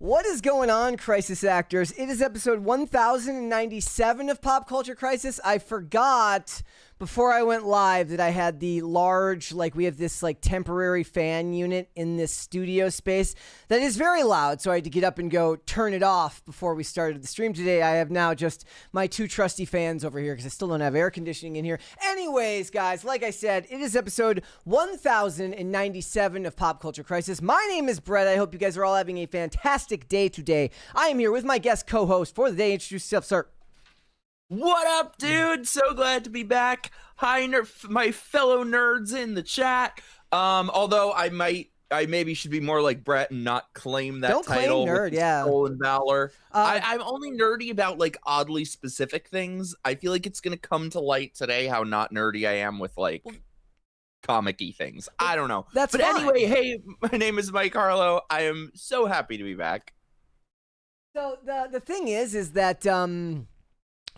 What is going on, Crisis Actors? It is episode 1097 of Pop Culture Crisis. I forgot before I went live that I had the large, we have this temporary fan unit in this studio space that is very loud, so I had to get up and go turn it off before we started the stream today. I have now just my two trusty fans over here because I still don't have air conditioning in here. Anyways, guys, like I said, it is episode 1097 of Pop Culture Crisis. My name is Brett. I hope you guys are all having a fantastic day today. I am here with my guest co-host for the day. Introduce yourself, sir. What up, dude? So glad to be back. Hi, my fellow nerds in the chat. Although I maybe should be more like Brett and not claim that title. Don't claim nerd, yeah. Stolen valor. I'm only nerdy about oddly specific things. I feel like it's gonna come to light today how not nerdy I am with comic-y things. I don't know. But fine. Anyway, hey, my name is Mike Harlow. I am so happy to be back. So the thing is that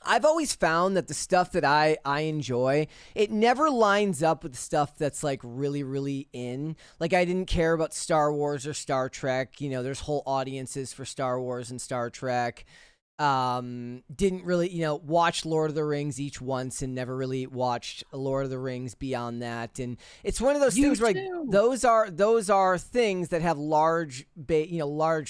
I've always found that the stuff that I enjoy, it never lines up with the stuff that's really, really in. I didn't care about Star Wars or Star Trek. You know, there's whole audiences for Star Wars and Star Trek. Didn't really, watch Lord of the Rings each once and never really watched Lord of the Rings beyond that. And it's one of those things where those are things that have large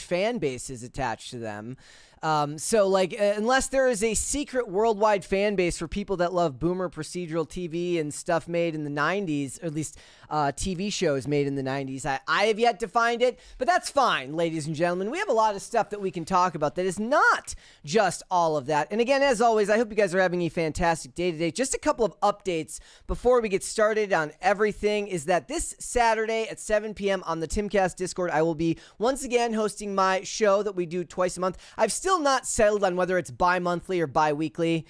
fan bases attached to them. Unless there is a secret worldwide fan base for people that love boomer procedural TV and stuff made in the 90s, or at least TV shows made in the 90s, I have yet to find it, but that's fine, ladies and gentlemen. We have a lot of stuff that we can talk about that is not just all of that. And again, as always, I hope you guys are having a fantastic day today. Just a couple of updates before we get started on everything is that this Saturday at 7 p.m. on the Timcast Discord, I will be once again hosting my show that we do twice a month. I've still not settled on whether it's bi-monthly or bi-weekly.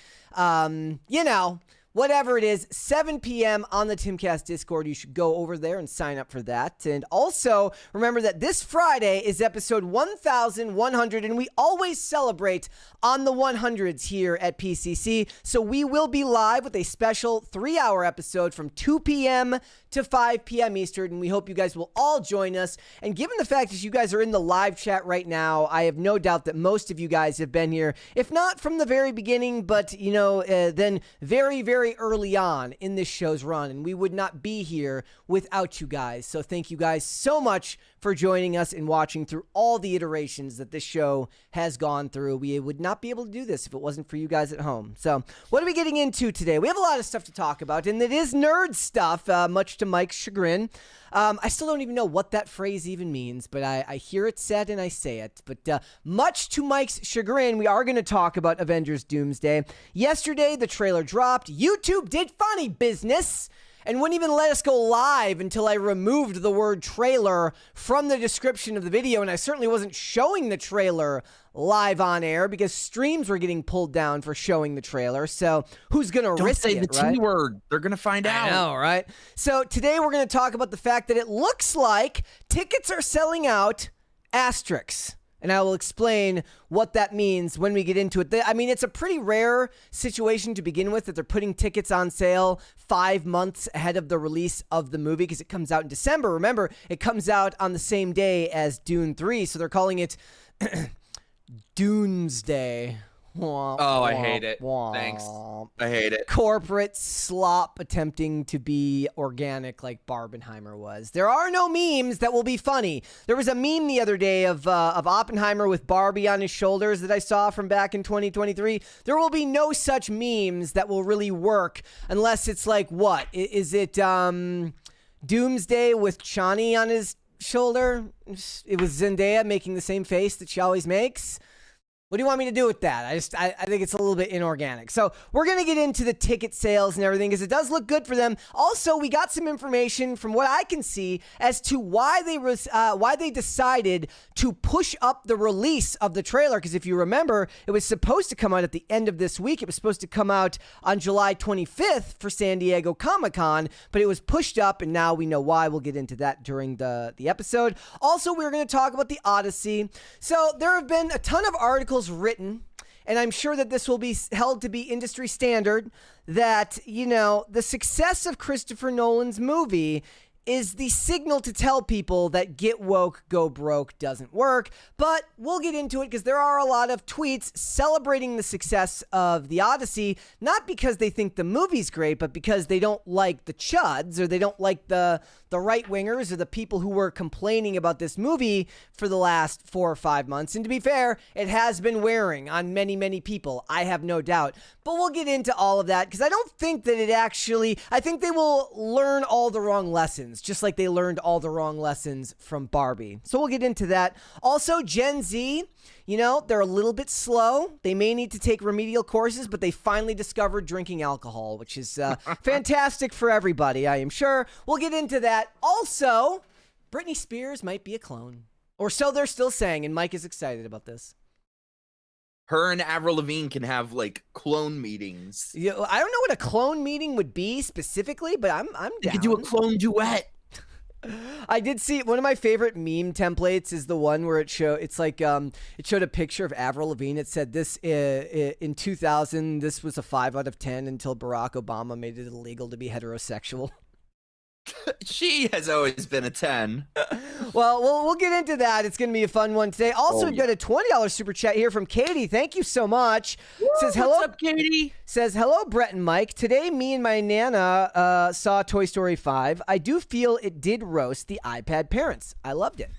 Whatever it is, 7 p.m. on the Timcast Discord. You should go over there and sign up for that. And also, remember that this Friday is episode 1100, and we always celebrate on the 100s here at PCC. So we will be live with a special 3-hour episode from 2 p.m. to 5 p.m. Eastern, and we hope you guys will all join us. And given the fact that you guys are in the live chat right now, I have no doubt that most of you guys have been here, if not from the very beginning, but, then very, very early on in this show's run, and we would not be here without you guys. So thank you guys so much for joining us and watching through all the iterations that this show has gone through. We would not be able to do this if it wasn't for you guys at home. So what are we getting into today? We have a lot of stuff to talk about, and it is nerd stuff, much to Mike's chagrin. I still don't even know what that phrase even means, but I hear it said and I say it. But much to Mike's chagrin, we are going to talk about Avengers Doomsday. Yesterday, the trailer dropped. YouTube did funny business and wouldn't even let us go live until I removed the word trailer from the description of the video, and I certainly wasn't showing the trailer live on air because streams were getting pulled down for showing the trailer. So who's going to risk it, right? Don't say the T word. They're going to find out. I know, right? So today we're going to talk about the fact that it looks like tickets are selling out, asterisks. And I will explain what that means when we get into it. I mean, it's a pretty rare situation to begin with that they're putting tickets on sale 5 months ahead of the release of the movie because it comes out in December. Remember, it comes out on the same day as Dune 3, so they're calling it Doomsday. Oh, I hate it. Thanks. I hate it. Corporate slop attempting to be organic like Barbenheimer was. There are no memes that will be funny. There was a meme the other day of Oppenheimer with Barbie on his shoulders that I saw from back in 2023. There will be no such memes that will really work unless it's what? Is it Doomsday with Chani on his shoulder? It was Zendaya making the same face that she always makes. What do you want me to do with that? I think it's a little bit inorganic. So we're going to get into the ticket sales and everything because it does look good for them. Also, we got some information from what I can see as to why they decided to push up the release of the trailer. Because if you remember, it was supposed to come out at the end of this week. It was supposed to come out on July 25th for San Diego Comic-Con, but it was pushed up, and now we know why. We'll get into that during the episode. Also, we're going to talk about the Odyssey. So there have been a ton of articles written, and I'm sure that this will be held to be industry standard, that, the success of Christopher Nolan's movie is the signal to tell people that get woke, go broke doesn't work. But we'll get into it because there are a lot of tweets celebrating the success of the Odyssey, not because they think the movie's great, but because they don't like the chuds, or they don't like the right-wingers, or the people who were complaining about this movie for the last 4 or 5 months. And to be fair, it has been wearing on many, many people, I have no doubt. But we'll get into all of that because I don't think that it actually, I think they will learn all the wrong lessons, just like they learned all the wrong lessons from Barbie. So we'll get into that. Also, Gen Z, you know, they're a little bit slow. They may need to take remedial courses, but they finally discovered drinking alcohol, which is fantastic for everybody, I am sure. We'll get into that. Also, Britney Spears might be a clone. Or so they're still saying, and Mike is excited about this. Her and Avril Lavigne can have like clone meetings. Yeah, I don't know what a clone meeting would be specifically, but I'm down. They could do a clone duet. I did see one of my favorite meme templates is the one where it showed a picture of Avril Lavigne. It said this in 2000, this was a 5 out of 10 until Barack Obama made it illegal to be heterosexual. She has always been a 10. Well, we'll get into that. It's going to be a fun one today. Also, we've got a $20 super chat here from Katie. Thank you so much. Woo, says hello, what's up, Katie? Says hello, Brett and Mike. Today, me and my nana saw Toy Story 5. I do feel it did roast the iPad parents. I loved it.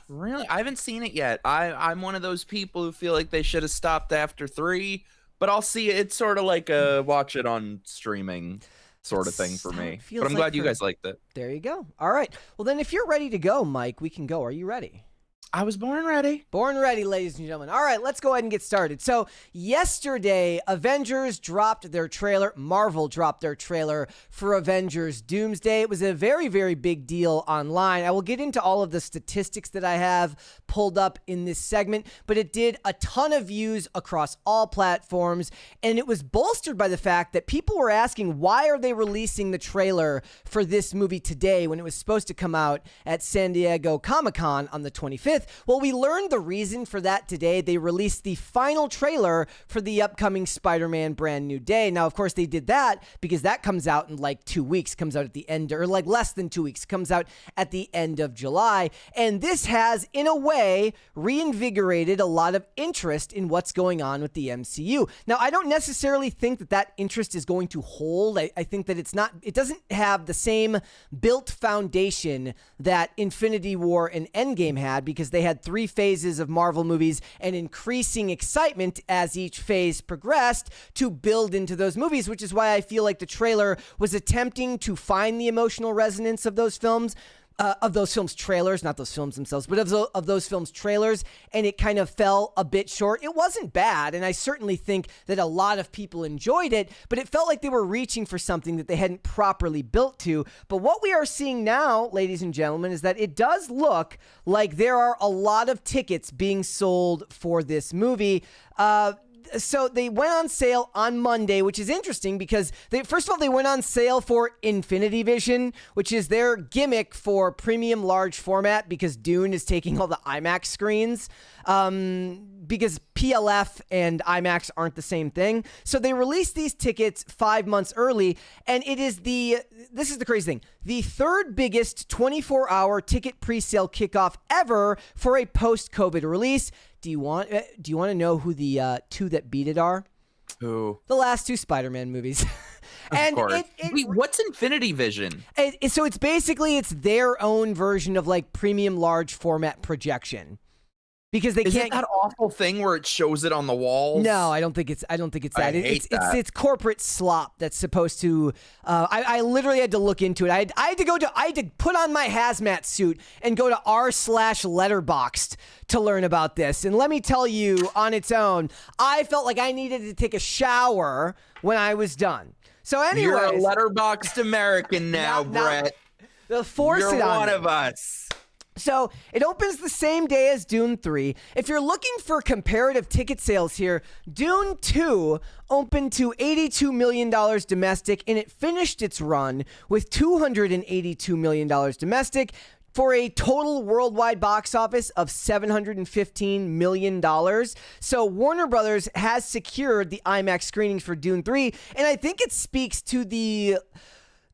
Really? I haven't seen it yet. I'm one of those people who feel like they should have stopped after 3, but I'll see it. It's sort of like a watch it on streaming sort of thing for me. But I'm glad you guys liked it. There you go. All right. Well, then if you're ready to go, Mike, we can go. Are you ready? I was born ready. Born ready, ladies and gentlemen. All right, let's go ahead and get started. So yesterday, Avengers dropped their trailer. Marvel dropped their trailer for Avengers Doomsday. It was a very, very big deal online. I will get into all of the statistics that I have pulled up in this segment, but it did a ton of views across all platforms, and it was bolstered by the fact that people were asking, why are they releasing the trailer for this movie today when it was supposed to come out at San Diego Comic-Con on the 25th? Well, we learned the reason for that today. They released the final trailer for the upcoming Spider-Man Brand New Day. Now, of course, they did that because that comes out in like 2 weeks, comes out at the end, or like less than 2 weeks, comes out at the end of July. And this has, in a way, reinvigorated a lot of interest in what's going on with the MCU. Now, I don't necessarily think that that interest is going to hold. I think that it doesn't have the same built foundation that Infinity War and Endgame had, because they had 3 phases of Marvel movies and increasing excitement as each phase progressed to build into those movies, which is why I feel like the trailer was attempting to find the emotional resonance of those films. Of those films' trailers, not those films themselves, but of those films' trailers, and it kind of fell a bit short. It wasn't bad, and I certainly think that a lot of people enjoyed it, but it felt like they were reaching for something that they hadn't properly built to. But what we are seeing now, ladies and gentlemen, is that it does look like there are a lot of tickets being sold for this movie. So they went on sale on Monday, which is interesting because first of all, they went on sale for Infinity Vision, which is their gimmick for premium large format, because Dune is taking all the IMAX screens, because PLF and IMAX aren't the same thing. So they released these tickets 5 months early, and this is the crazy thing, the 3rd biggest 24-hour ticket pre-sale kickoff ever for a post-COVID release. Do you want to know who the 2 that beat it are? Who? The last 2 Spider-Man movies. Of course. Wait, what's Infinity Vision? So it's basically their own version of like premium large format projection. Because they Is can't. It that awful thing where it shows it on the walls? No, I don't think it's that. I hate that. It's corporate slop that's supposed to. I literally had to look into it. I had to put on my hazmat suit and go to r/letterboxed to learn about this. And let me tell you, on its own, I felt like I needed to take a shower when I was done. So anyway, you're a letterboxed American now, Brett. They'll force it on You're one me. of us. So it opens the same day as Dune 3. If you're looking for comparative ticket sales here, Dune 2 opened to $82 million domestic, and it finished its run with $282 million domestic, for a total worldwide box office of $715 million. So Warner Brothers has secured the IMAX screenings for Dune 3, and I think it speaks to the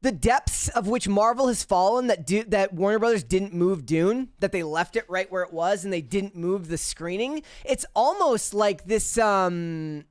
the depths of which Marvel has fallen, that Warner Brothers didn't move Dune, that they left it right where it was and they didn't move the screening. It's almost like this, so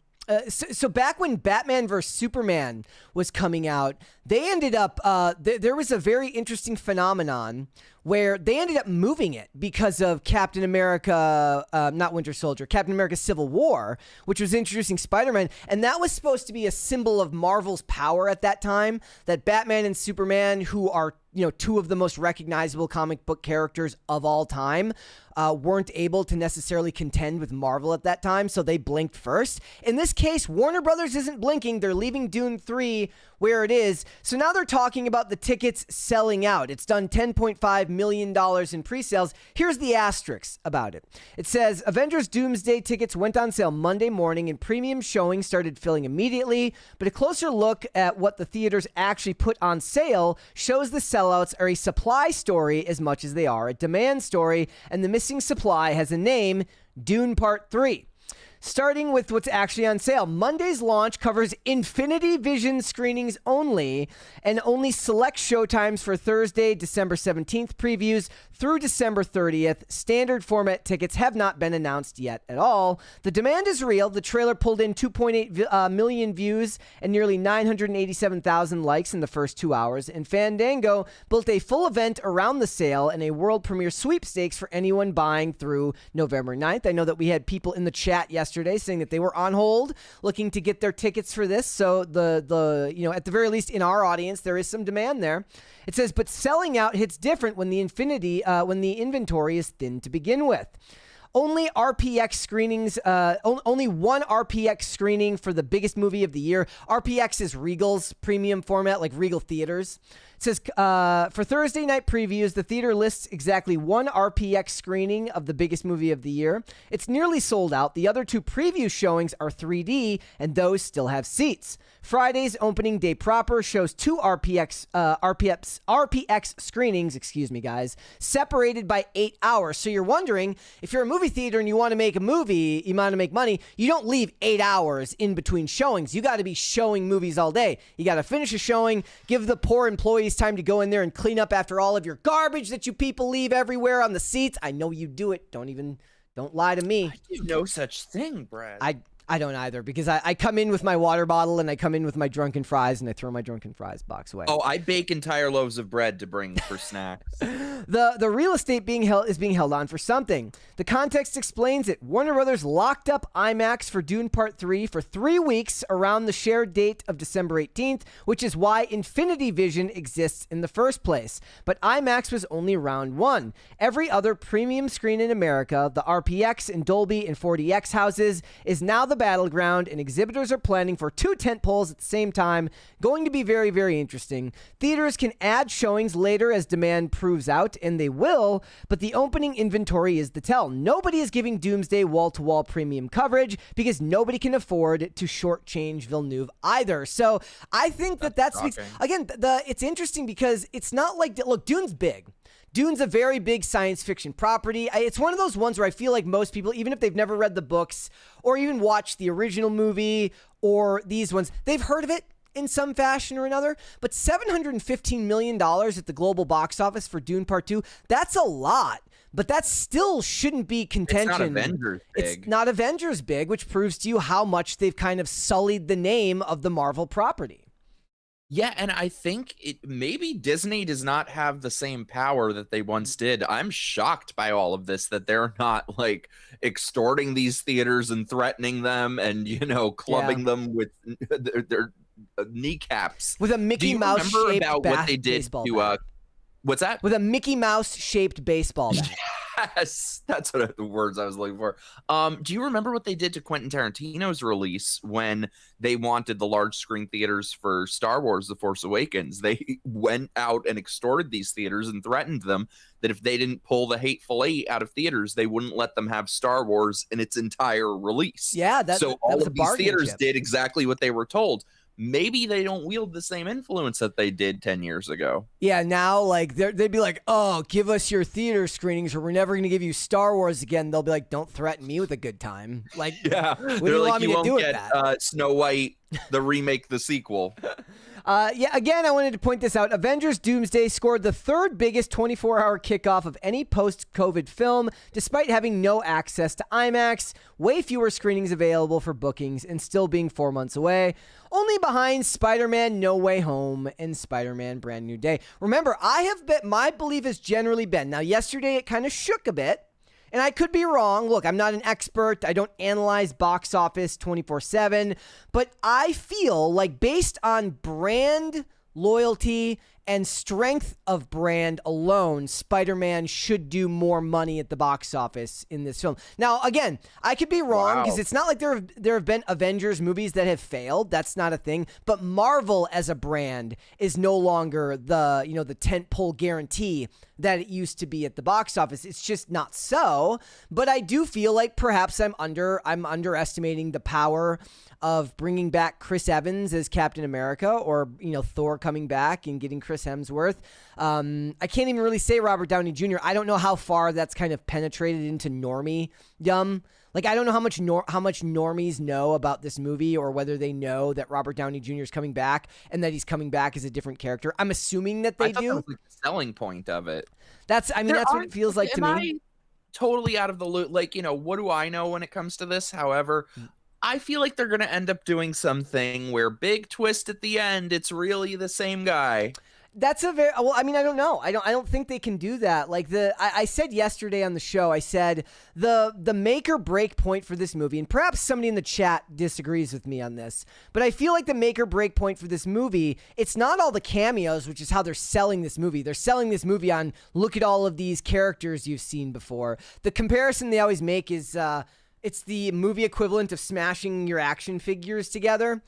back when Batman vs. Superman was coming out, they ended up, there was a very interesting phenomenon where they ended up moving it because of Captain America, not Winter Soldier, Captain America Civil War, which was introducing Spider-Man. And that was supposed to be a symbol of Marvel's power at that time, that Batman and Superman, who are, two of the most recognizable comic book characters of all time, weren't able to necessarily contend with Marvel at that time, so they blinked first. In this case, Warner Brothers isn't blinking. They're leaving Dune 3 where it is. So now they're talking about the tickets selling out. It's done $10.5 million in pre-sales. Here's the asterisk about it. It says, Avengers Doomsday tickets went on sale Monday morning and premium showings started filling immediately, but a closer look at what the theaters actually put on sale shows the sellouts are a supply story as much as they are a demand story, and the missing supply has a name, Dune Part 3. Starting with what's actually on sale. Monday's launch covers Infinity Vision screenings only, and only select showtimes for Thursday, December 17th previews through December 30th. Standard format tickets have not been announced yet at all. The demand is real. The trailer pulled in 2.8 million views and nearly 987,000 likes in the first 2 hours, and Fandango built a full event around the sale and a world premiere sweepstakes for anyone buying through November 9th. I know that we had people in the chat yesterday saying that they were on hold looking to get their tickets for this. So at the very least in our audience, there is some demand there. It says, but selling out hits different when the inventory is thin to begin with. Only RPX screenings, only one RPX screening for the biggest movie of the year. RPX is Regal's premium format, like Regal Theaters. It says, for Thursday night previews, the theater lists exactly one RPX screening of the biggest movie of the year. It's nearly sold out. The other two preview showings are 3D, and those still have seats. Friday's opening day proper shows two RPX screenings, separated by 8 hours. So you're wondering, if you're a movie theater and you want to make a movie, you want to make money, you don't leave 8 hours in between showings. You got to be showing movies all day. You got to finish a showing, give the poor employees time to go in there and clean up after all of your garbage that you people leave everywhere on the seats. I know you do it. Don't lie to me. I do no such thing, Brad. I don't either, because I come in with my water bottle and I come in with my drunken fries and I throw my drunken fries box away. Oh, I bake entire loaves of bread to bring for snacks. The real estate is being held on for something. The context explains it. Warner Brothers locked up IMAX for Dune Part 3 for 3 weeks around the shared date of December 18th, which is why Infinity Vision exists in the first place. But IMAX was only round one. Every other premium screen in America, the RPX and Dolby and 4DX houses, is now the battleground, and exhibitors are planning for 2 tentpoles at the same time. Going to be very, very interesting. Theaters can add showings later as demand proves out, and they will, but the opening inventory is the tell. Nobody is giving Doomsday wall-to-wall premium coverage because nobody can afford to shortchange Villeneuve either. So I think that speaks, again, it's interesting because it's not like, look, Dune's big. Dune's a very big science fiction property. It's one of those ones where I feel like most people, even if they've never read the books or even watched the original movie or these ones, they've heard of it in some fashion or another. But $715 million at the global box office for Dune Part 2, that's a lot. But that still shouldn't be contention. It's not Avengers big. It's not Avengers big, which proves to you how much they've kind of sullied the name of the Marvel property. Yeah, and I think maybe Disney does not have the same power that they once did. I'm shocked by all of this, that they're not like extorting these theaters and threatening them and, clubbing them with their kneecaps. With a Mickey Mouse shaped what they did to what's that? With a Mickey Mouse shaped baseball bat. Yes, that's what the words I was looking for. Do you remember what they did to Quentin Tarantino's release when they wanted the large screen theaters for Star Wars: The Force Awakens? They went out and extorted these theaters and threatened them that if they didn't pull the Hateful Eight out of theaters, they wouldn't let them have Star Wars in its entire release. Yeah, so all of these theaters did exactly what they were told. Maybe they don't wield the same influence that they did 10 years ago. Yeah, now they'd be like, oh, give us your theater screenings or we're never going to give you Star Wars again. They'll be like, don't threaten me with a good time. Like, yeah, what do you want me to do with that? Snow White, the remake, the sequel. Yeah, again, I wanted to point this out. Avengers Doomsday scored the third biggest 24-hour kickoff of any post-COVID film, despite having no access to IMAX, way fewer screenings available for bookings, and still being 4 months away. Only behind Spider-Man No Way Home and Spider-Man Brand New Day. Remember, my belief has generally been, now yesterday it kind of shook a bit, and I could be wrong. Look, I'm not an expert. I don't analyze box office 24/7. But I feel like based on brand loyalty and strength of brand alone, Spider-Man should do more money at the box office in this film. Now, again, I could be wrong because it's not like there have been Avengers movies that have failed. That's not a thing. But Marvel as a brand is no longer the tentpole guarantee that it used to be at the box office. It's just not so. But I do feel like perhaps I'm underestimating the power of bringing back Chris Evans as Captain America, or Thor coming back and getting Chris Hemsworth. I can't even really say Robert Downey Jr. I don't know how far that's kind of penetrated into normie yum. Like, I don't know how much normies know about this movie, or whether they know that Robert Downey Jr. is coming back and that he's coming back as a different character. I'm assuming that they do. That was like the selling point of it. That's what it feels like to me. I totally out of the loop? Like, what do I know when it comes to this? However, I feel like they're going to end up doing something where big twist at the end, it's really the same guy. That's a very, well, I mean, I don't know. I don't think they can do that. Like I said yesterday on the show, I said the make or break point for this movie, and perhaps somebody in the chat disagrees with me on this, but I feel like the make or break point for this movie, it's not all the cameos, which is how they're selling this movie. They're selling this movie on, look at all of these characters you've seen before. The comparison they always make is, it's the movie equivalent of smashing your action figures together.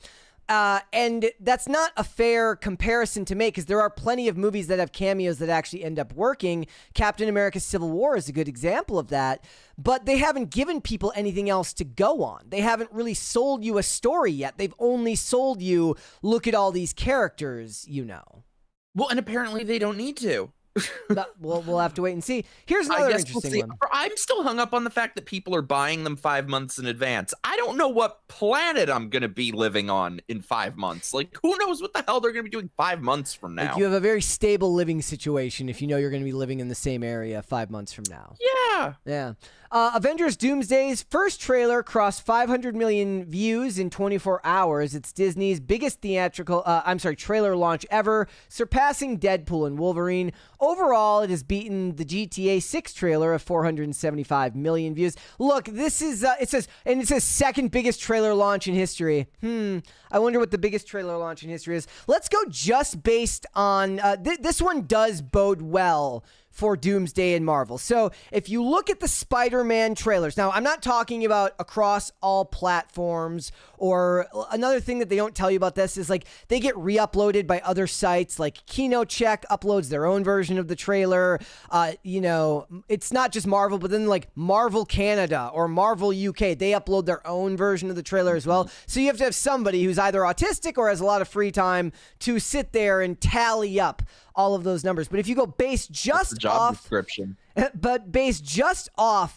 And that's not a fair comparison to make, because there are plenty of movies that have cameos that actually end up working. Captain America Civil War is a good example of that, but they haven't given people anything else to go on. They haven't really sold you a story yet. They've only sold you, look at all these characters, Well, and apparently they don't need to. We'll have to wait and see. Here's another interesting one. I'm still hung up on the fact that people are buying them 5 months in advance. I don't know what planet I'm going to be living on in 5 months. Like, who knows what the hell they're going to be doing 5 months from now? Like, you have a very stable living situation if you know you're going to be living in the same area 5 months from now. Yeah. Avengers Doomsday's first trailer crossed 500 million views in 24 hours. It's Disney's biggest trailer launch ever, surpassing Deadpool and Wolverine. Overall, it has beaten the GTA 6 trailer of 475 million views. Look, this is, it says second biggest trailer launch in history. I wonder what the biggest trailer launch in history is. Let's go just based on, this one does bode well for Doomsday and Marvel. So if you look at the Spider-Man trailers, now I'm not talking about across all platforms, or another thing that they don't tell you about this is, like, they get re-uploaded by other sites. Like Kino Check uploads their own version of the trailer. It's not just Marvel, but then like Marvel Canada or Marvel UK, they upload their own version of the trailer as well. So you have to have somebody who's either autistic or has a lot of free time to sit there and tally up all of those numbers. But if you go based just off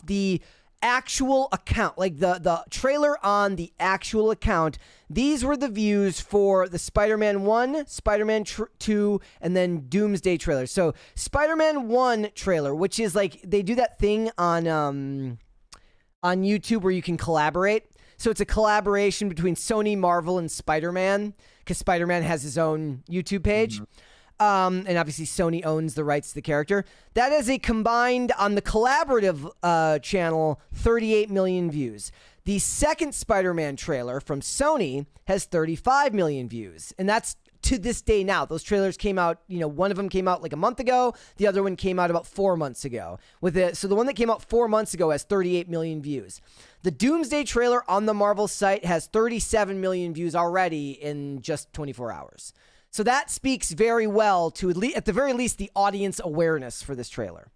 the actual account, like the trailer on the actual account, these were the views for the Spider-Man 1, Spider-Man 2, and then Doomsday trailers. So Spider-Man 1 trailer, which is like, they do that thing on YouTube where you can collaborate. So it's a collaboration between Sony, Marvel, and Spider-Man, because Spider-Man has his own YouTube page. And obviously Sony owns the rights to the character. That is a combined, on the collaborative channel, 38 million views. The second Spider-Man trailer from Sony has 35 million views. And that's to this day now. Those trailers came out, one of them came out like a month ago. The other one came out about 4 months ago. So the one that came out 4 months ago has 38 million views. The Doomsday trailer on the Marvel site has 37 million views already in just 24 hours. So that speaks very well to, at the very least, the audience awareness for this trailer.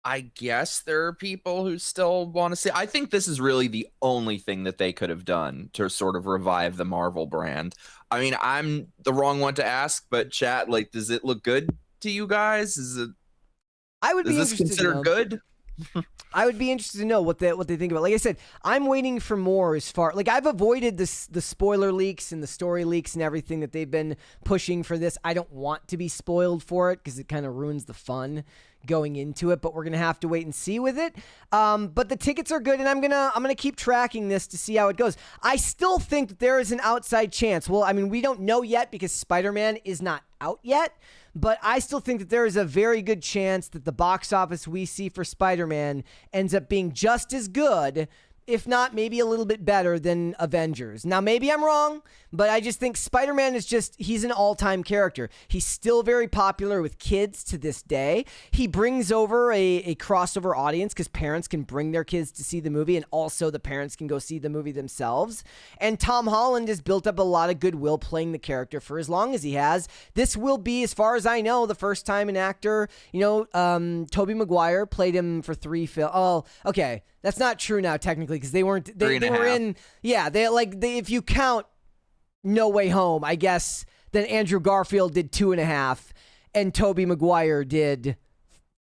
I guess there are people who still want to see. I think this is really the only thing that they could have done to sort of revive the Marvel brand. I mean, I'm the wrong one to ask, but chat, like, does it look good to you guys? Is this considered good? I would be interested to know what they think about. Like I said, I'm waiting for more as far like I've avoided the spoiler leaks and the story leaks and everything that they've been pushing for this. I don't want to be spoiled for it because it kind of ruins the fun going into it, but we're gonna have to wait and see with it. But the tickets are good, and I'm gonna keep tracking this to see how it goes. I still think that there is an outside chance. Well, I mean, we don't know yet because Spider-Man is not out yet. But I still think that there is a very good chance that the box office we see for Spider-Man ends up being just as good, if not maybe a little bit better than Avengers. Now, maybe I'm wrong, but I just think Spider-Man is he's an all-time character. He's still very popular with kids to this day. He brings over a crossover audience because parents can bring their kids to see the movie, and also the parents can go see the movie themselves. And Tom Holland has built up a lot of goodwill playing the character for as long as he has. This will be, as far as I know, the first time an actor, Tobey Maguire played him for 3 films. Oh, okay. That's not true now, technically, because they weren't. They were in. Yeah, if you count No Way Home, I guess then Andrew Garfield did 2.5, and Tobey Maguire did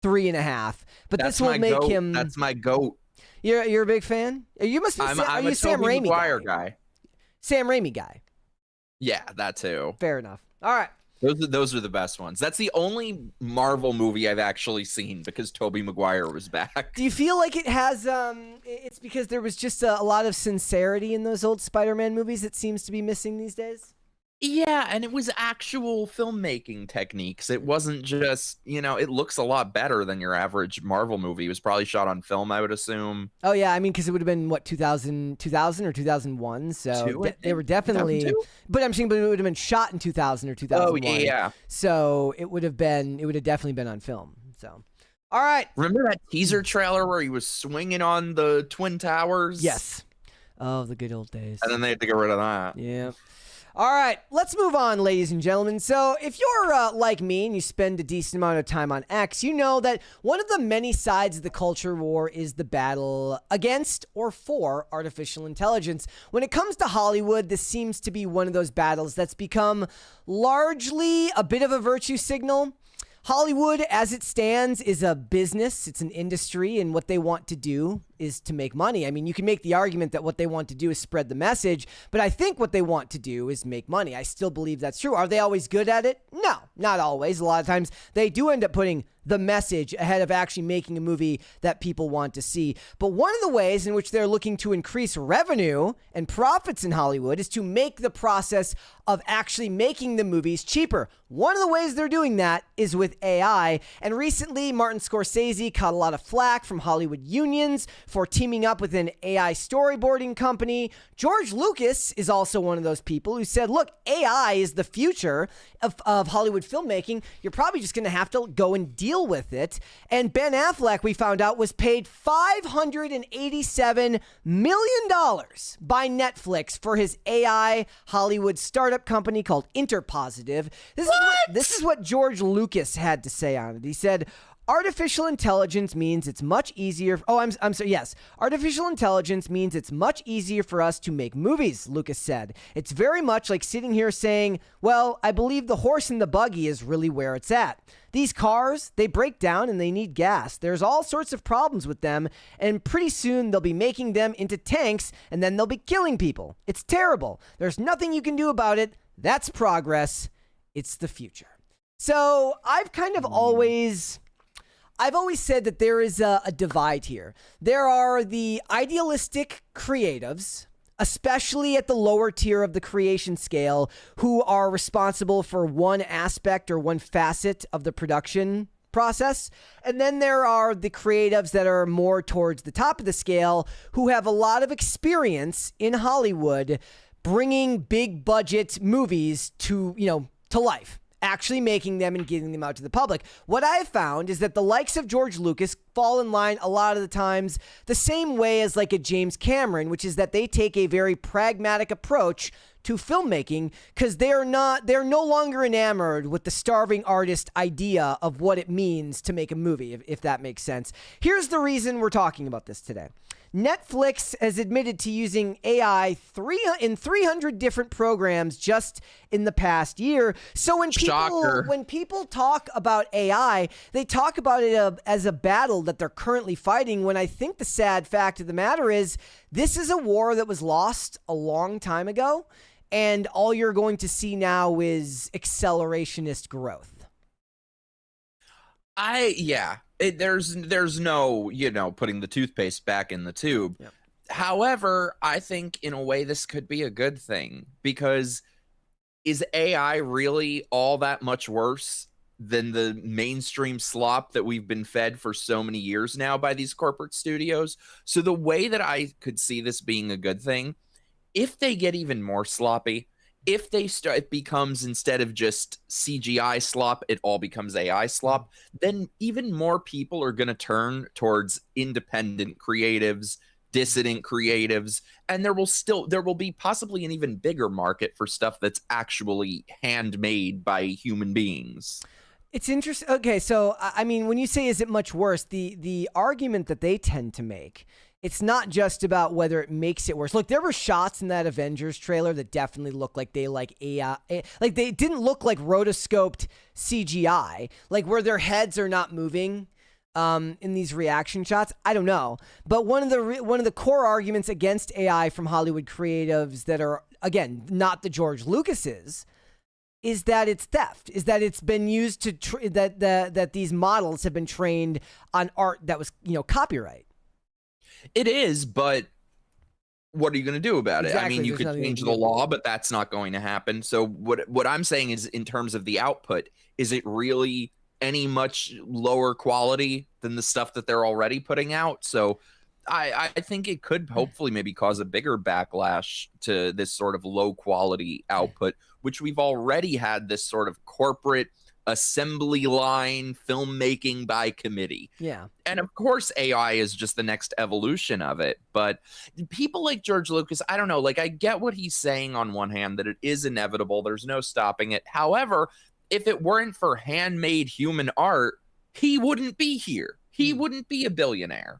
3.5. But this will make him. That's my goat. You're a big fan. You must be. Are you a Sam Raimi Maguire guy? Sam Raimi guy. Yeah, that too. Fair enough. All right. Those are the best ones. That's the only Marvel movie I've actually seen because Tobey Maguire was back. Do you feel like it has it's because there was just a lot of sincerity in those old Spider-Man movies that seems to be missing these days? Yeah, and it was actual filmmaking techniques. It wasn't just, it looks a lot better than your average Marvel movie. It was probably shot on film, I would assume. Oh, yeah. I mean, because it would have been, 2000 or 2001. So they were definitely... 2002? But I'm saying it would have been shot in 2000 or 2001. Oh, yeah. So it would have definitely been on film. So, all right. Remember that teaser trailer where he was swinging on the Twin Towers? Yes. Oh, the good old days. And then they had to get rid of that. Yeah. All right, let's move on, ladies and gentlemen. So if you're like me and you spend a decent amount of time on X, you know that one of the many sides of the culture war is the battle against or for artificial intelligence. When it comes to Hollywood, this seems to be one of those battles that's become largely a bit of a virtue signal. Hollywood, as it stands, is a business. It's an industry, and what they want to do is to make money. I mean, you can make the argument that what they want to do is spread the message, but I think what they want to do is make money. I still believe that's true. Are they always good at it? No, not always. A lot of times they do end up putting the message ahead of actually making a movie that people want to see. But one of the ways in which they're looking to increase revenue and profits in Hollywood is to make the process of actually making the movies cheaper. One of the ways they're doing that is with AI. And recently, Martin Scorsese caught a lot of flack from Hollywood unions for teaming up with an AI storyboarding company. George Lucas is also one of those people who said, look, AI is the future of Hollywood filmmaking. You're probably just going to have to go and deal with it. And Ben Affleck, we found out, was paid $587 million by Netflix for his AI Hollywood startup company called Interpositive. This is what George Lucas had to say on it. He said, artificial intelligence means it's much easier. I'm sorry. Yes. Artificial intelligence means it's much easier for us to make movies, Lucas said. It's very much like sitting here saying, well, I believe the horse and the buggy is really where it's at. These cars, they break down and they need gas. There's all sorts of problems with them, and pretty soon they'll be making them into tanks, and then they'll be killing people. It's terrible. There's nothing you can do about it. That's progress. It's the future. So I've always said that there is a divide here. There are the idealistic creatives, especially at the lower tier of the creation scale, who are responsible for one aspect or one facet of the production process. And then there are the creatives that are more towards the top of the scale, who have a lot of experience in Hollywood bringing big budget movies to life, actually making them and getting them out to the public. What I've found is that the likes of George Lucas fall in line a lot of the times the same way as like a James Cameron, which is that they take a very pragmatic approach to filmmaking because they're no longer enamored with the starving artist idea of what it means to make a movie, if that makes sense. Here's the reason we're talking about this today. Netflix has admitted to using AI in 300 different programs just in the past year. So when people talk about AI, they talk about it as a battle that they're currently fighting, when I think the sad fact of the matter is this is a war that was lost a long time ago, and all you're going to see now is accelerationist growth. There's no, putting the toothpaste back in the tube. Yep. However, I think in a way this could be a good thing, because is AI really all that much worse than the mainstream slop that we've been fed for so many years now by these corporate studios? So the way that I could see this being a good thing, if they get even more sloppy, if it becomes, instead of just CGI slop, it all becomes AI slop, then even more people are going to turn towards independent creatives, dissident creatives, and there will be possibly an even bigger market for stuff that's actually handmade by human beings. It's interesting. Okay, so I mean, when you say is it much worse, the argument that they tend to make, it's not just about whether it makes it worse. Look, there were shots in that Avengers trailer that definitely looked like they AI, like they didn't look like rotoscoped CGI, like where their heads are not moving in these reaction shots. I don't know, but one of the core arguments against AI from Hollywood creatives that are, again, not the George Lucases, is that it's theft, is that it's been used to that these models have been trained on art that was copyright. It is, but what are you going to do about it? Exactly, I mean, you could change the law, but that's not going to happen. So what I'm saying is, in terms of the output, is it really any much lower quality than the stuff that they're already putting out? So I think it could hopefully maybe cause a bigger backlash to this sort of low quality output, which we've already had this sort of corporate assembly line filmmaking by committee. Yeah. And of course, AI is just the next evolution of it. But people like George Lucas, I don't know, like, I get what he's saying on one hand, that it is inevitable. There's no stopping it. However, if it weren't for handmade human art, he wouldn't be here. He wouldn't be a billionaire.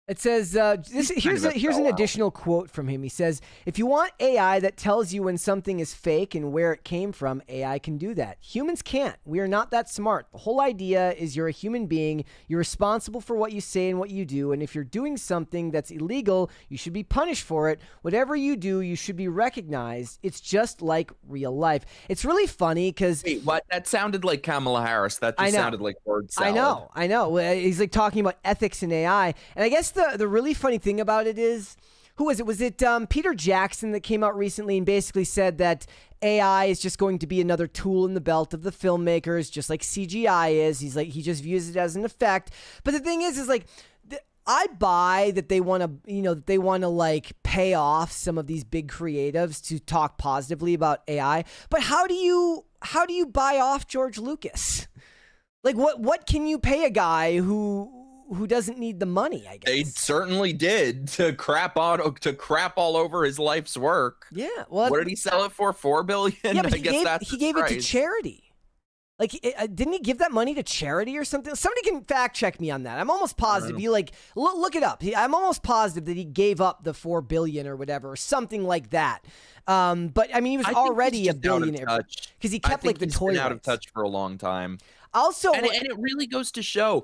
It says, here's an additional quote from him. He says, if you want AI that tells you when something is fake and where it came from, AI can do that. Humans can't. We are not that smart. The whole idea is you're a human being. You're responsible for what you say and what you do. And if you're doing something that's illegal, you should be punished for it. Whatever you do, you should be recognized. It's just like real life. It's really funny because... Wait, what? That sounded like Kamala Harris. That just sounded like word salad. I know. He's like talking about ethics in AI. And I guess the really funny thing about it is, who was it? Was it Peter Jackson that came out recently and basically said that AI is just going to be another tool in the belt of the filmmakers, just like CGI is. He's like, he just views it as an effect. But the thing is like, I buy that they want to, like pay off some of these big creatives to talk positively about AI. But how do you buy off George Lucas? Like, what can you pay a guy who doesn't need the money, I guess? They certainly did, to crap all over his life's work. Yeah. Well, what did he sell it for? $4 billion? Yeah, but he gave it to charity. Like, didn't he give that money to charity or something? Somebody can fact check me on that. I'm almost positive. You look it up. I'm almost positive that he gave up the $4 billion or whatever, or something like that. But I mean, he was already a billionaire because he kept like the toy. Out of touch for a long time. Also, and it really goes to show,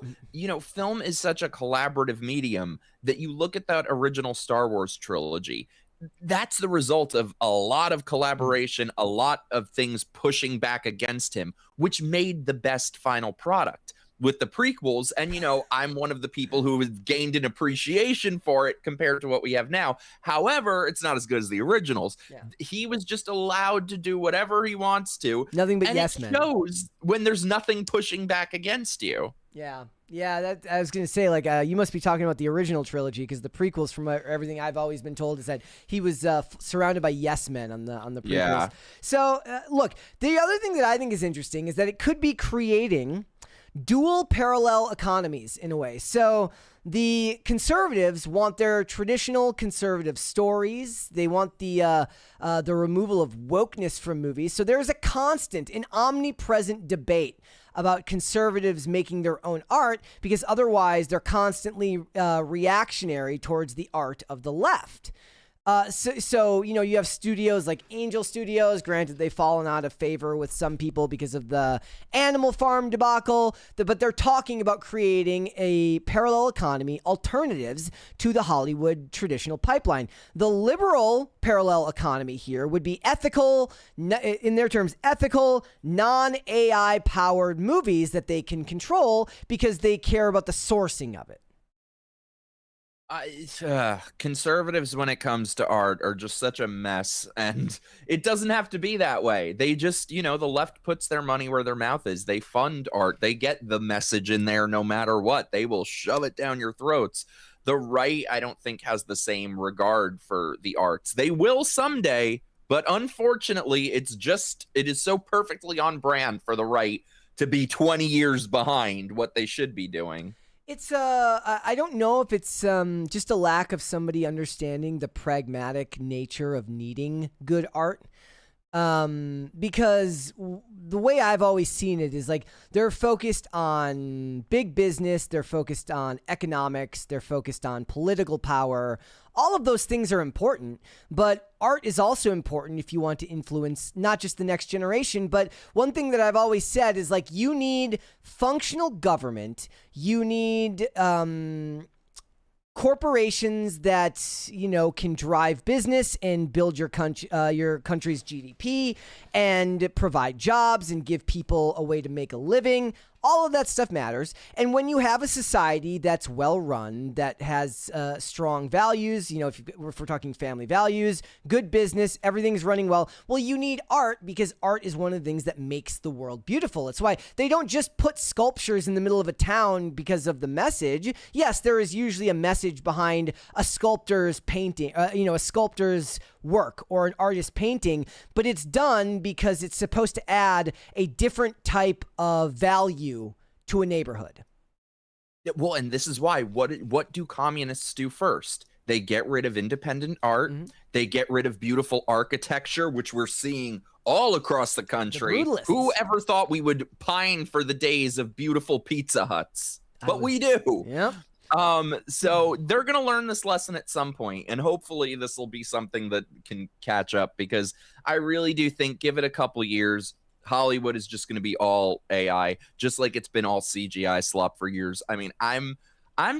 film is such a collaborative medium that you look at that original Star Wars trilogy. That's the result of a lot of collaboration, a lot of things pushing back against him, which made the best final product. With the prequels, and I'm one of the people who has gained an appreciation for it compared to what we have now. However, it's not as good as the originals. Yeah. He was just allowed to do whatever he wants to. Nothing but yes men. It shows when there's nothing pushing back against you. Yeah. That I was gonna say, like, you must be talking about the original trilogy, because the prequels, from everything I've always been told, is that he was surrounded by yes men on the prequels. Yeah. So look, the other thing that I think is interesting is that it could be creating dual parallel economies in a way. So the conservatives want their traditional conservative stories. They want the removal of wokeness from movies. So there's a constant and omnipresent debate about conservatives making their own art, because otherwise they're constantly reactionary towards the art of the left. So, you know, you have studios like Angel Studios. Granted, they've fallen out of favor with some people because of the Animal Farm debacle, but they're talking about creating a parallel economy, alternatives to the Hollywood traditional pipeline. The liberal parallel economy here would be ethical, in their terms, ethical, non-AI powered movies that they can control because they care about the sourcing of it. Conservatives, when it comes to art, are just such a mess, and it doesn't have to be that way. They just, you know, the left puts their money where their mouth is. They fund art. They get the message in there no matter what. They will shove it down your throats. The right, I don't think, has the same regard for the arts. They will someday, but unfortunately, it is so perfectly on brand for the right to be 20 years behind what they should be doing. It's I don't know if it's just a lack of somebody understanding the pragmatic nature of needing good art. Because the way I've always seen it is like they're focused on big business, they're focused on economics, they're focused on political power. All of those things are important, but art is also important if you want to influence not just the next generation. But one thing that I've always said is like you need functional government, you need corporations that, you know, can drive business and build your country's GDP and provide jobs and give people a way to make a living. All of that stuff matters. And when you have a society that's well run, that has strong values, you know, if we're talking family values, good business, everything's running well. Well, you need art because art is one of the things that makes the world beautiful. It's why they don't just put sculptures in the middle of a town because of the message. Yes, there is usually a message behind a sculptor's painting, a sculptor's work or an artist's painting, but it's done because it's supposed to add a different type of value to a neighborhood. Well, and this is why, what do communists do first? They get rid of independent art. Mm-hmm. They get rid of beautiful architecture, which we're seeing all across the country. Who ever thought we would pine for the days of beautiful Pizza Huts? But we do. Yeah. So they're going to learn this lesson at some point, and hopefully this will be something that can catch up, because I really do think, give it a couple years, Hollywood is just going to be all AI, just like it's been all CGI slop for years. I mean, I'm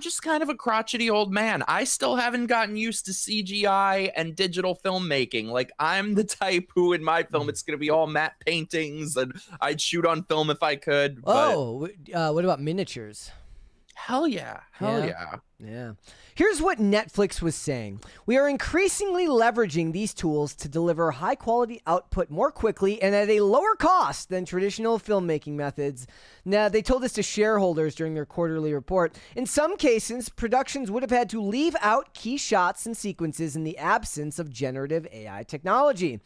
just kind of a crotchety old man. I still haven't gotten used to CGI and digital filmmaking. Like, I'm the type who, in my film, it's going to be all matte paintings, and I'd shoot on film if I could. Oh, what about miniatures? Hell yeah. Hell yeah. Yeah. Here's what Netflix was saying. We are increasingly leveraging these tools to deliver high quality output more quickly and at a lower cost than traditional filmmaking methods. Now, they told this to shareholders during their quarterly report. In some cases, productions would have had to leave out key shots and sequences in the absence of generative AI technology.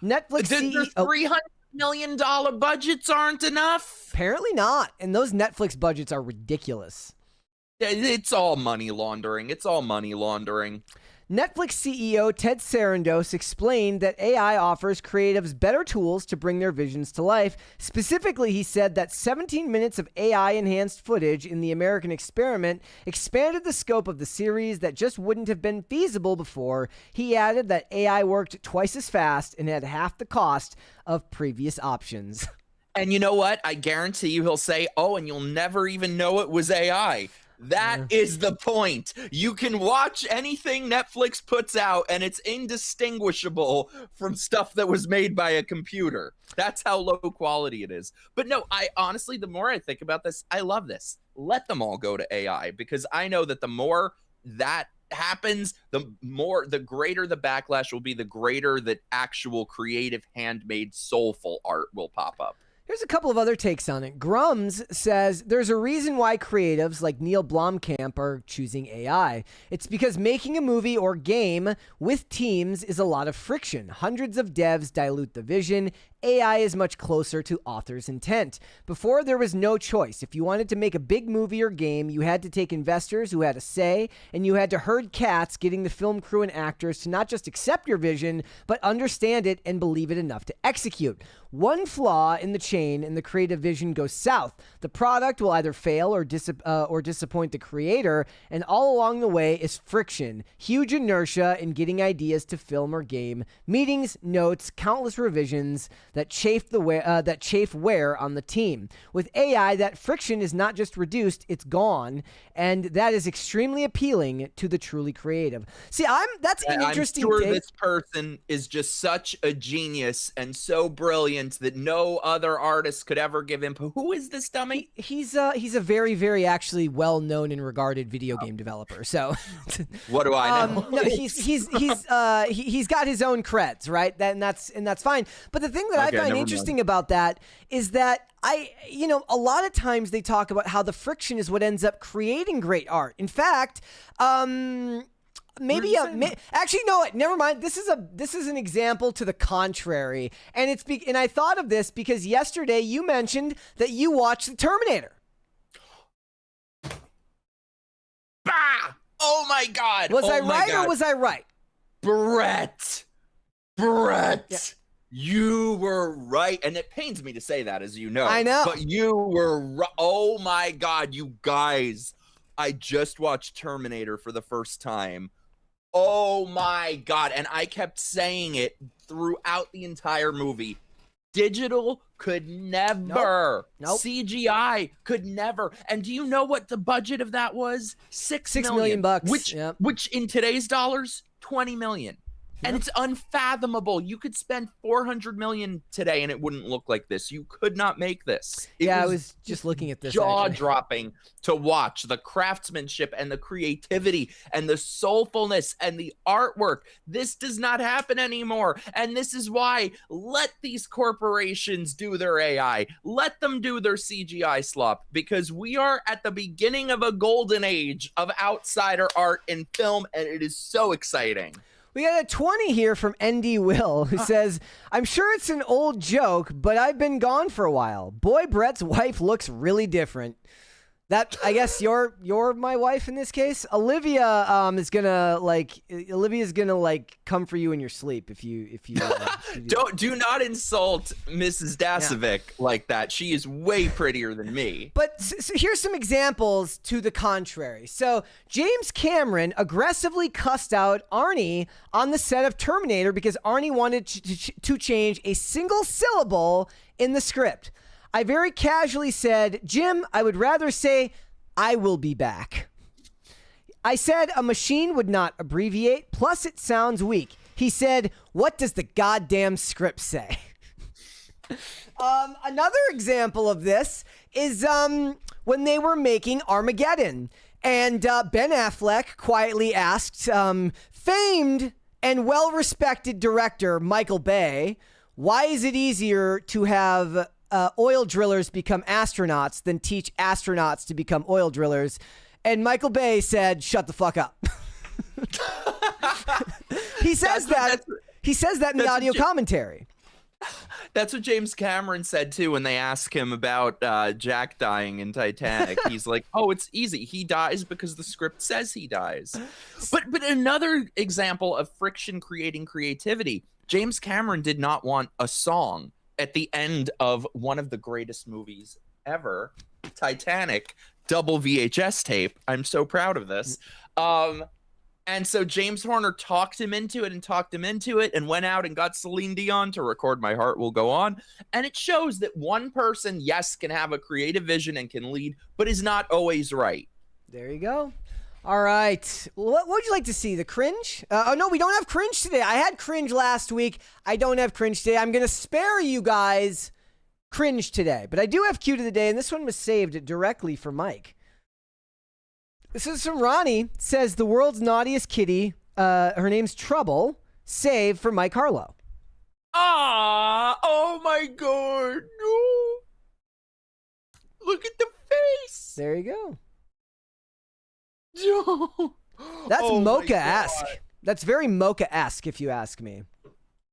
Netflix CEO... $300 million budgets aren't enough? Apparently not. And those Netflix budgets are ridiculous. It's all money laundering. It's all money laundering. Netflix CEO Ted Sarandos explained that AI offers creatives better tools to bring their visions to life. Specifically, he said that 17 minutes of AI-enhanced footage in the American experiment expanded the scope of the series that just wouldn't have been feasible before. He added that AI worked twice as fast and had half the cost of previous options. And you know what? I guarantee you he'll say, oh, and you'll never even know it was AI. That is the point. You can watch anything Netflix puts out, and it's indistinguishable from stuff that was made by a computer. That's how low quality it is. But no, I honestly, the more I think about this, I love this. Let them all go to AI, because I know that the more that happens, the greater the backlash will be, the greater that actual creative, handmade, soulful art will pop up. Here's a couple of other takes on it. Grums says there's a reason why creatives like Neil Blomkamp are choosing AI. It's because making a movie or game with teams is a lot of friction. Hundreds of devs dilute the vision. AI is much closer to author's intent. Before, there was no choice. If you wanted to make a big movie or game, you had to take investors who had a say, and you had to herd cats, getting the film crew and actors to not just accept your vision, but understand it and believe it enough to execute. One flaw in the chain and the creative vision goes south. The product will either fail or disappoint the creator, and all along the way is friction, huge inertia in getting ideas to film or game, meetings, notes, countless revisions that chafe wear on the team. With AI, that friction is not just reduced, it's gone, and that is extremely appealing to the truly creative. See, that's an interesting I'm sure take. This person is just such a genius and so brilliant that no other artist could ever give him. Who is this dummy? He's a very, very actually well-known and regarded video game developer. So what do I know? No, he's got his own creds, right? And that's fine. But the thing that I find interesting about that is that a lot of times they talk about how the friction is what ends up creating great art. In fact, actually, no, never mind. This is an example to the contrary, and and I thought of this because yesterday you mentioned that you watched the Terminator. Bah! Oh my God! Was I right or was I right? Brett, Yeah. You were right, and it pains me to say that, as you know. I know, but you were right. Oh my God, you guys! I just watched Terminator for the first time. Oh my God. And I kept saying it throughout the entire movie. Digital could never. Nope. CGI could never. And do you know what the budget of that was? $6 million bucks. Which in today's dollars, 20 million. And it's unfathomable. You could spend 400 million today and it wouldn't look like this. You could not make this. I was just looking at this. Jaw-dropping to watch. The craftsmanship and the creativity and the soulfulness and the artwork. This does not happen anymore. And this is why let these corporations do their AI. Let them do their CGI slop, because we are at the beginning of a golden age of outsider art in film, and it is so exciting. We got a 20 here from ND Will, who says, I'm sure it's an old joke, but I've been gone for a while. Boy, Brett's wife looks really different. That, I guess you're my wife in this case. Olivia's gonna come for you in your sleep if you do not insult Mrs. Dasovic like that. She is way prettier than me. But so here's some examples to the contrary. So James Cameron aggressively cussed out Arnie on the set of Terminator because Arnie wanted to change a single syllable in the script. I very casually said, Jim, I would rather say, I will be back. I said a machine would not abbreviate, plus it sounds weak. He said, what does the goddamn script say? Another example of this is when they were making Armageddon. And Ben Affleck quietly asked famed and well-respected director Michael Bay, why is it easier to have oil drillers become astronauts than teach astronauts to become oil drillers? And Michael Bay said, shut the fuck up. He says that in the audio commentary. That's what James Cameron said too when they asked him about Jack dying in Titanic. He's like, oh, it's easy. He dies because the script says he dies. But another example of friction creating creativity, James Cameron did not want a song at the end of one of the greatest movies ever, Titanic, double VHS tape. I'm so proud of this. And so James Horner talked him into it and went out and got Celine Dion to record My Heart Will Go On. And it shows that one person, yes, can have a creative vision and can lead, but is not always right. There you go. All right. What would you like to see? The cringe? Oh, no, we don't have cringe today. I had cringe last week. I don't have cringe today. I'm going to spare you guys cringe today. But I do have cue to the day, and this one was saved directly for Mike. This is from Ronnie. It says, the world's naughtiest kitty, her name's Trouble, save for Mike Harlow. Ah! Oh, my God. No. Look at the face. There you go. No. That's Mocha-esque. That's very Mocha-esque, if you ask me.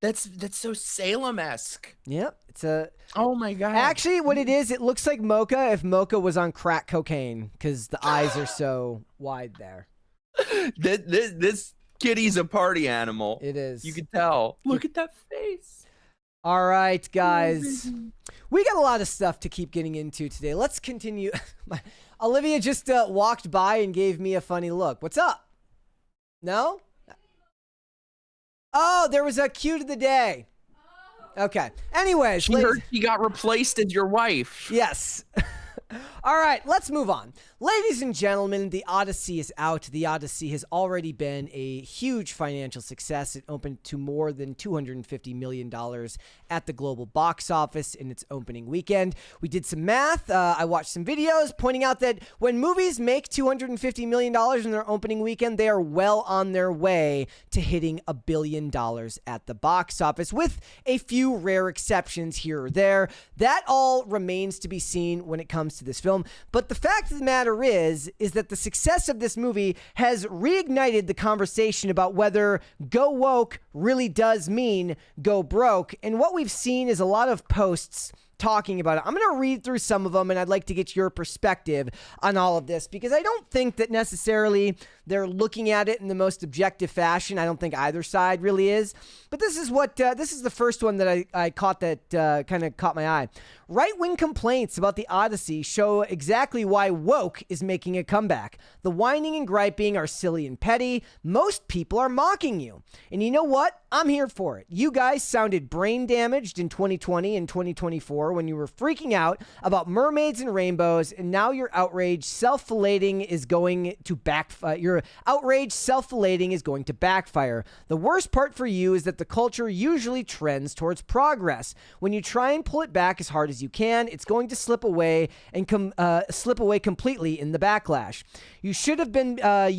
That's so Salem-esque. Yep, it's a. Oh my god. Actually, what it is, it looks like Mocha if Mocha was on crack cocaine because the eyes are so wide there. This kitty's a party animal. It is. You can tell. Look at that face. All right, guys. We got a lot of stuff to keep getting into today. Let's continue. Olivia just walked by and gave me a funny look. What's up? No? Oh, there was a cue to the day. Okay. Anyways. She heard she got replaced as your wife. Yes. All right, let's move on. Ladies and gentlemen, the Odyssey is out. The Odyssey has already been a huge financial success. It opened to more than $250 million at the global box office in its opening weekend. We did some math. I watched some videos pointing out that when movies make $250 million in their opening weekend, they are well on their way to hitting $1 billion at the box office, with a few rare exceptions here or there. That all remains to be seen when it comes to this film. But the fact of the matter is that the success of this movie has reignited the conversation about whether go woke really does mean go broke. And what we've seen is a lot of posts talking about it. I'm going to read through some of them, and I'd like to get your perspective on all of this, because I don't think that necessarily they're looking at it in the most objective fashion. I don't think either side really is. But this is what this is the first one that I caught that kind of caught my eye. Right-wing complaints about the Odyssey show exactly why woke is making a comeback. The whining and griping are silly and petty. Most people are mocking you. And you know what? I'm here for it. You guys sounded brain damaged in 2020 and 2024 when you were freaking out about mermaids and rainbows, and now your outrage self-flating is going to backfire. Your outrage self-flating is going to backfire. The worst part for you is that the culture usually trends towards progress. When you try and pull it back as hard as you can, it's going to slip away and slip away completely in the backlash. You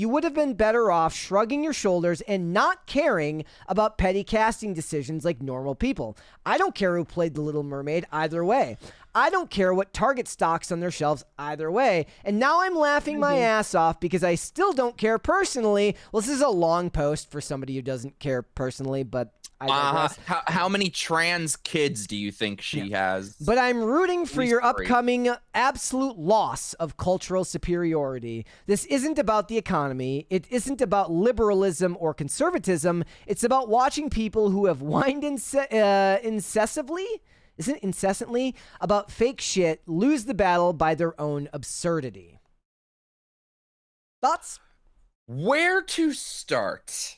would have been better off shrugging your shoulders and not caring about petty casting decisions like normal people. I don't care who played the Little Mermaid either way. I don't care what Target stocks on their shelves either way. And now I'm laughing my ass off because I still don't care personally. Well, this is a long post for somebody who doesn't care personally, but I digress. How many trans kids do you think she has? But I'm rooting for your upcoming absolute loss of cultural superiority. This isn't about the economy. It isn't about liberalism or conservatism. It's about watching people who have whined incessantly about fake shit lose the battle by their own absurdity. Thoughts? Where to start?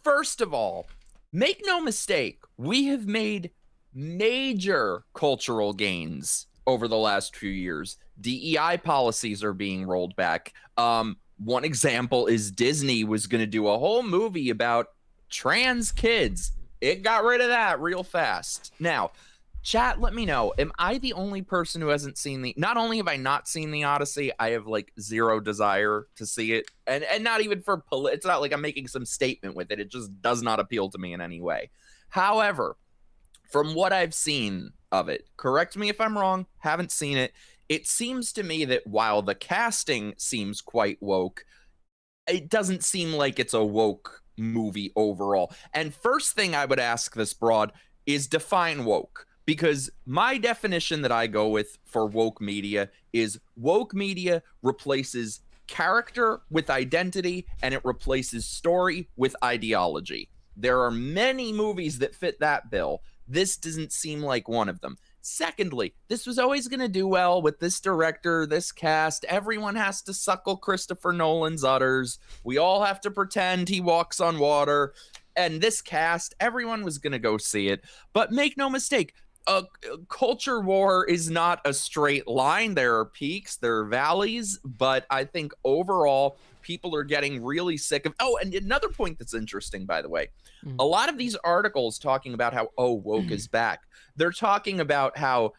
First of all, make no mistake, we have made major cultural gains over the last few years. DEI policies are being rolled back. One example is Disney was going to do a whole movie about trans kids. It got rid of that real fast. Now, chat, let me know. Am I the only person who hasn't seen not only have I not seen the Odyssey, I have like zero desire to see it. And not even for, it's not like I'm making some statement with it. It just does not appeal to me in any way. However, from what I've seen of it, correct me if I'm wrong, haven't seen it. It seems to me that while the casting seems quite woke, it doesn't seem like it's a woke movie overall. And first thing I would ask this broad is define woke, because my definition that I go with for woke media is woke media replaces character with identity, and it replaces story with ideology. There are many movies that fit that bill. This doesn't seem like one of them. Secondly, this was always going to do well with this director, this cast. Everyone has to suckle Christopher Nolan's udders. We all have to pretend he walks on water. And this cast, everyone was going to go see it. But make no mistake, a culture war is not a straight line. There are peaks, there are valleys. But I think overall, people are getting really sick of... Oh, and another point that's interesting, by the way. A lot of these articles talking about how, oh, woke is back. They're talking about how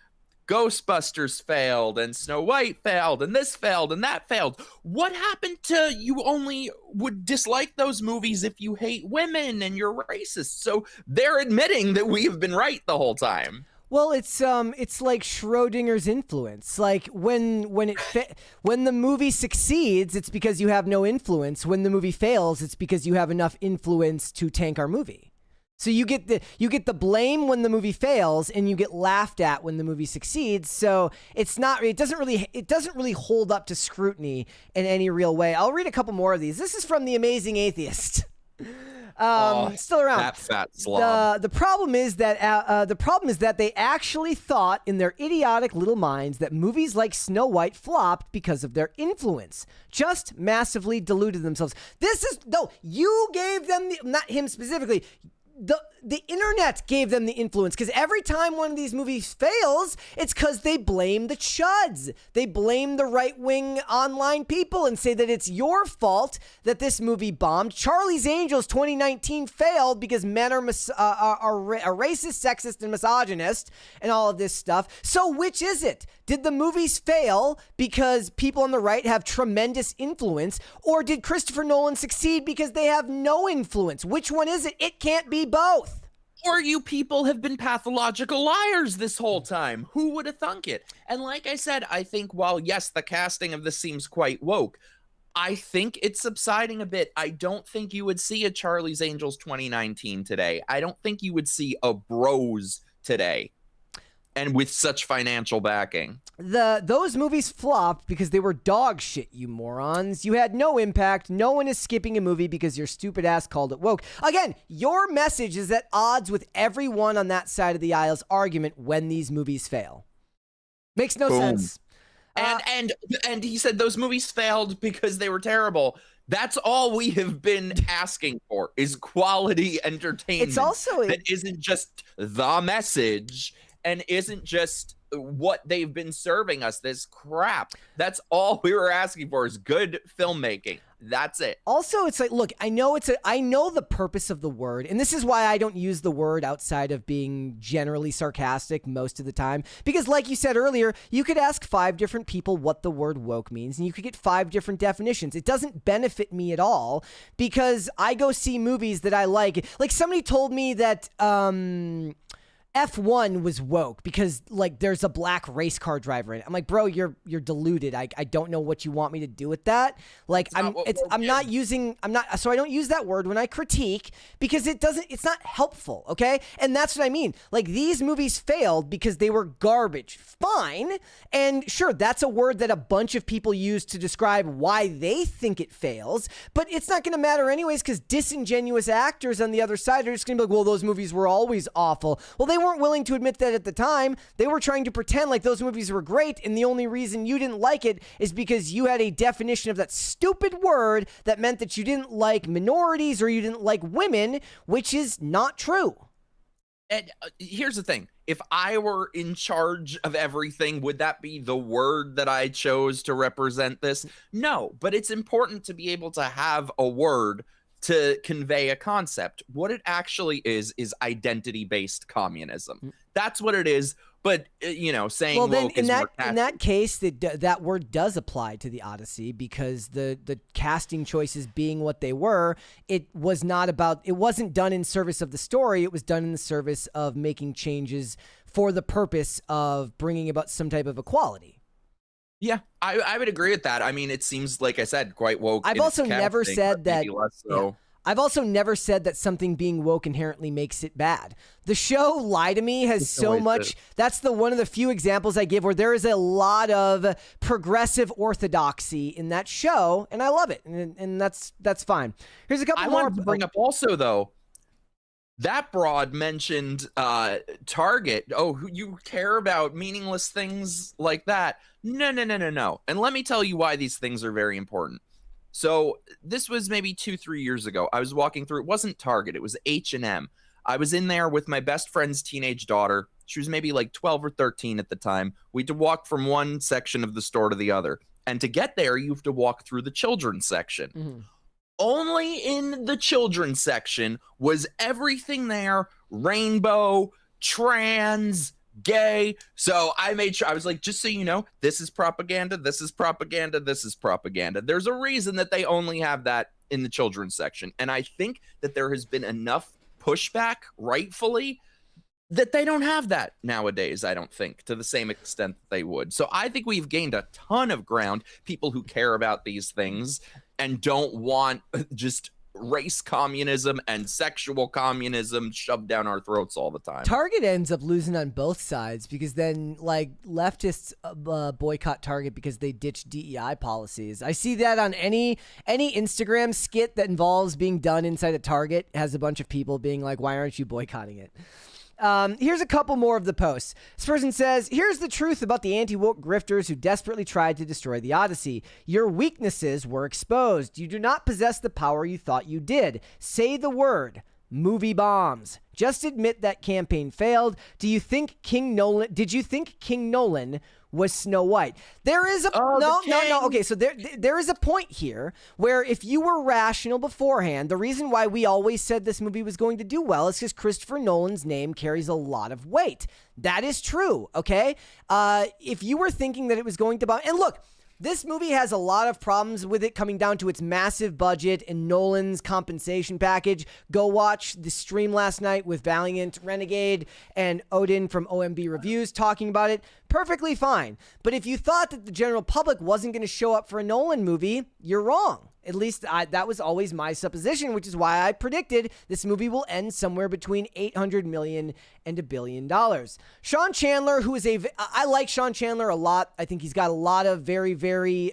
Ghostbusters failed and Snow White failed and this failed and that failed. What happened to you only would dislike those movies if you hate women and you're racist? So they're admitting that we have been right the whole time. Well, it's like Schrodinger's influence. Like when the movie succeeds, it's because you have no influence. When the movie fails, it's because you have enough influence to tank our movie. So you get the blame when the movie fails, and you get laughed at when the movie succeeds. So it doesn't really hold up to scrutiny in any real way. I'll read a couple more of these. This is from The Amazing Atheist. Still around. That fat slob. The problem is that they actually thought in their idiotic little minds that movies like Snow White flopped because of their influence. Just massively deluded themselves. You gave them not him specifically. The internet gave them the influence, because every time one of these movies fails, it's because they blame the chuds. They blame the right-wing online people and say that it's your fault that this movie bombed. Charlie's Angels 2019 failed because men are racist, sexist, and misogynist, and all of this stuff. So which is it? Did the movies fail because people on the right have tremendous influence, or did Christopher Nolan succeed because they have no influence? Which one is it? It can't be both. Or you people have been pathological liars this whole time. Who would have thunk it? And like I said, I think while, yes, the casting of this seems quite woke, I think it's subsiding a bit. I don't think you would see a Charlie's Angels 2019 today. I don't think you would see a Bros today. And with such financial backing. Those movies flopped because they were dog shit, you morons. You had no impact. No one is skipping a movie because your stupid ass called it woke. Again, your message is at odds with everyone on that side of the aisle's argument when these movies fail. Makes no sense. And he said those movies failed because they were terrible. That's all we have been asking for, is quality entertainment. It's also that isn't just the message and isn't just what they've been serving us, this crap. That's all we were asking for, is good filmmaking. That's it. Also, it's like, look, I know the purpose of the word, and this is why I don't use the word outside of being generally sarcastic most of the time, because like you said earlier, you could ask 5 different people what the word woke means, and you could get 5 different definitions. It doesn't benefit me at all, because I go see movies that I like. Like, somebody told me that F1 was woke because, like, there's a black race car driver in it. I'm like, bro, you're deluded. I don't know what you want me to do with that. Like, so I don't use that word when I critique, because it's not helpful, okay? And that's what I mean. Like, these movies failed because they were garbage. Fine. And sure, that's a word that a bunch of people use to describe why they think it fails, but it's not going to matter anyways, because disingenuous actors on the other side are just going to be like, well, those movies were always awful. Well, they weren't willing to admit that at the time. They were trying to pretend like those movies were great, and the only reason you didn't like it is because you had a definition of that stupid word that meant that you didn't like minorities or you didn't like women, which is not true. And here's the thing. If I were in charge of everything, would that be the word that I chose to represent this? No, but it's important to be able to have a word to convey a concept. What it actually is identity-based communism. That's what it is. But saying well, then in that case, that word does apply to the Odyssey, because the casting choices being what they were, it wasn't done in service of the story. It was done in the service of making changes for the purpose of bringing about some type of equality. Yeah, I would agree with that. I mean, it seems, like I said, quite woke. I've also never said that. I've also never said that something being woke inherently makes it bad. The show Lie to Me has so much. That's one of the few examples I give where there is a lot of progressive orthodoxy in that show, and I love it, and that's fine. Here's a couple more. I wanted to bring up also, though, that broad mentioned Target. Oh, you care about meaningless things like that? No. And let me tell you why these things are very important. So this was maybe 2-3 years ago. I was walking through. It wasn't Target. It was H&M. I was in there with my best friend's teenage daughter. She was maybe like 12 or 13 at the time. We had to walk from one section of the store to the other. And to get there, you have to walk through the children's section. Mm-hmm. Only in the children's section was everything there, rainbow, trans, gay. So I made sure, I was like, just so you know, this is propaganda, this is propaganda, this is propaganda. There's a reason that they only have that in the children's section. And I think that there has been enough pushback, rightfully, that they don't have that nowadays, I don't think, to the same extent that they would. So I think we've gained a ton of ground, people who care about these things and don't want just race communism and sexual communism shoved down our throats all the time. Target ends up losing on both sides because then like leftists boycott Target because they ditch DEI policies. I see that on any Instagram skit that involves being done inside a Target has a bunch of people being like, why aren't you boycotting it? Here's a couple more of the posts. This person says, here's the truth about the anti-woke grifters who desperately tried to destroy the Odyssey. Your weaknesses were exposed. You do not possess the power you thought you did. Say the word. Movie bombs. Just admit that campaign failed. Did you think King Nolan was Snow White? There is a no. Okay, so there is a point here where if you were rational beforehand, the reason why we always said this movie was going to do well is because Christopher Nolan's name carries a lot of weight. That is true. Okay, if you were thinking that it was going to bomb, and look. This movie has a lot of problems with it coming down to its massive budget and Nolan's compensation package. Go watch the stream last night with Valiant, Renegade, and Odin from OMB Reviews talking about it. Perfectly fine. But if you thought that the general public wasn't going to show up for a Nolan movie, you're wrong. At least that was always my supposition, which is why I predicted this movie will end somewhere between $800 million and $1 billion. Sean Chandler, who is I like Sean Chandler a lot. I think he's got a lot of very, very,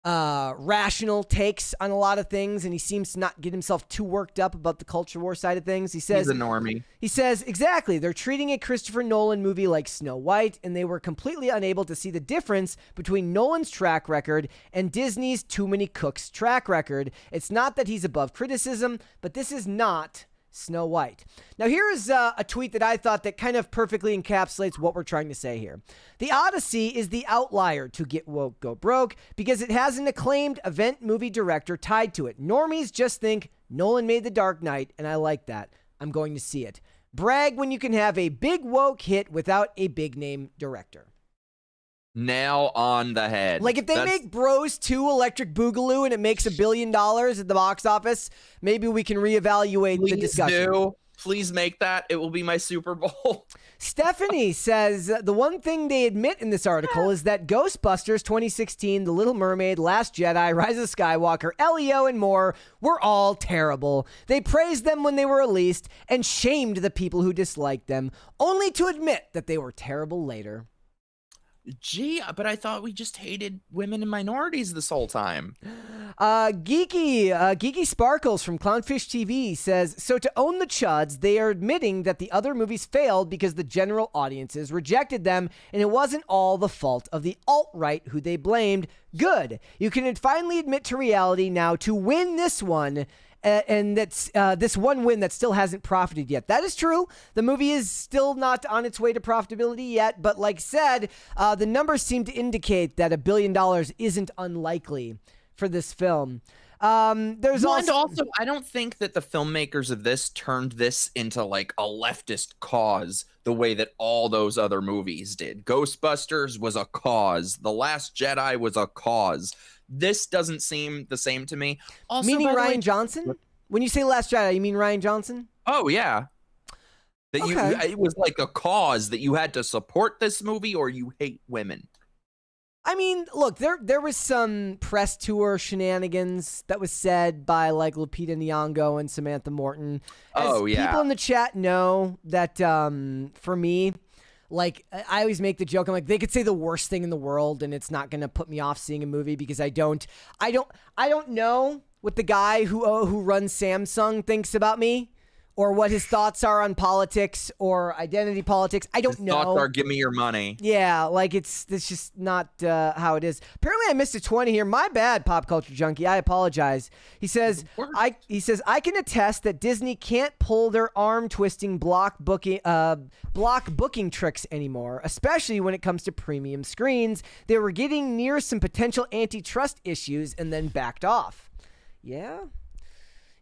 rational takes on a lot of things, and he seems to not get himself too worked up about the culture war side of things. He says, he's a normie. He says, exactly, they're treating a Christopher Nolan movie like Snow White, and they were completely unable to see the difference between Nolan's track record and Disney's Too Many Cooks track record. It's not that he's above criticism, but this is not Snow White. Now, here is a tweet that I thought that kind of perfectly encapsulates what we're trying to say here. The Odyssey is the outlier to Get Woke, Go Broke because it has an acclaimed event movie director tied to it. Normies just think Nolan made The Dark Knight, and I like that. I'm going to see it. Brag when you can have a big woke hit without a big name director. Nail on the head. Like if they make Bros 2 Electric Boogaloo and it makes $1 billion at the box office, maybe we can reevaluate the discussion. Please make that. It will be my Super Bowl. Stephanie says the one thing they admit in this article is that Ghostbusters 2016, The Little Mermaid, Last Jedi, Rise of Skywalker, Elio, and more were all terrible. They praised them when they were released and shamed the people who disliked them, only to admit that they were terrible later. Gee, but I thought we just hated women and minorities this whole time. Geeky Sparkles from Clownfish TV says, so to own the chuds, they are admitting that the other movies failed because the general audiences rejected them, and it wasn't all the fault of the alt-right who they blamed. Good. You can finally admit to reality now to win this one. And that's this one win that still hasn't profited yet. That is true. The movie is still not on its way to profitability yet. But like said, the numbers seem to indicate that $1 billion isn't unlikely for this film. There's also, I don't think that the filmmakers of this turned this into like a leftist cause the way that all those other movies did. Ghostbusters was a cause. The Last Jedi was a cause. This doesn't seem the same to me. Also, meaning Ryan Johnson? When you say Last Jedi, you mean Ryan Johnson? Oh, yeah. That it was like a cause that you had to support this movie or you hate women. I mean, look, there was some press tour shenanigans that was said by like Lupita Nyong'o and Samantha Morton. As people in the chat know that for me, like, I always make the joke, I'm like, they could say the worst thing in the world and it's not going to put me off seeing a movie because I don't know what the guy who runs Samsung thinks about me or what his thoughts are on politics or identity politics. I don't know. Thoughts are, give me your money. Yeah, like it's just not how it is. Apparently I missed a 20 here. My bad, Pop Culture Junkie. I apologize. He says I can attest that Disney can't pull their arm-twisting block booking tricks anymore, especially when it comes to premium screens. They were getting near some potential antitrust issues and then backed off. Yeah.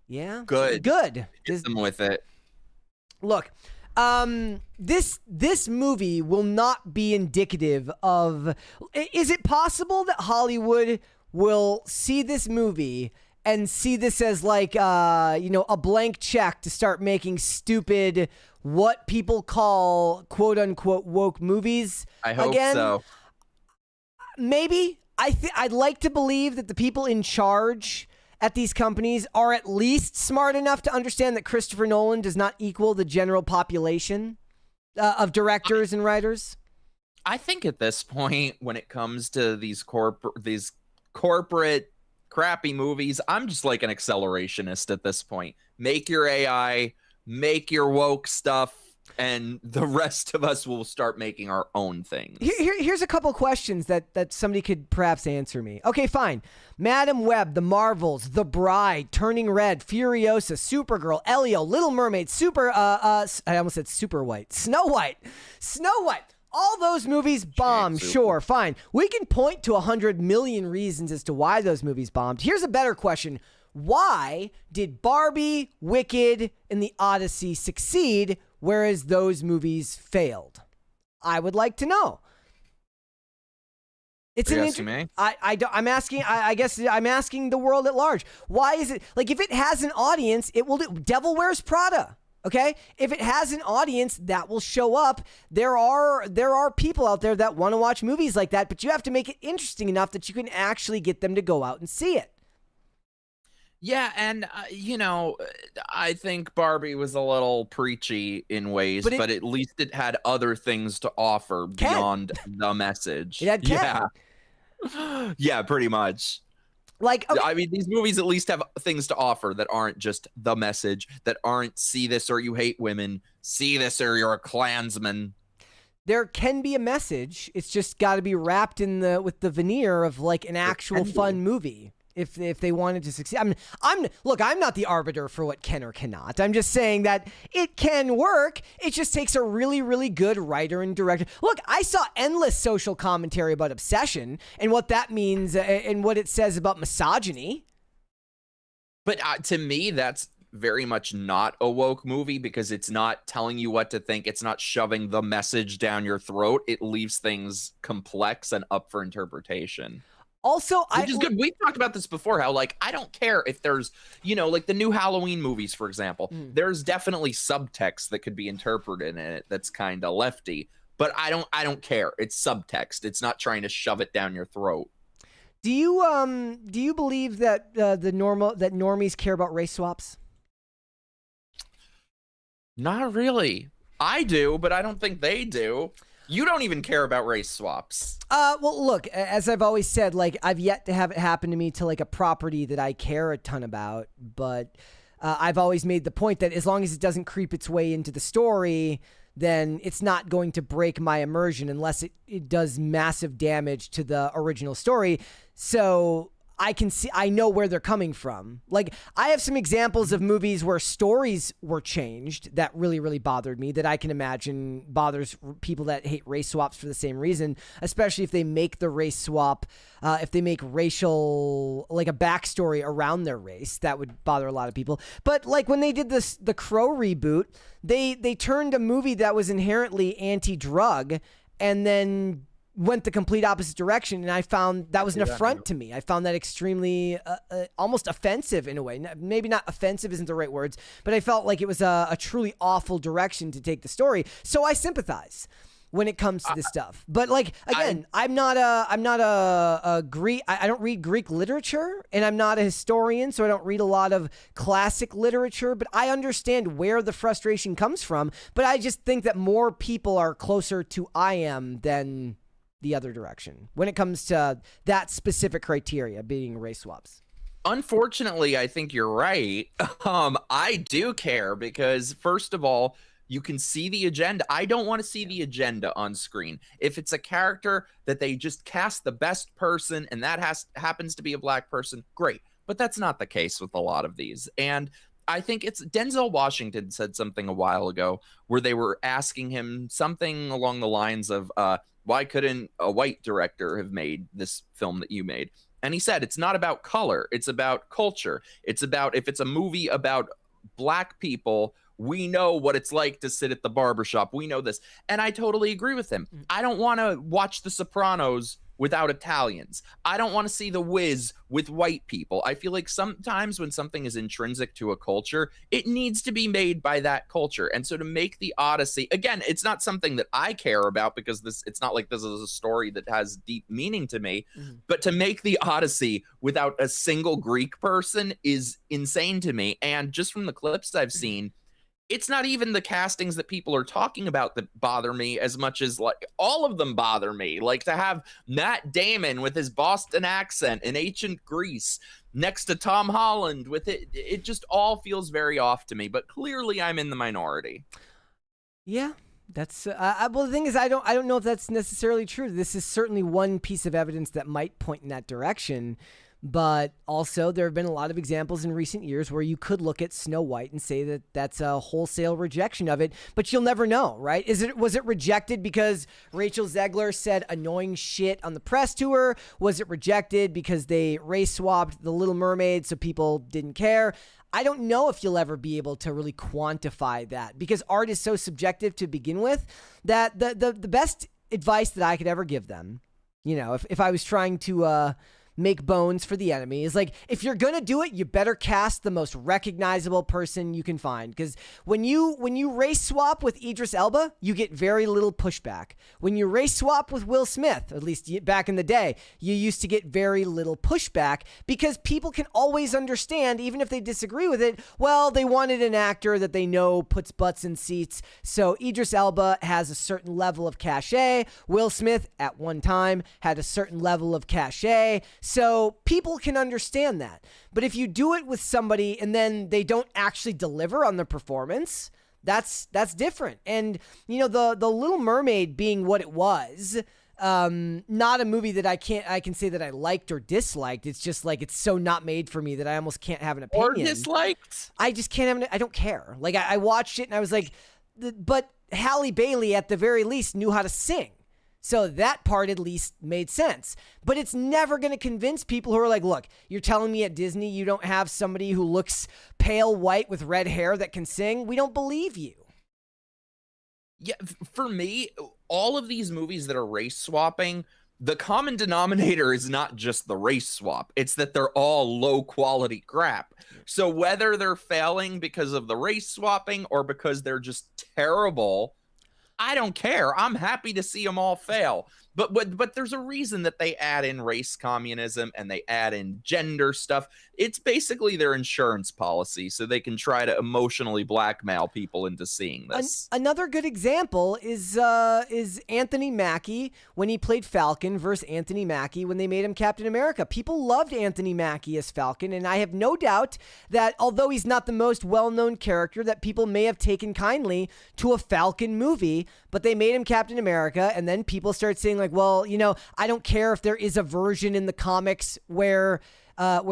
Yeah. Good. Good. Get them with it. Look, this movie will not be indicative of. Is it possible that Hollywood will see this movie and see this as like a blank check to start making stupid what people call quote unquote woke movies? I hope so. Maybe. I'd like to believe that the people in charge at these companies are at least smart enough to understand that Christopher Nolan does not equal the general population of directors and writers? I think at this point, when it comes to these corporate crappy movies, I'm just like an accelerationist at this point. Make your AI, make your woke stuff, and the rest of us will start making our own things. Here's a couple questions that somebody could perhaps answer me. Okay, fine. Madam Web, The Marvels, The Bride, Turning Red, Furiosa, Supergirl, Elio, Little Mermaid, I almost said Super White, Snow White. All those movies bombed, sure, fine. We can point to 100 million reasons as to why those movies bombed. Here's a better question. Why did Barbie, Wicked, and the Odyssey succeed, whereas those movies failed? I would like to know. It's an I'm asking the world at large. Why is it like if it has an audience, it will do. Devil Wears Prada. Okay, if it has an audience, that will show up. There are people out there that want to watch movies like that, but you have to make it interesting enough that you can actually get them to go out and see it. Yeah, and I think Barbie was a little preachy in ways, but at least it had other things to offer beyond the message. It had Ken. Yeah, pretty much. Like, okay. I mean, these movies at least have things to offer that aren't just the message, that aren't see this or you hate women, see this or you're a Klansman. There can be a message. It's just got to be wrapped in with the veneer of like an actual fun movie. If they wanted to succeed, look, I'm not the arbiter for what can or cannot. I'm just saying that it can work. It just takes a really, really good writer and director. Look, I saw endless social commentary about obsession and what that means and what it says about misogyny. But to me, that's very much not a woke movie because it's not telling you what to think. It's not shoving the message down your throat. It leaves things complex and up for interpretation. Also, which is good. We've talked about this before, how like I don't care if there's, like the new Halloween movies, for example. There's definitely subtext that could be interpreted in it that's kind of lefty, but I don't care. It's subtext. It's not trying to shove it down your throat. Do you believe that that normies care about race swaps? Not really. I do, but I don't think they do. You don't even care about race swaps. Well, look, as I've always said, like I've yet to have it happen to me to like a property that I care a ton about, but I've always made the point that as long as it doesn't creep its way into the story, then it's not going to break my immersion unless it does massive damage to the original story. So I know where they're coming from. Like, I have some examples of movies where stories were changed that really, really bothered me, that I can imagine bothers people that hate race swaps for the same reason, especially if they make the race swap, if they make racial, like a backstory around their race, that would bother a lot of people. But like when they did the Crow reboot, they turned a movie that was inherently anti-drug and then went the complete opposite direction, and I found that was an affront to me. I found that extremely almost offensive in a way. Maybe not offensive isn't the right words, but I felt like it was a truly awful direction to take the story. So I sympathize when it comes to this stuff. But like again, I'm not a Greek. I don't read Greek literature, and I'm not a historian, so I don't read a lot of classic literature. But I understand where the frustration comes from. But I just think that more people are closer to I am than the other direction when it comes to that specific criteria being race swaps. Unfortunately, I think you're right. I do care because first of all, you can see the agenda. I don't want to see the agenda on screen. If it's a character that they just cast the best person and that happens to be a black person, great. But that's not the case with a lot of these. And I think it's Denzel Washington said something a while ago where they were asking him something along the lines of, why couldn't a white director have made this film that you made? And he said, it's not about color. It's about culture. It's about, if it's a movie about black people, we know what it's like to sit at the barbershop. We know this. And I totally agree with him. I don't want to watch The Sopranos without Italians. I don't want to see The Wiz with white people. I feel like sometimes when something is intrinsic to a culture, it needs to be made by that culture. And so to make the Odyssey, again, it's not something that I care about because it's not like this is a story that has deep meaning to me, but to make the Odyssey without a single Greek person is insane to me. And just from the clips I've seen, it's not even the castings that people are talking about that bother me as much as like all of them bother me. Like to have Matt Damon with his Boston accent in ancient Greece next to Tom Holland with it just all feels very off to me, but clearly I'm in the minority. Yeah. That's well, the thing is, I don't know if that's necessarily true. This is certainly one piece of evidence that might point in that direction. But also, there have been a lot of examples in recent years where you could look at Snow White and say that that's a wholesale rejection of it, but you'll never know, right? Was it rejected because Rachel Zegler said annoying shit on the press tour? Was it rejected because they race swapped The Little Mermaid so people didn't care? I don't know if you'll ever be able to really quantify that because art is so subjective to begin with that the best advice that I could ever give them, you know, if I was trying to make bones for the enemy is like, if you're gonna do it, you better cast the most recognizable person you can find, because when you race swap with Idris Elba, you get very little pushback. When you race swap with Will Smith, at least back in the day, you used to get very little pushback because people can always understand, even if they disagree with it, well, they wanted an actor that they know puts butts in seats, so Idris Elba has a certain level of cachet. Will Smith at one time had a certain level of cachet. So people can understand that. But if you do it with somebody and then they don't actually deliver on the performance, that's different. And, you know, the Little Mermaid being what it was, not a movie that I can say that I liked or disliked. It's just like, it's so not made for me that I almost can't have an opinion. Or disliked. I just can't have I don't care. Like I watched it and I was like, but Halle Bailey at the very least knew how to sing. So that part at least made sense. But it's never going to convince people who are like, look, you're telling me at Disney you don't have somebody who looks pale white with red hair that can sing? We don't believe you. Yeah, for me, all of these movies that are race swapping, the common denominator is not just the race swap. It's that they're all low quality crap. So whether they're failing because of the race swapping or because they're just terrible, I don't care. I'm happy to see them all fail. But there's a reason that they add in race communism and they add in gender stuff. It's basically their insurance policy, so they can try to emotionally blackmail people into seeing this. Another good example is Anthony Mackie when he played Falcon versus Anthony Mackie when they made him Captain America. People loved Anthony Mackie as Falcon, and I have no doubt that although he's not the most well-known character, that people may have taken kindly to a Falcon movie, but they made him Captain America, and then people start saying like, well, you know, I don't care if there is a version in the comics where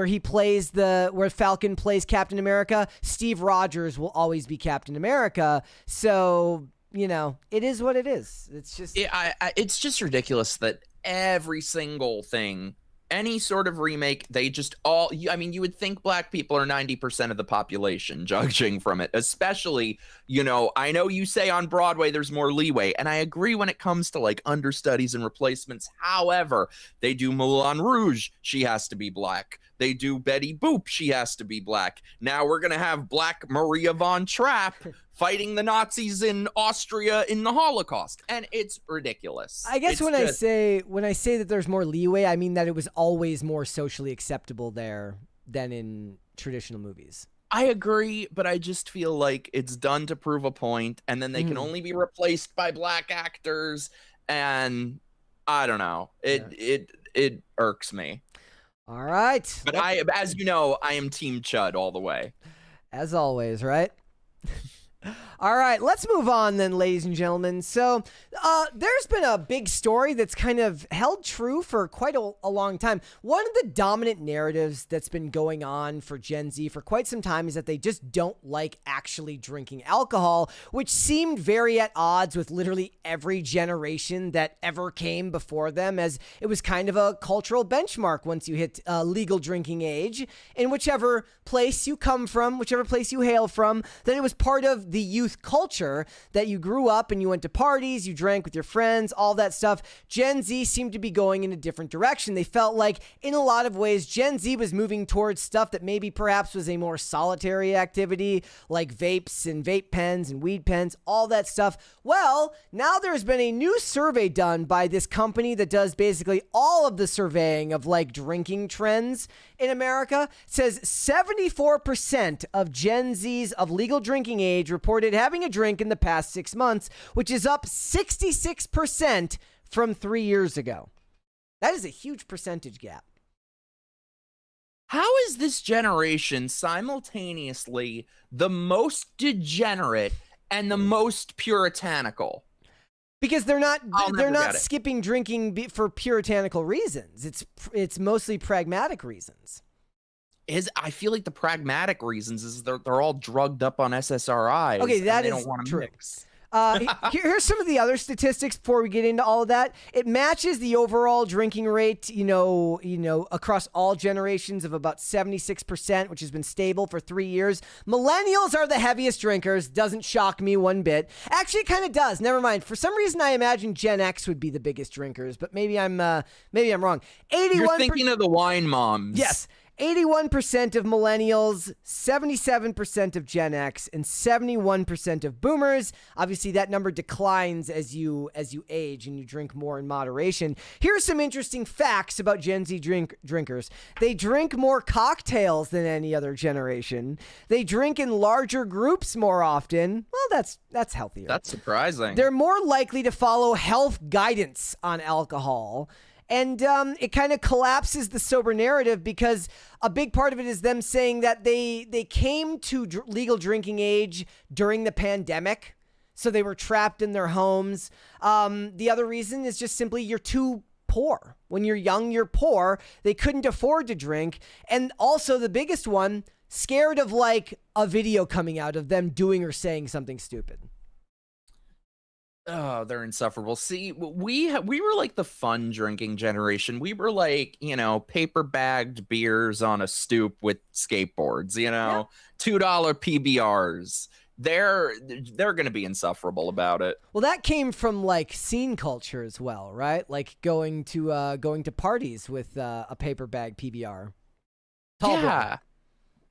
he plays where Falcon plays Captain America. Steve Rogers will always be Captain America. So, you know, it is what it is. It's just it's just ridiculous that every single thing, any sort of remake, they just all, I mean, you would think black people are 90% of the population, judging from it, especially, you know, I know you say on Broadway there's more leeway, and I agree when it comes to like understudies and replacements. However, they do Moulin Rouge, she has to be black. They do Betty Boop, she has to be black. Now we're going to have black Maria von Trapp fighting the Nazis in Austria in the Holocaust. And it's ridiculous. I guess when I say that there's more leeway, I mean that it was always more socially acceptable there than in traditional movies. I agree, but I just feel like it's done to prove a point, and then they can only be replaced by black actors, and I don't know. It irks me. All right. But as you know, I am Team Chud all the way. As always, right? All right, let's move on then, ladies and gentlemen. So there's been a big story that's kind of held true for quite a long time. One of the dominant narratives that's been going on for Gen Z for quite some time is that they just don't like actually drinking alcohol, which seemed very at odds with literally every generation that ever came before them, as it was kind of a cultural benchmark once you hit legal drinking age in whichever place you come from, whichever place you hail from, that it was part of the youth culture that you grew up and you went to parties, you drank with your friends, all that stuff. Gen Z seemed to be going in a different direction. They felt like in a lot of ways, Gen Z was moving towards stuff that maybe perhaps was a more solitary activity, like vapes and vape pens and weed pens, all that stuff. Well, now there's been a new survey done by this company that does basically all of the surveying of like drinking trends in America. It says 74% of Gen Zs of legal drinking age reported having a drink in the past 6 months, which is up 66% from 3 years ago. That is a huge percentage gap. How is this generation simultaneously the most degenerate and the most puritanical? Because they're not skipping drinking for puritanical reasons. It's mostly pragmatic reasons. I feel like the pragmatic reasons is they're all drugged up on SSRIs. Okay, that they is don't want to true. mix. Here's some of the other statistics before we get into all of that. It matches the overall drinking rate, across all generations of about 76%, which has been stable for 3 years. Millennials are the heaviest drinkers. Doesn't shock me one bit. Actually, it kind of does. Never mind. For some reason, I imagine Gen X would be the biggest drinkers, but maybe I'm wrong. 81%. You're thinking of the wine moms. Yes. 81% of millennials, 77% of Gen X, and 71% of boomers. Obviously, that number declines as you age and you drink more in moderation. Here's some interesting facts about Gen Z drinkers. They drink more cocktails than any other generation. They drink in larger groups more often. Well, that's healthier. That's surprising. They're more likely to follow health guidance on alcohol. And it kind of collapses the sober narrative because a big part of it is them saying that they came to legal drinking age during the pandemic. So they were trapped in their homes. The other reason is just simply you're too poor. When you're young, you're poor. They couldn't afford to drink. And also the biggest one, scared of like a video coming out of them doing or saying something stupid. Oh, they're insufferable. See, we were like the fun drinking generation. We were like, paper bagged beers on a stoop with skateboards, $2 PBRs. They're going to be insufferable about it. Well, that came from like scene culture as well, right? Like going to parties with a paper bag PBR. Yeah.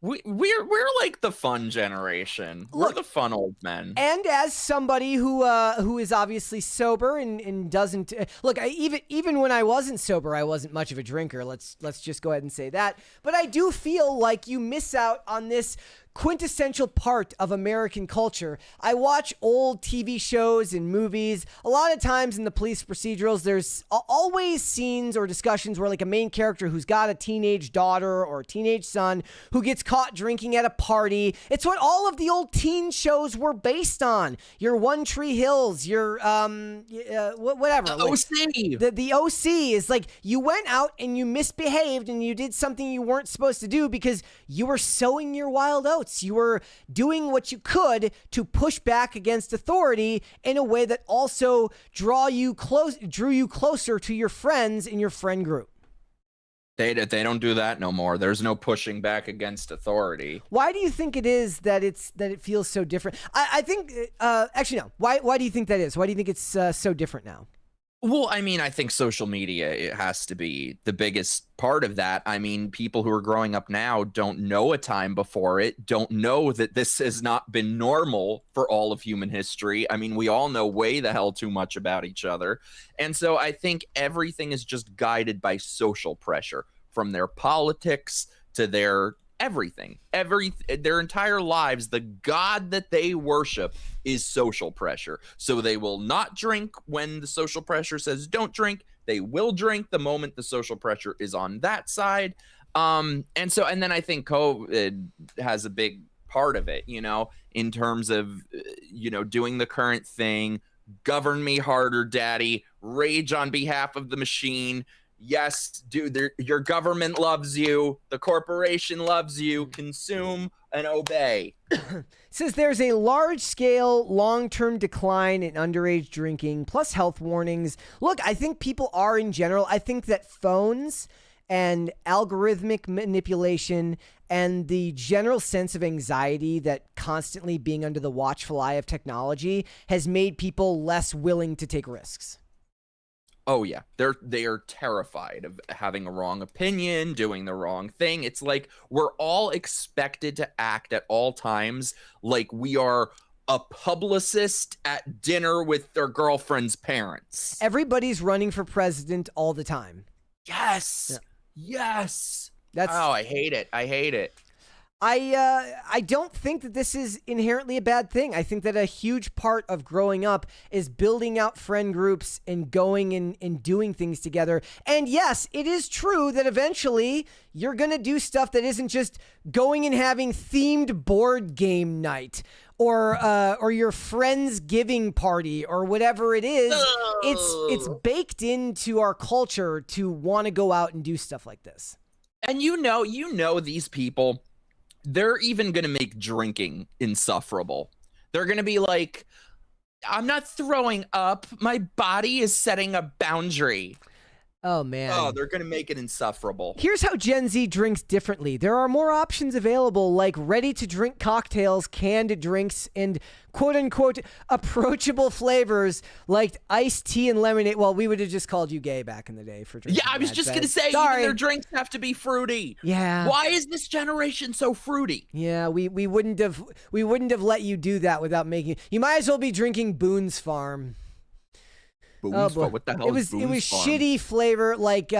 We're like the fun generation. We're the fun old men. And as somebody who is obviously sober and doesn't look, even when I wasn't sober, I wasn't much of a drinker. Let's just go ahead and say that. But I do feel like you miss out on this quintessential part of American culture. I watch old TV shows and movies. A lot of times in the police procedurals, there's always scenes or discussions where like a main character who's got a teenage daughter or a teenage son who gets caught drinking at a party. It's what all of the old teen shows were based on. Your One Tree Hills, your whatever. OC. The OC is like you went out and you misbehaved and you did something you weren't supposed to do because you were sowing your wild oats. You were doing what you could to push back against authority in a way that also drew you closer to your friends in your friend group. They don't do that no more. There's no pushing back against authority. Why do you think it is that it feels so different? I think actually no. Why do you think that is? Why do you think it's so different now? Well, I mean, I think social media, it has to be the biggest part of that. I mean, people who are growing up now don't know a time before it, don't know that this has not been normal for all of human history. I mean, we all know way the hell too much about each other. And so I think everything is just guided by social pressure, from their politics to their everything. Their entire lives, the god that they worship is social pressure. So they will not drink when the social pressure says don't drink. They will drink the moment the social pressure is on that side. And then I think COVID has a big part of it, in terms of, doing the current thing, govern me harder, daddy, rage on behalf of the machine. Yes, dude, your government loves you. The corporation loves you. Consume and obey. Says there's a large-scale, long-term decline in underage drinking, plus health warnings. Look, I think people are in general. I think that phones and algorithmic manipulation and the general sense of anxiety that constantly being under the watchful eye of technology has made people less willing to take risks. Oh yeah, they are terrified of having a wrong opinion, doing the wrong thing. It's like we're all expected to act at all times like we are a publicist at dinner with their girlfriend's parents. Everybody's running for president all the time. Yes. Yeah. Yes. That's Oh, I hate it. I hate it. I don't think that this is inherently a bad thing. I think that a huge part of growing up is building out friend groups and going and doing things together. And yes, it is true that eventually you're going to do stuff that isn't just going and having themed board game night or your friend's giving party or whatever it is. It's baked into our culture to want to go out and do stuff like this. And you know these people, they're even going to make drinking insufferable. They're going to be like, I'm not throwing up. My body is setting a boundary. Oh, man. Oh, they're going to make it insufferable. Here's how Gen Z drinks differently. There are more options available, like ready-to-drink cocktails, canned drinks, and quote-unquote approachable flavors like iced tea and lemonade. Well, we would have just called you gay back in the day for drinking. Yeah, I was just going to say, sorry. even their drinks have to be fruity. Yeah. Why is this generation so fruity? Yeah, we wouldn't have let you do that without making. You might as well be drinking Boone's Farm. Boone's Farm? What the hell is Boone's It was Farm? shitty flavor, like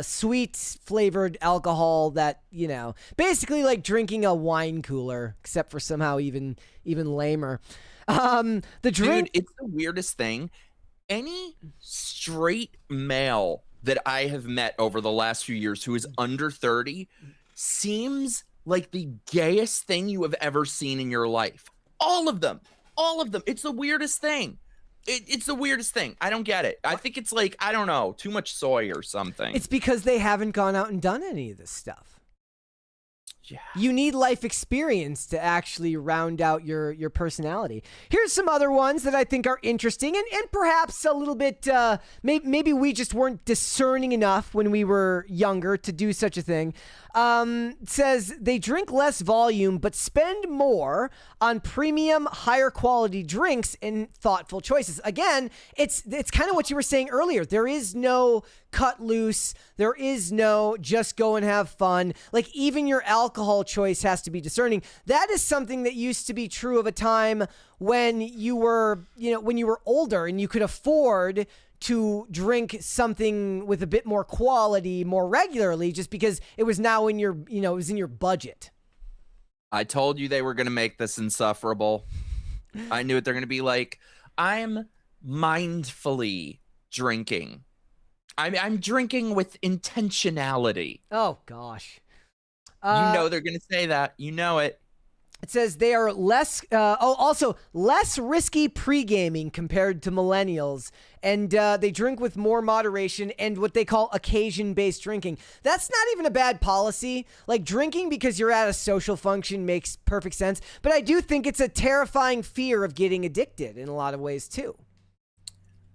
sweet flavored alcohol that, you know, basically like drinking a wine cooler, except for somehow even lamer. The drink. Dude, it's the weirdest thing. Any straight male that I have met over the last few years who is under 30 seems like the gayest thing you have ever seen in your life. All of them. It's the weirdest thing. It's the weirdest thing. I don't get it. I think it's like, I don't know, too much soy or something. It's because they haven't gone out and done any of this stuff. Yeah. You need life experience to actually round out your personality. Here's some other ones that I think are interesting and perhaps a little bit, maybe we just weren't discerning enough when we were younger to do such a thing. Says they drink less volume but spend more on premium, higher quality drinks and thoughtful choices. Again, it's kind of what you were saying earlier. There is no cut loose. There is no just go and have fun. Like even your alcohol choice has to be discerning. That is something that used to be true of a time when you were, when you were older and you could afford to drink something with a bit more quality more regularly just because it was now in your, it was in your budget. I told you they were going to make this insufferable. I knew it. They're going to be like, I'm mindfully drinking. I'm drinking with intentionality. Oh, gosh. You know they're going to say that. You know it. It says they are less, also less risky pre-gaming compared to millennials, and they drink with more moderation and what they call occasion-based drinking. That's not even a bad policy. Like drinking because you're at a social function makes perfect sense, but I do think it's a terrifying fear of getting addicted in a lot of ways too.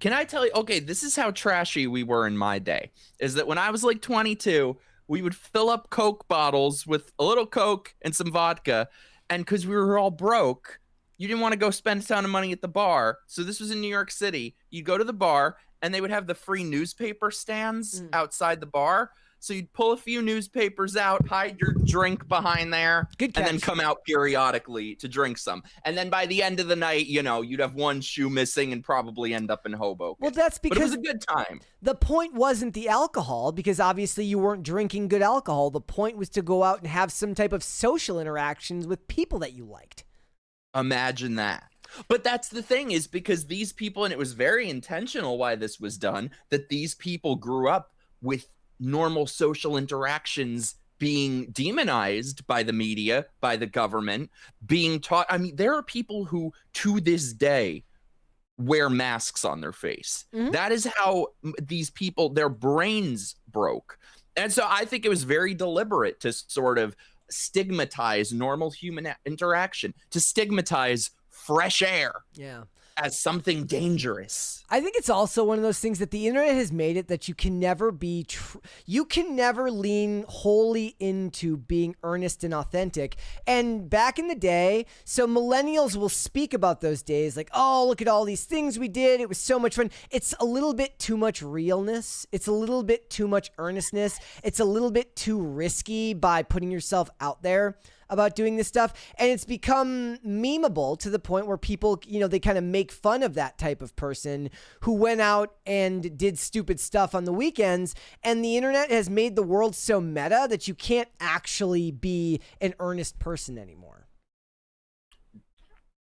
Can I tell you, okay, this is how trashy we were in my day, is that when I was like 22, we would fill up Coke bottles with a little Coke and some vodka. And because we were all broke, you didn't want to go spend a ton of money at the bar. So this was in New York City. You'd go to the bar and they would have the free newspaper stands outside the bar. So you'd pull a few newspapers out, hide your drink behind there, Good catch. and then come out periodically to drink some. And then by the end of the night, you'd have one shoe missing and probably end up in Hoboken. Well, that's because but it was a good time. The point wasn't the alcohol, because obviously you weren't drinking good alcohol. The point was to go out and have some type of social interactions with people that you liked. Imagine that. But that's the thing, is because these people, and it was very intentional why this was done, that these people grew up with normal social interactions being demonized by the media, by the government, being taught. I mean, there are people who to this day wear masks on their face. Mm-hmm. That is how these people, their brains broke. And so I think it was very deliberate to sort of stigmatize normal human interaction, to stigmatize fresh air. Yeah. as something dangerous. I think it's also one of those things that the internet has made it that you can never you can never lean wholly into being earnest and authentic. And back in the day, so millennials will speak about those days like, oh, look at all these things we did. It was so much fun. It's a little bit too much realness. It's a little bit too much earnestness. It's a little bit too risky by putting yourself out there about doing this stuff, and it's become memeable to the point where people, you know, they kind of make fun of that type of person who went out and did stupid stuff on the weekends, and the internet has made the world so meta that you can't actually be an earnest person anymore.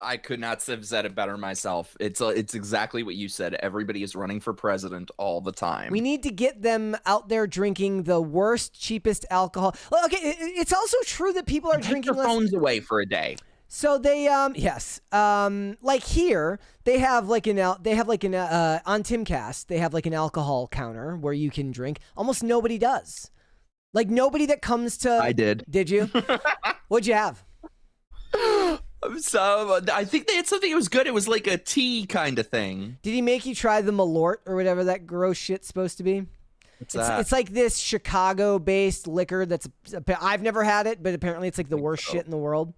I could not have said it better myself. It's exactly what you said. Everybody is running for president all the time. We need to get them out there drinking the worst, cheapest alcohol. Well, okay, it's also true that people are drinking their phones away for a day. So they yes, like here they have like on Timcast they have like an alcohol counter where you can drink. Almost nobody does. Like nobody that comes to. I did. Did you? What'd you have? So I think they had something that was good. It was like a tea kind of thing. Did he make you try the Malort or whatever that gross shit's supposed to be? It's like this Chicago-based liquor that's. I've never had it, but apparently it's like the worst shit in the world.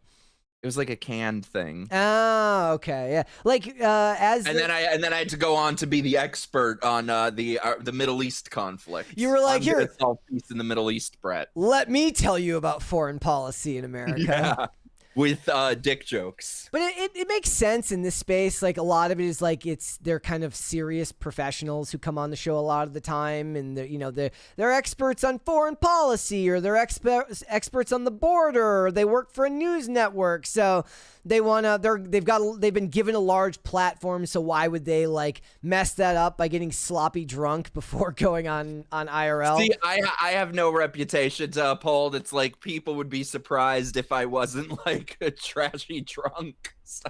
It was like a canned thing. Oh, okay, yeah. Like then I had to go on to be the expert on the Middle East conflict. You were like, here, solve peace in the Middle East, Brett. Let me tell you about foreign policy in America. Yeah. With dick jokes. But it makes sense in this space. Like a lot of it is like they're kind of serious professionals who come on the show a lot of the time, and they're experts on foreign policy, or they're experts on the border, or they work for a news network. So they've been given a large platform. So why would they like mess that up by getting sloppy drunk before going on IRL? See, I have no reputation to uphold. It's like people would be surprised if I wasn't like a trashy drunk. So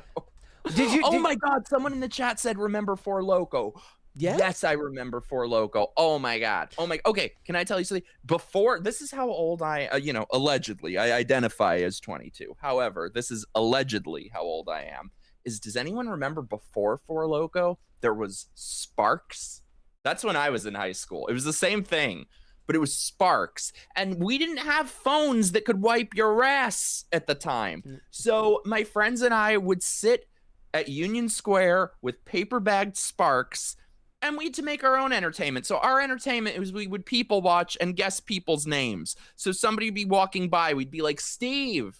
my god, someone in the chat said remember Four Loko. Yeah? Yes, I remember Four Loko. Oh my god. Okay, can I tell you something? Before, this is how old I allegedly I identify as 22. However, this is allegedly how old I am. Does anyone remember before Four Loko there was Sparks? That's when I was in high school. It was the same thing, but it was Sparks, and we didn't have phones that could wipe your ass at the time. So my friends and I would sit at Union Square with paper-bagged Sparks, and we had to make our own entertainment. So our entertainment was we would people watch and guess people's names. So somebody would be walking by, we'd be like, Steve,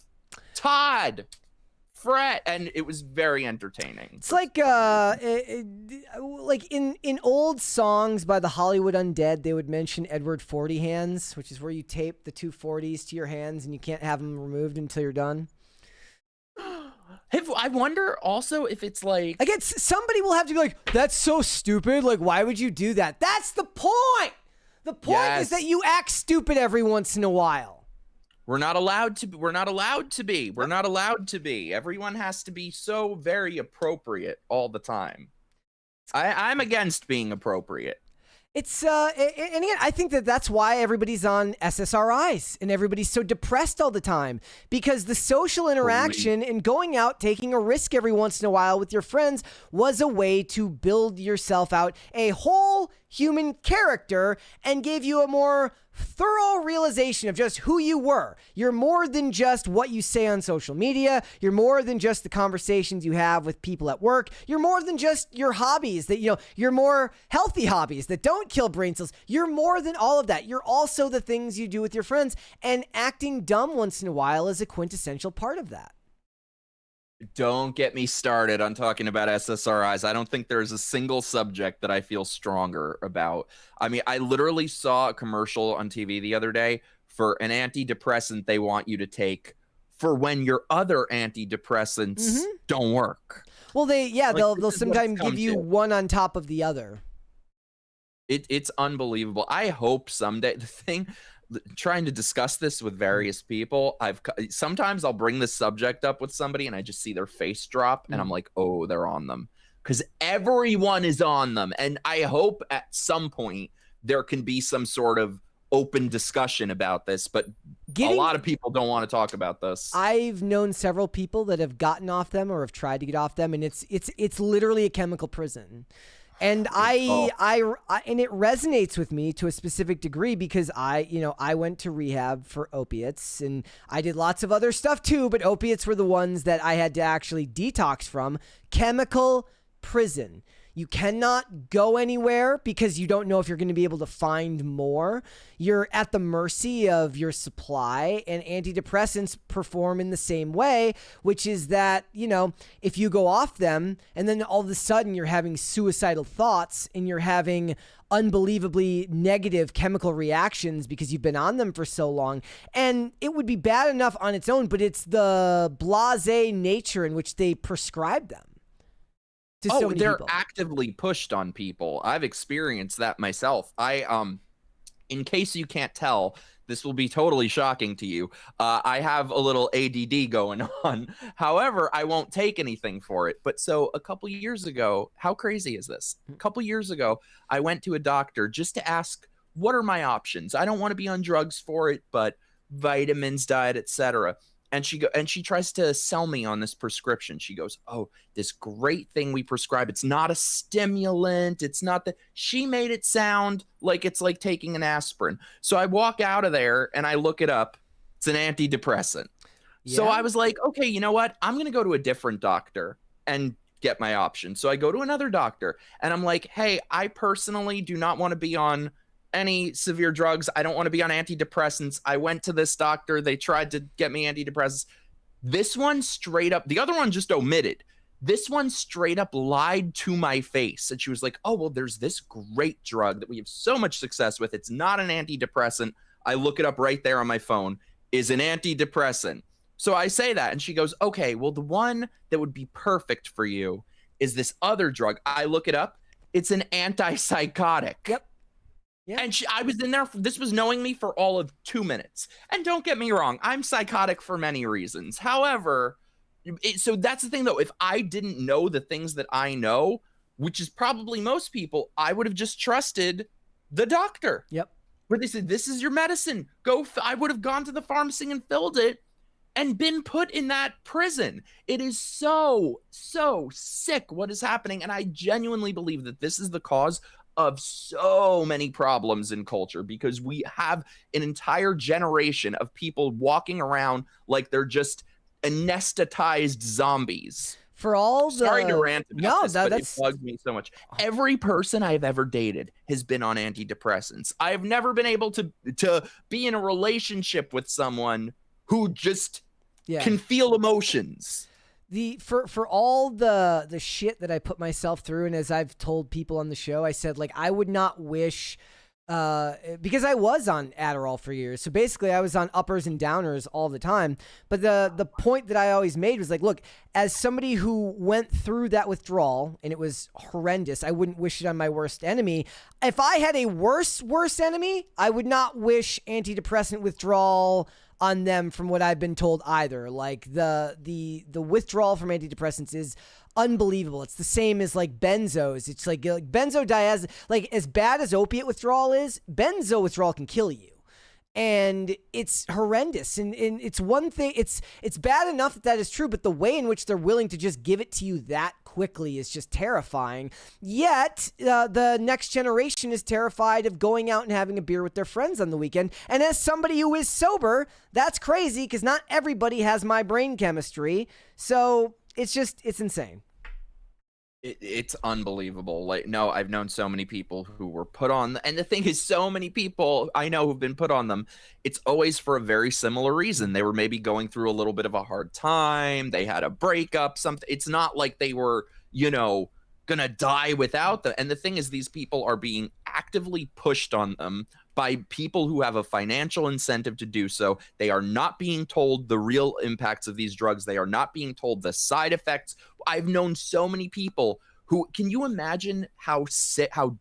Todd, Fred, and it was very entertaining. It's like like in old songs by the Hollywood Undead, they would mention Edward 40 hands, which is where you tape the two 40s to your hands and you can't have them removed until you're done. I wonder also if it's like, again, somebody will have to be like, that's so stupid. Like, why would you do that? That's the point. The point is that you act stupid every once in a while. We're not allowed to be. Everyone has to be so very appropriate all the time. I'm against being appropriate. It's and again, I think that's why everybody's on SSRIs and everybody's so depressed all the time, because the social interaction and going out, taking a risk every once in a while with your friends was a way to build yourself out a whole human character and gave you a more thorough realization of just who you were. You're more than just what you say on social media. You're more than just the conversations you have with people at work. You're more than just your hobbies that, you're more healthy hobbies that don't kill brain cells. You're more than all of that. You're also the things you do with your friends, and acting dumb once in a while is a quintessential part of that. Don't get me started on talking about SSRIs. I don't think there's a single subject that I feel stronger about. I mean, I literally saw a commercial on TV the other day for an antidepressant they want you to take for when your other antidepressants don't work. Well, they'll sometimes give you one on top of the other. It's unbelievable. I hope someday trying to discuss this with various people, sometimes I'll bring this subject up with somebody and I just see their face drop and I'm like, oh, they're on them, because everyone is on them. And I hope at some point there can be some sort of open discussion about this, but a lot of people don't want to talk about this. I've known several people that have gotten off them or have tried to get off them, and it's literally a chemical prison. And and it resonates with me to a specific degree because I went to rehab for opiates, and I did lots of other stuff too, but opiates were the ones that I had to actually detox from. Chemical prison. You cannot go anywhere because you don't know if you're going to be able to find more. You're at the mercy of your supply, and antidepressants perform in the same way, which is that, if you go off them and then all of a sudden you're having suicidal thoughts and you're having unbelievably negative chemical reactions because you've been on them for so long, and it would be bad enough on its own, but it's the blasé nature in which they prescribe them. So they're actively pushed on people. I've experienced that myself. In case you can't tell, this will be totally shocking to you. I have a little ADD going on. However, I won't take anything for it. But so a couple years ago, how crazy is this? A couple years ago, I went to a doctor just to ask, what are my options? I don't want to be on drugs for it, but vitamins, diet, etc. And she tries to sell me on this prescription. She goes, oh, this great thing we prescribe. It's not a stimulant. It's not that. She made it sound like it's like taking an aspirin. So I walk out of there and I look it up. It's an antidepressant. Yeah. So I was like, okay, you know what? I'm going to go to a different doctor and get my option. So I go to another doctor and I'm like, hey, I personally do not want to be on any severe drugs. I don't want to be on antidepressants. I went to this doctor. They tried to get me antidepressants. This one straight up, the other one just omitted. This one straight up lied to my face. And she was like, oh, well, there's this great drug that we have so much success with. It's not an antidepressant. I look it up right there on my phone, is an antidepressant. So I say that and she goes, okay, well, the one that would be perfect for you is this other drug. I look it up. It's an antipsychotic. Yep. Yeah. And I was in there, this was knowing me for all of 2 minutes. And don't get me wrong, I'm psychotic for many reasons. However, so that's the thing though, if I didn't know the things that I know, which is probably most people, I would have just trusted the doctor. Yep. Where they said, this is your medicine. I would have gone to the pharmacy and filled it and been put in that prison. It is so, so sick what is happening. And I genuinely believe that this is the cause of so many problems in culture, because we have an entire generation of people walking around like they're just anesthetized zombies. For all the... Sorry to rant about this, but that's... it bugs me so much. Every person I've ever dated has been on antidepressants. I've never been able to be in a relationship with someone who just can feel emotions. For all the shit that I put myself through, and as I've told people on the show, I said, like, I would not wish, because I was on Adderall for years. So basically I was on uppers and downers all the time. But the point that I always made was like, look, as somebody who went through that withdrawal and it was horrendous, I wouldn't wish it on my worst enemy. If I had a worst enemy, I would not wish antidepressant withdrawal on them, from what I've been told either. Like the withdrawal from antidepressants is unbelievable. It's the same as like benzos. It's like benzodiazepine, like as bad as opiate withdrawal is, benzo withdrawal can kill you. And it's horrendous. And it's one thing, it's bad enough that is true, but the way in which they're willing to just give it to you that quickly is just terrifying. Yet, the next generation is terrified of going out and having a beer with their friends on the weekend. And as somebody who is sober, that's crazy, because not everybody has my brain chemistry. So it's insane. It's unbelievable. Like, no, I've known so many people who were put on, and the thing is, so many people I know who've been put on them, it's always for a very similar reason. They were maybe going through a little bit of a hard time. They had a breakup, something. It's not like they were, gonna die without them. And the thing is, these people are being actively pushed on them by people who have a financial incentive to do so. They are not being told the real impacts of these drugs. They are not being told the side effects. I've known so many people who, can you imagine how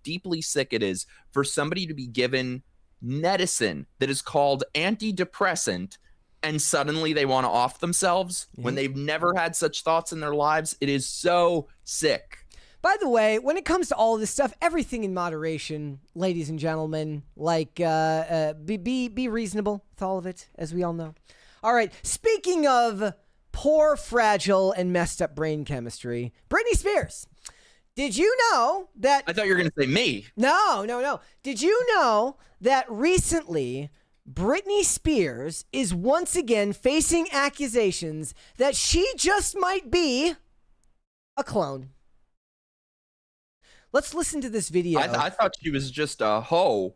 deeply sick it is for somebody to be given medicine that is called antidepressant and suddenly they want to off themselves when they've never had such thoughts in their lives? It is so sick. By the way, when it comes to all this stuff, everything in moderation, ladies and gentlemen. Like, be reasonable with all of it, as we all know. All right, speaking of poor, fragile, and messed up brain chemistry, Britney Spears. Did you know that... I thought you were going to say me. No. Did you know that recently Britney Spears is once again facing accusations that she just might be a clone? Let's listen to this video. I thought she was just a hoe.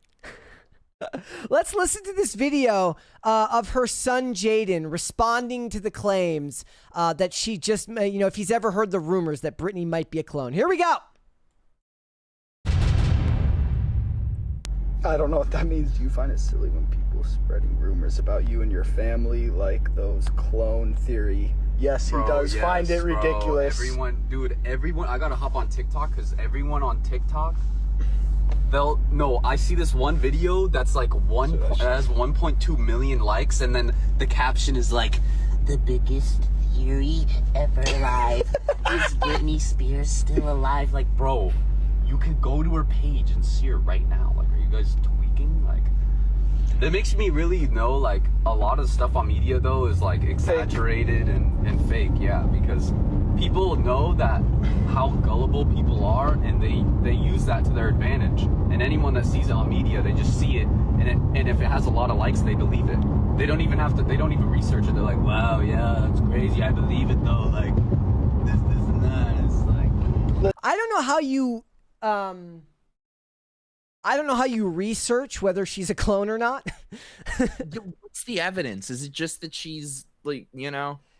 Let's listen to this video of her son Jaden responding to the claims that she just, if he's ever heard the rumors that Britney might be a clone. Here we go. I don't know what that means. Do you find it silly when people spreading rumors about you and your family, like those clone theory? Yes, he does find it ridiculous. Everyone, I gotta hop on TikTok because everyone on TikTok, I see this one video that's like it has 1.2 million likes, and then the caption is like, the biggest theory ever alive. Is Britney Spears still alive? like, bro, you can go to her page and see her right now. Like, are you guys tweaking? Like, that makes me really know, like, a lot of stuff on media, though, is, like, exaggerated and fake, yeah, because people know that how gullible people are, and they use that to their advantage. And anyone that sees it on media, they just see it, and if it has a lot of likes, they believe it. They don't even research it. They're like, wow, yeah, that's crazy. I believe it, though. Like, this and that. It's like... I don't know how you... I don't know how you research whether she's a clone or not. What's the evidence? Is it just that she's like,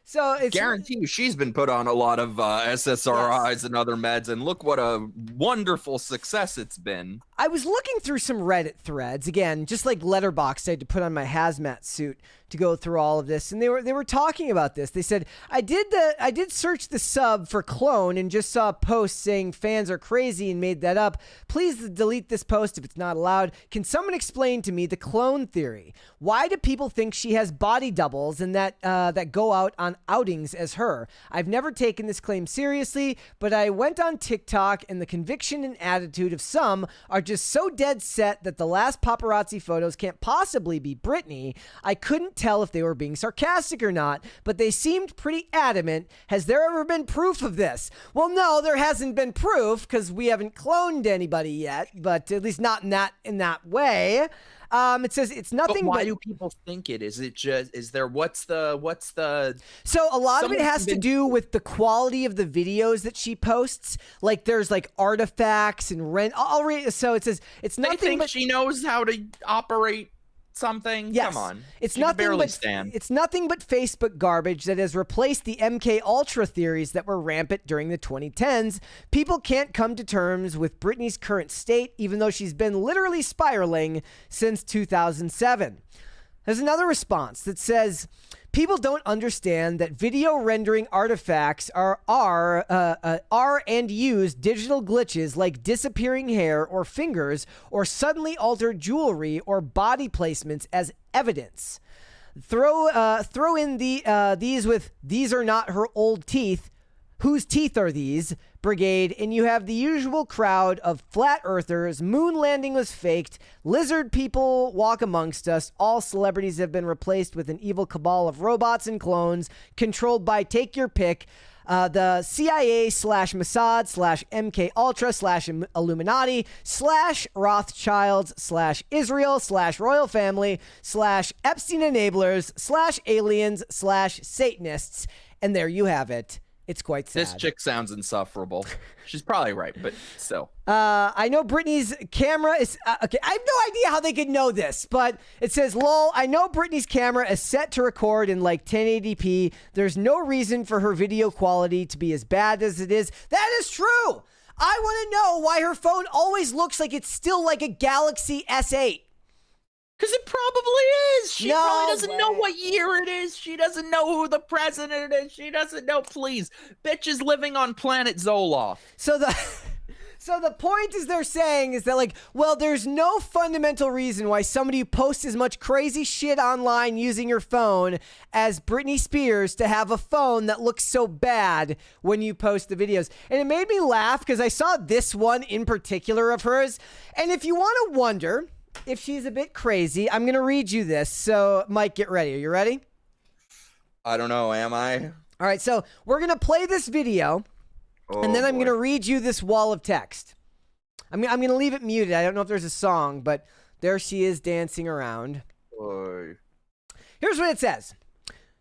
So it's guarantee you she's been put on a lot of SSRIs and other meds, and look what a wonderful success it's been. I was looking through some Reddit threads again, just like Letterboxd. I had to put on my hazmat suit to go through all of this, and they were talking about this. They said I did search the sub for clone and just saw a post saying fans are crazy and made that up. Please delete this post if it's not allowed. Can someone explain to me the clone theory? Why do people think she has body doubles and that go out on outings as her? I've never taken this claim seriously, but I went on TikTok, and the conviction and attitude of some are just so dead set that the last paparazzi photos can't possibly be Britney. I couldn't tell if they were being sarcastic or not, but they seemed pretty adamant. Has there ever been proof of this? Well, no, there hasn't been proof because we haven't cloned anybody yet, but at least not in that way. It says it's nothing. But why do people think it? Is it just? Is there? What's the? So a lot of it has to do with the quality of the videos that she posts. Like there's like artifacts and rent. I'll read. So it says it's nothing. They think but she knows how to operate something. Yes. Come on. It's she can nothing barely but stand. It's nothing but Facebook garbage that has replaced the MK Ultra theories that were rampant during the 2010s. People can't come to terms with Britney's current state, even though she's been literally spiraling since 2007. There's another response that says, people don't understand that video rendering artifacts are and use digital glitches like disappearing hair or fingers or suddenly altered jewelry or body placements as evidence. Throw in these with "these are not her old teeth. Whose teeth are these?" brigade, and you have the usual crowd of flat earthers. Moon landing was faked. Lizard people walk amongst us. All celebrities have been replaced with an evil cabal of robots and clones controlled by take your pick. The CIA / Mossad / MK Ultra / Illuminati / Rothschilds / Israel / Royal Family / Epstein enablers / aliens / Satanists. And there you have it. It's quite sad. This chick sounds insufferable. She's probably right, but still. I know Britney's camera is... okay, I have no idea how they could know this, but it says, lol, I know Britney's camera is set to record in like 1080p. There's no reason for her video quality to be as bad as it is. That is true! I want to know why her phone always looks like it's still like a Galaxy S8. Because it probably is. She probably doesn't know what year it is. She doesn't know who the president is. She doesn't know. Please. Bitch is living on planet Zoloft. So So the point is they're saying is that like, well, there's no fundamental reason why somebody who posts as much crazy shit online using your phone as Britney Spears to have a phone that looks so bad when you post the videos. And it made me laugh because I saw this one in particular of hers. And if you want to wonder if she's a bit crazy, I'm going to read you this. So Mike, get ready. Are you ready? I don't know. Am I? All right. So we're going to play this video. And then I'm going to read you this wall of text. I'm going to leave it muted. I don't know if there's a song, but there she is dancing around. Boy. Here's what it says.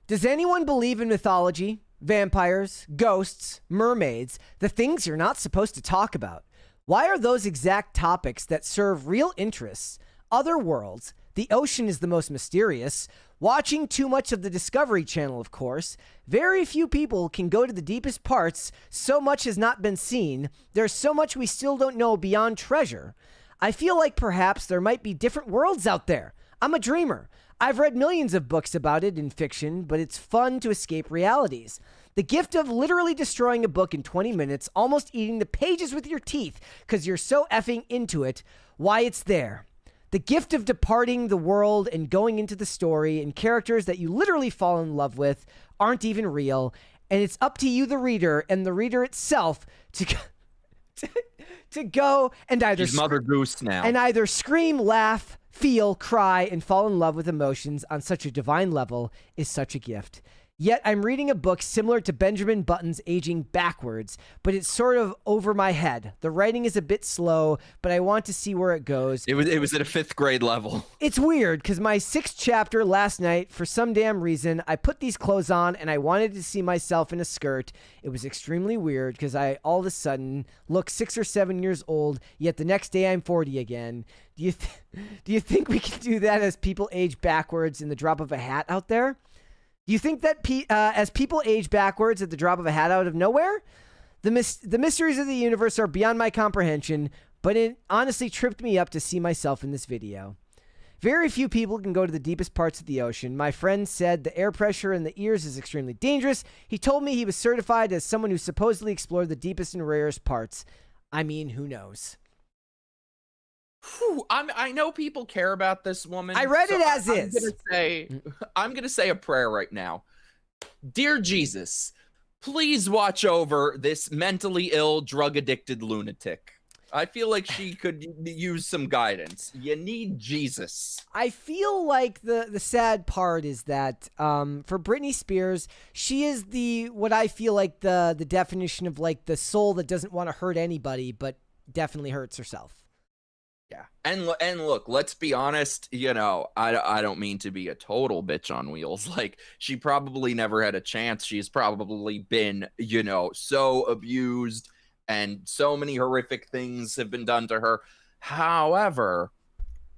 Does anyone believe in mythology, vampires, ghosts, mermaids, the things you're not supposed to talk about? Why are those exact topics that serve real interests, other worlds, the ocean is the most mysterious, watching too much of the Discovery Channel, of course, very few people can go to the deepest parts, so much has not been seen, there's so much we still don't know beyond treasure. I feel like perhaps there might be different worlds out there. I'm a dreamer. I've read millions of books about it in fiction, but it's fun to escape realities. The gift of literally destroying a book in 20 minutes, almost eating the pages with your teeth because you're so effing into it, why it's there. The gift of departing the world and going into the story and characters that you literally fall in love with aren't even real. And it's up to you, the reader, and the reader itself to go and either She's Mother Goose now. and either scream, laugh, feel, cry, and fall in love with emotions on such a divine level is such a gift. Yet I'm reading a book similar to Benjamin Button's Aging Backwards, but it's sort of over my head. The writing is a bit slow, but I want to see where it goes. It was at a 5th grade level. It's weird because my 6th chapter last night, for some damn reason, I put these clothes on and I wanted to see myself in a skirt. It was extremely weird because I all of a sudden look 6 or 7 years old, yet the next day I'm 40 again. Do you think we can do that as people age backwards in the drop of a hat out there? Do you think that as people age backwards at the drop of a hat out of nowhere? The mysteries of the universe are beyond my comprehension, but it honestly tripped me up to see myself in this video. Very few people can go to the deepest parts of the ocean. My friend said the air pressure in the ears is extremely dangerous. He told me he was certified as someone who supposedly explored the deepest and rarest parts. I mean, who knows? Whew, I know people care about this woman. I read it as is. I'm gonna say a prayer right now. Dear Jesus, please watch over this mentally ill, drug-addicted lunatic. I feel like she could use some guidance. You need Jesus. I feel like the sad part is that for Britney Spears, she is what I feel like the definition of like the soul that doesn't want to hurt anybody, but definitely hurts herself. Yeah, and look, let's be honest, you know, I don't mean to be a total bitch on wheels. Like, she probably never had a chance. She's probably been, you know, so abused and so many horrific things have been done to her. However,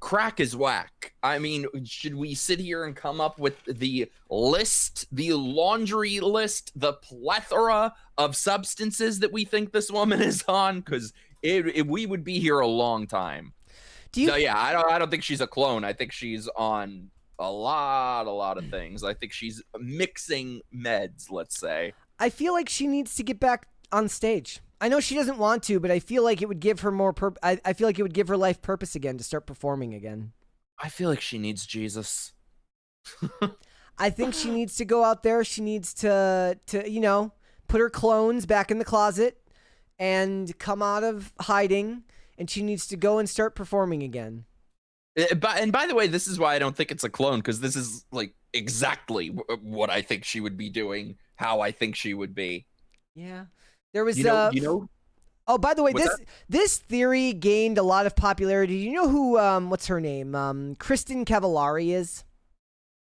crack is whack. I mean, should we sit here and come up with the list, the laundry list, the plethora of substances that we think this woman is on? Because we would be here a long time. So yeah, I don't think she's a clone. I think she's on a lot of things. I think she's mixing meds, let's say. I feel like she needs to get back on stage. I know she doesn't want to, but I feel like it would give her more I feel like it would give her life purpose again to start performing again. I feel like she needs Jesus. I think she needs to go out there. She needs to you know, put her clones back in the closet and come out of hiding. And she needs to go and start performing again. And by the way, this is why I don't think it's a clone, because this is like exactly what I think she would be doing, how I think she would be. Yeah, there was you know. Oh, by the way, this theory gained a lot of popularity. You know who? What's her name? Kristen Cavallari is.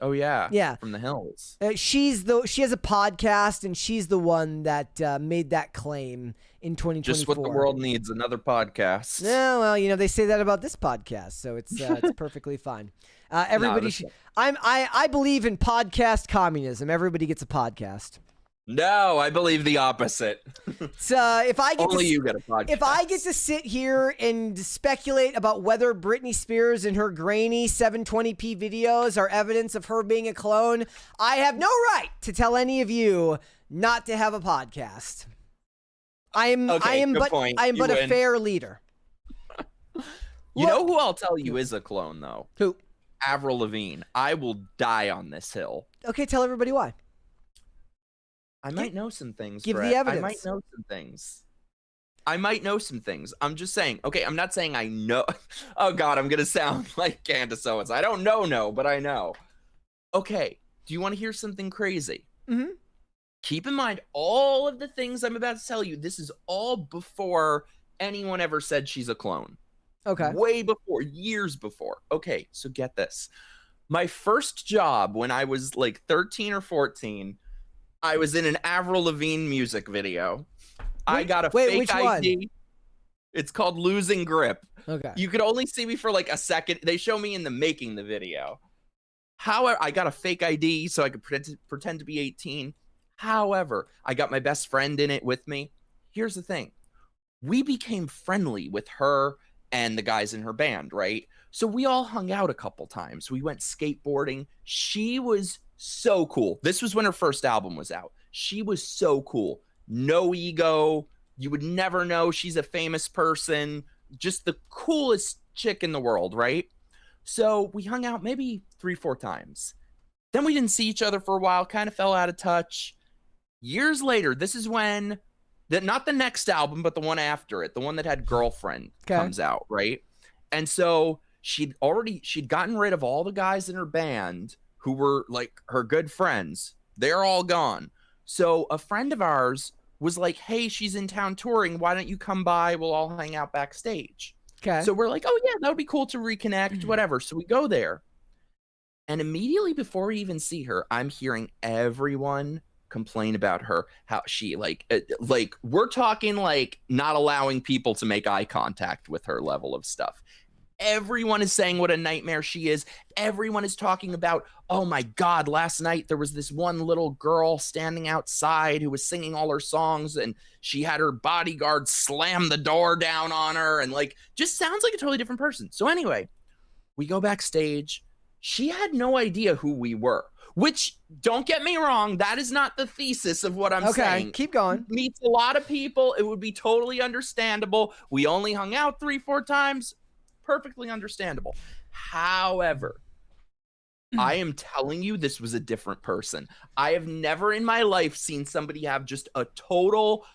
Oh yeah. Yeah. From the Hills. She has a podcast, and she's the one that made that claim in 2024. Just what the world needs, another podcast. No, well, you know, they say that about this podcast, so it's perfectly fine. Everybody should. I believe in podcast communism. Everybody gets a podcast. No, I believe the opposite. So if I get Only you get a podcast. If I get to sit here and speculate about whether Britney Spears and her grainy 720p videos are evidence of her being a clone, I have no right to tell any of you not to have a podcast. I am good point. I am You but a win. fair leader. You know who I'll tell you is a clone, though? Who? Avril Lavigne. I will die on this hill. Okay, tell everybody why. I might know some things. Give the Brett. evidence. I might know some things. I might know some things. I'm just saying. Okay, I'm not saying I know. Oh God, I'm gonna sound like Candace Owens. I don't know, but I know. Okay, do you want to hear something crazy? Mm-hmm. Keep in mind all of the things I'm about to tell you. This is all before anyone ever said she's a clone. Okay. Way before, years before. Okay, so get this. My first job when I was like 13 or 14, I was in an Avril Lavigne music video. I got a fake which ID. one? It's called Losing Grip. Okay. You could only see me for like a second. They show me in the making the video. However, I got a fake ID so I could pretend to be 18. However, I got my best friend in it with me. Here's the thing. We became friendly with her and the guys in her band, right? So we all hung out a couple times. We went skateboarding. She was so cool. This was when her first album was out. She was so cool. No ego. You would never know she's a famous person. Just the coolest chick in the world, right? So we hung out maybe 3-4 times. Then we didn't see each other for a while, kind of fell out of touch. Years later, this is when not the next album, but the one after it, the one that had Girlfriend comes out, right? And so she'd gotten rid of all the guys in her band who were like her good friends. They're all gone. So a friend of ours was like, hey, she's in town touring. Why don't you come by? We'll all hang out backstage. Okay. So we're like, oh yeah, that would be cool to reconnect, whatever. So we go there. And immediately before we even see her, I'm hearing everyone complain about her, how she like we're talking like not allowing people to make eye contact with her level of stuff. Everyone is saying what a nightmare she is. Everyone is talking about, oh my God, last night there was this one little girl standing outside who was singing all her songs and she had her bodyguard slam the door down on her and like just sounds like a totally different person. So anyway, we go backstage. She had no idea who we were, which don't get me wrong. That is not the thesis of what I'm saying. Keep going. Meets a lot of people. It would be totally understandable. We only hung out 3-4 times. Perfectly understandable. However, I am telling you, this was a different person. I have never in my life seen somebody have just a total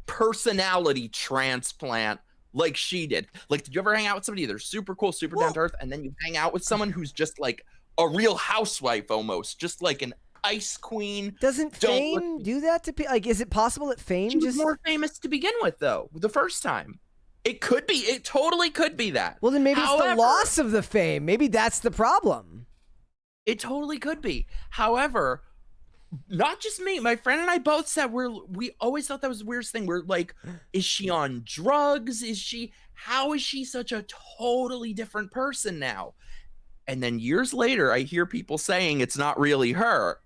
personality transplant like she did. Like, did you ever hang out with somebody that's super cool, super down to earth, and then you hang out with someone who's just like a real housewife almost, just like an ice queen? Doesn't fame do that to people? Like, is it possible that fame She was more famous to begin with, though, the first time. It could be. It totally could be that. Well, then maybe it's the loss of the fame. Maybe that's the problem. It totally could be. However, not just me. My friend and I both said we always thought that was the weirdest thing. We're like, is she on drugs? How is she such a totally different person now? And then years later, I hear people saying it's not really her.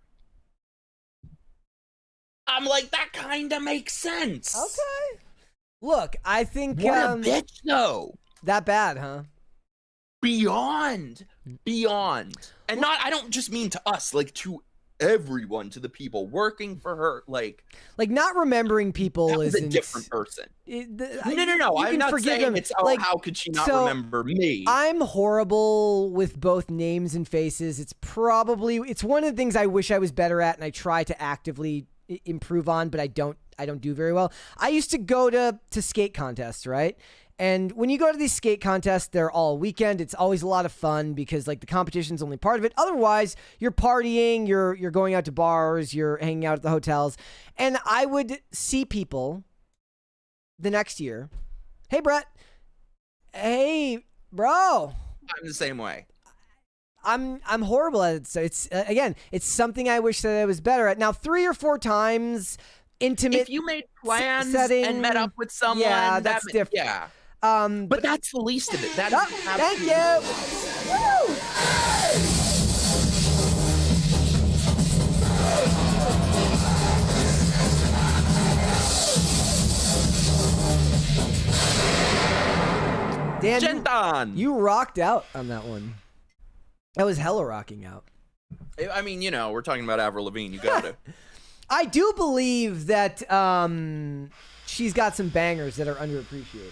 I'm like, that kind of makes sense. Okay. Look, I think what a bitch, though. That bad, huh? Beyond, and I don't just mean to us, like to everyone, to the people working for her, like not remembering people is a different person. No. I'm not saying them. It's how could she not remember me? I'm horrible with both names and faces. It's one of the things I wish I was better at, and I try to actively improve on, but I don't do very well. I used to go to skate contests, right? And when you go to these skate contests, they're all weekend. It's always a lot of fun because like the competition's only part of it. Otherwise, you're partying, you're going out to bars, you're hanging out at the hotels. And I would see people the next year. Hey, Brett. Hey, bro. I'm the same way. I'm horrible at it. So it's again, it's something I wish that I was better at. Now, 3 or 4 times intimate. If you made plans setting, and met up with someone, yeah, that's different. Yeah. But that's the least of it. That thank you. Woo! Dan, you rocked out on that one. That was hella rocking out. I mean, we're talking about Avril Lavigne. You got it. I do believe that she's got some bangers that are underappreciated.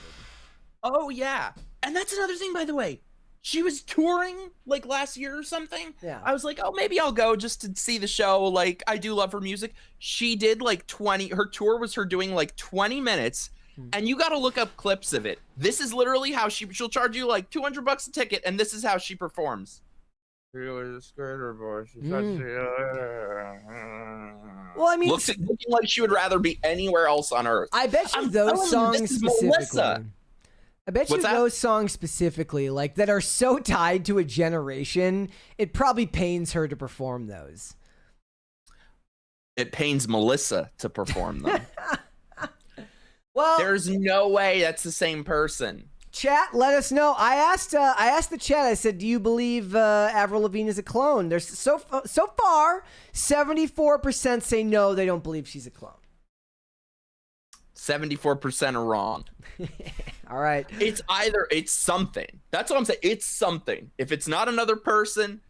Oh yeah, and that's another thing, by the way. She was touring like last year or something. Yeah. I was like, oh, maybe I'll go just to see the show. Like, I do love her music. She did like 20. Her tour was her doing like 20 minutes. And you got to look up clips of it. This is literally how she'll charge you like $200 a ticket, and this is how she performs. Well, I mean, looking like she would rather be anywhere else on earth. I bet you those songs specifically. Melissa. I bet you What's that? those songs specifically, like that are so tied to a generation, it probably pains her to perform those. It pains Melissa to perform them. Well, There's no way that's the same person. chat, let us know. I asked the chat. I said, "Do you believe Avril Lavigne is a clone?" There's so far, 74% say no, they don't believe she's a clone. 74% are wrong. All right. It's something. That's what I'm saying. It's something. If it's not another person,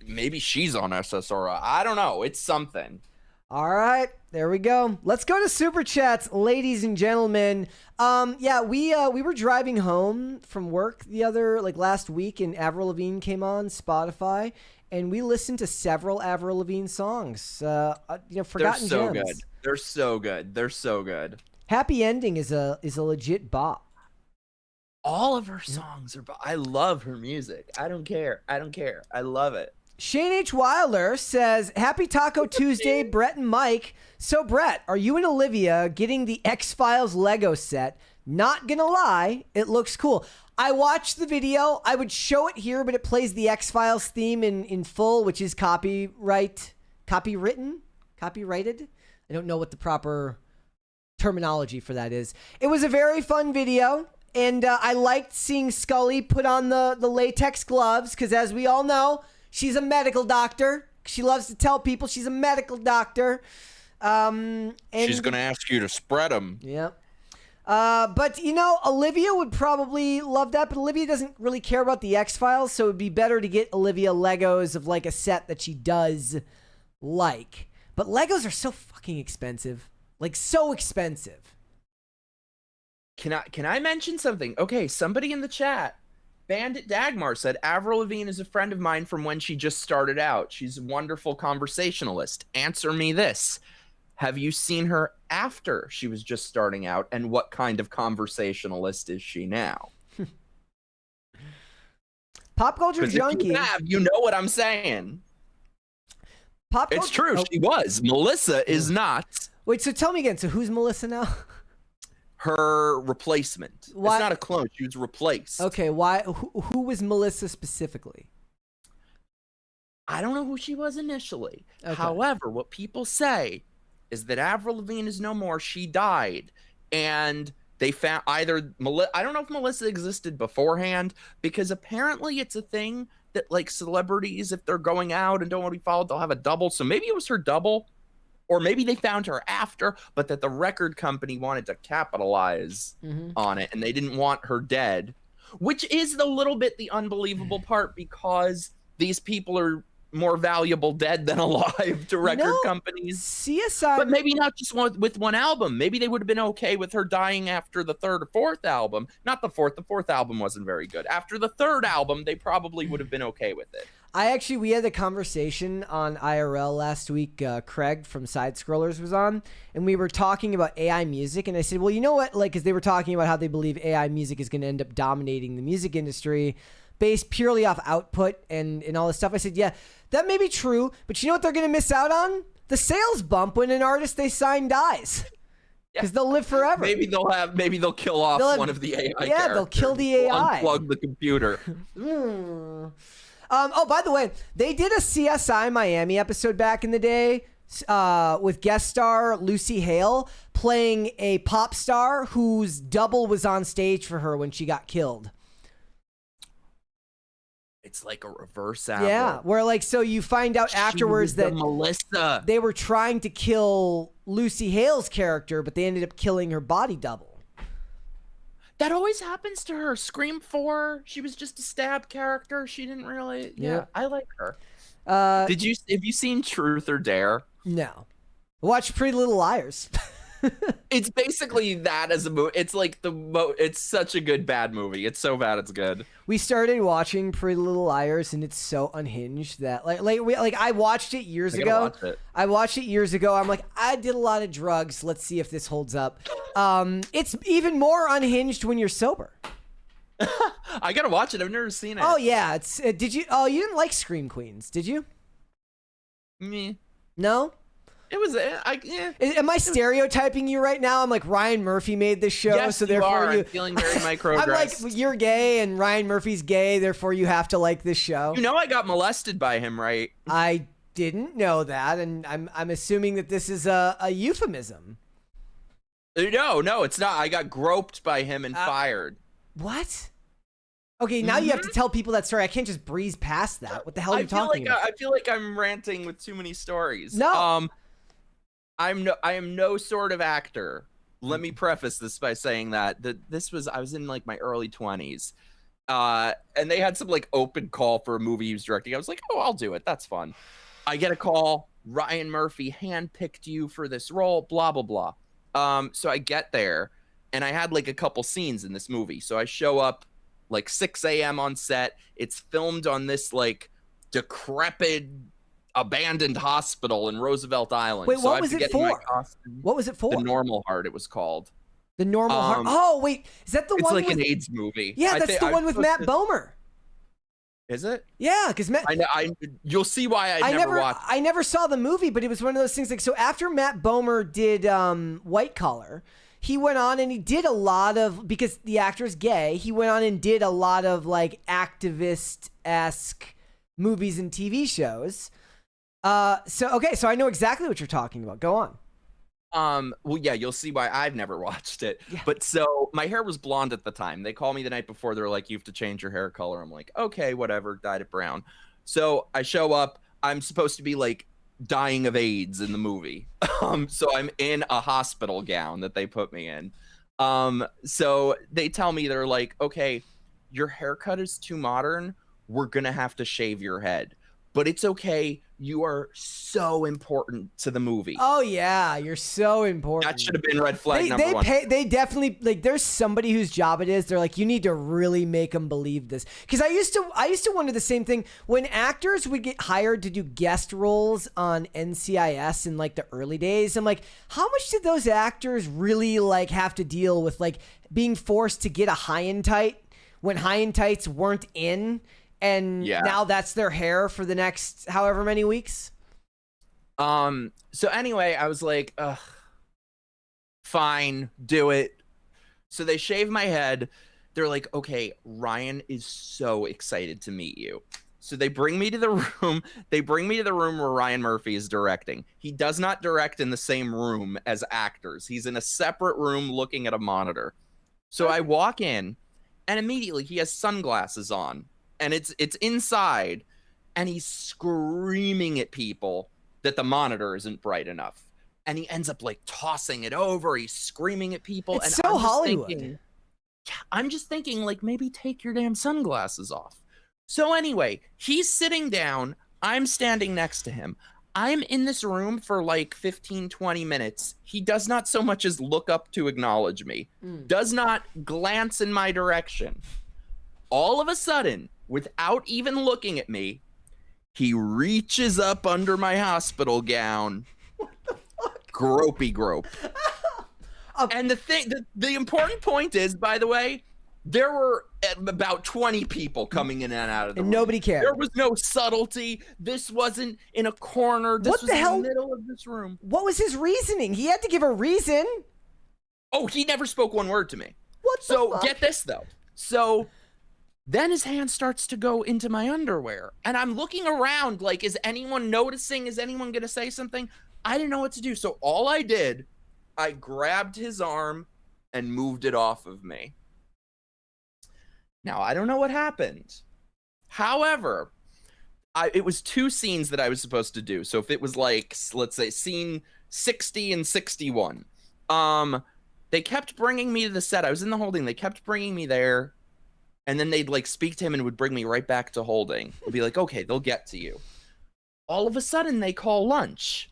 maybe she's on SSRI. I don't know. It's something. All right, there we go. Let's go to super chats, ladies and gentlemen. Yeah, we were driving home from work last week, and Avril Lavigne came on Spotify, and we listened to several Avril Lavigne songs. Forgotten They're so gems. good. They're so good. They're so good. Happy Ending is a legit bop. All of her songs are. I love her music. I don't care. I love it. Shane H. Wilder says, "Happy Taco Tuesday, Brett and Mike. So, Brett, are you and Olivia getting the X-Files Lego set? Not gonna lie, it looks cool." I watched the video. I would show it here, but it plays the X-Files theme in full, which is copyrighted. I don't know what the proper terminology for that is. It was a very fun video, and I liked seeing Scully put on the latex gloves, because as we all know, she's a medical doctor. She loves to tell people she's a medical doctor. And She's gonna ask you to spread them. yeah. But, Olivia would probably love that, but Olivia doesn't really care about the X-Files, so it would be better to get Olivia Legos of, like, a set that she does like. But Legos are so fucking expensive. Like, so expensive. Can I mention something? Okay, somebody in the chat, Bandit Dagmar, said Avril Lavigne is a friend of mine from when she just started out. She's a wonderful conversationalist. Answer me this. Have you seen her after she was just starting out, and what kind of conversationalist is she now? Pop Culture 'Cause if Junkie. you know what I'm saying. It's true. She was. Melissa is not. Wait, so tell me again. So who's Melissa now? Her replacement. Why- It's not a clone. She was replaced. Okay, why? Who was Melissa specifically? I don't know who she was initially. Okay. However, what people say is that Avril Lavigne is no more. She died. And they found either I don't know if Melissa existed beforehand, because apparently it's a thing that, like, celebrities, if they're going out and don't want to be followed, they'll have a double. So maybe it was her double, or maybe they found her after, but that the record company wanted to capitalize on it, and they didn't want her dead, which is the little bit the unbelievable part, because these people are more valuable dead than alive to record companies. CSI, but maybe not just with one album. Maybe they would have been okay with her dying after the third or fourth album. Not the fourth. The fourth album wasn't very good. After the third album, they probably would have been okay with it. we had a conversation on IRL last week. Craig from Side Scrollers was on, and we were talking about AI music. And I said, well, you know what? Like, because they were talking about how they believe AI music is going to end up dominating the music industry based purely off output and all this stuff. I said, yeah, that may be true, but you know what they're going to miss out on? The sales bump when an artist they sign dies. Because they'll live forever. Maybe they'll kill off one of the AI characters. Yeah, they'll kill the AI. Unplug the computer. Oh, by the way, they did a CSI Miami episode back in the day with guest star Lucy Hale playing a pop star whose double was on stage for her when she got killed. It's like a reverse Avril. Yeah, where like, so you find out afterwards that Melissa, they were trying to kill Lucy Hale's character, but they ended up killing her body double. That always happens to her. Scream 4, she was just a stab character. She didn't really. Yeah, I like her. Have you seen Truth or Dare? No. Watch Pretty Little Liars. It's basically that as a movie. It's like it's such a good bad movie. It's so bad it's good. We started watching Pretty Little Liars, and it's so unhinged that I watched it years ago. I watched it years ago. I'm like, I did a lot of drugs. Let's see if this holds up. It's even more unhinged when you're sober. I gotta watch it. I've never seen it. Oh yeah, it's. Did you? Oh, you didn't like Scream Queens, did you? Me? No. It was. Am I stereotyping you right now? I'm like, Ryan Murphy made this show, Yes, so therefore I'm feeling very microaggressed. I'm like, you're gay and Ryan Murphy's gay, therefore you have to like this show. You know, I got molested by him, right? I didn't know that, and I'm assuming that this is a euphemism. No, it's not. I got groped by him and fired. What? Okay, now you have to tell people that story. I can't just breeze past that. What the hell are you talking about? I feel like I'm ranting with too many stories. No. I am no sort of actor. Let me preface this by saying that I was in like my early 20s. And they had some like open call for a movie he was directing. I was like, oh, I'll do it. That's fun. I get a call. Ryan Murphy handpicked you for this role, blah, blah, blah. So I get there and I had like a couple scenes in this movie. So I show up like 6 a.m. on set. It's filmed on this like decrepit abandoned hospital in Roosevelt Island. Wait, what was it for? What was it for? The Normal Heart, it was called. The Normal Heart. Oh, wait. Is that the one? It's like with... an AIDS movie. Yeah, that's the one with Matt Bomer. Is it? Yeah, because Matt. You'll see why I never watched. I never saw the movie, but it was one of those things like, so after Matt Bomer did White Collar, he went on and he did a lot of, because the actor's gay, he went on and did a lot of like activist-esque movies and TV shows. So I know exactly what you're talking about. Go on. Well, yeah, you'll see why I've never watched it. Yeah. But so my hair was blonde at the time. They called me the night before. They're like, you have to change your hair color. I'm like, okay, whatever. Dyed it brown. So I show up. I'm supposed to be like dying of AIDS in the movie. So I'm in a hospital gown that they put me in. So they tell me, they're like, okay, your haircut is too modern. We're going to have to shave your head. But it's okay. You are so important to the movie. Oh yeah, you're so important. That should have been red flag number one. They definitely, like, there's somebody whose job it is. They're like, you need to really make them believe this. Because I used to wonder the same thing when actors would get hired to do guest roles on NCIS in like the early days. I'm like, how much did those actors really like have to deal with like being forced to get a high and tight when high and tights weren't in? And now that's their hair for the next however many weeks. So anyway, I was like, ugh, fine, do it. So they shave my head. They're like, okay, Ryan is so excited to meet you. So they bring me to the room. They bring me to the room where Ryan Murphy is directing. He does not direct in the same room as actors. He's in a separate room looking at a monitor. So I walk in and immediately he has sunglasses on. And it's inside, and he's screaming at people that the monitor isn't bright enough. And he ends up like tossing it over. He's screaming at people. It's so Hollywood. I'm just thinking like, maybe take your damn sunglasses off. So anyway, he's sitting down. I'm standing next to him. I'm in this room for like 15, 20 minutes. He does not so much as look up to acknowledge me. Does not glance in my direction. All of a sudden, without even looking at me, he reaches up under my hospital gown. What the fuck? Gropey grope. And the important point is, by the way, there were about 20 people coming in and out of the room. Nobody cared. There was no subtlety. This wasn't in a corner. This was in the middle of this room. What was his reasoning? He had to give a reason. Oh, he never spoke one word to me. What the fuck? Get this, though. So then his hand starts to go into my underwear. And I'm looking around like, is anyone noticing? Is anyone going to say something? I didn't know what to do. So all I did, I grabbed his arm and moved it off of me. Now, I don't know what happened. However, it was 2 scenes that I was supposed to do. So if it was like, let's say, scene 60 and 61, they kept bringing me to the set. I was in the holding. They kept bringing me there. And then they'd like speak to him and would bring me right back to holding. It'd be like, okay, they'll get to you. All of a sudden, they call lunch.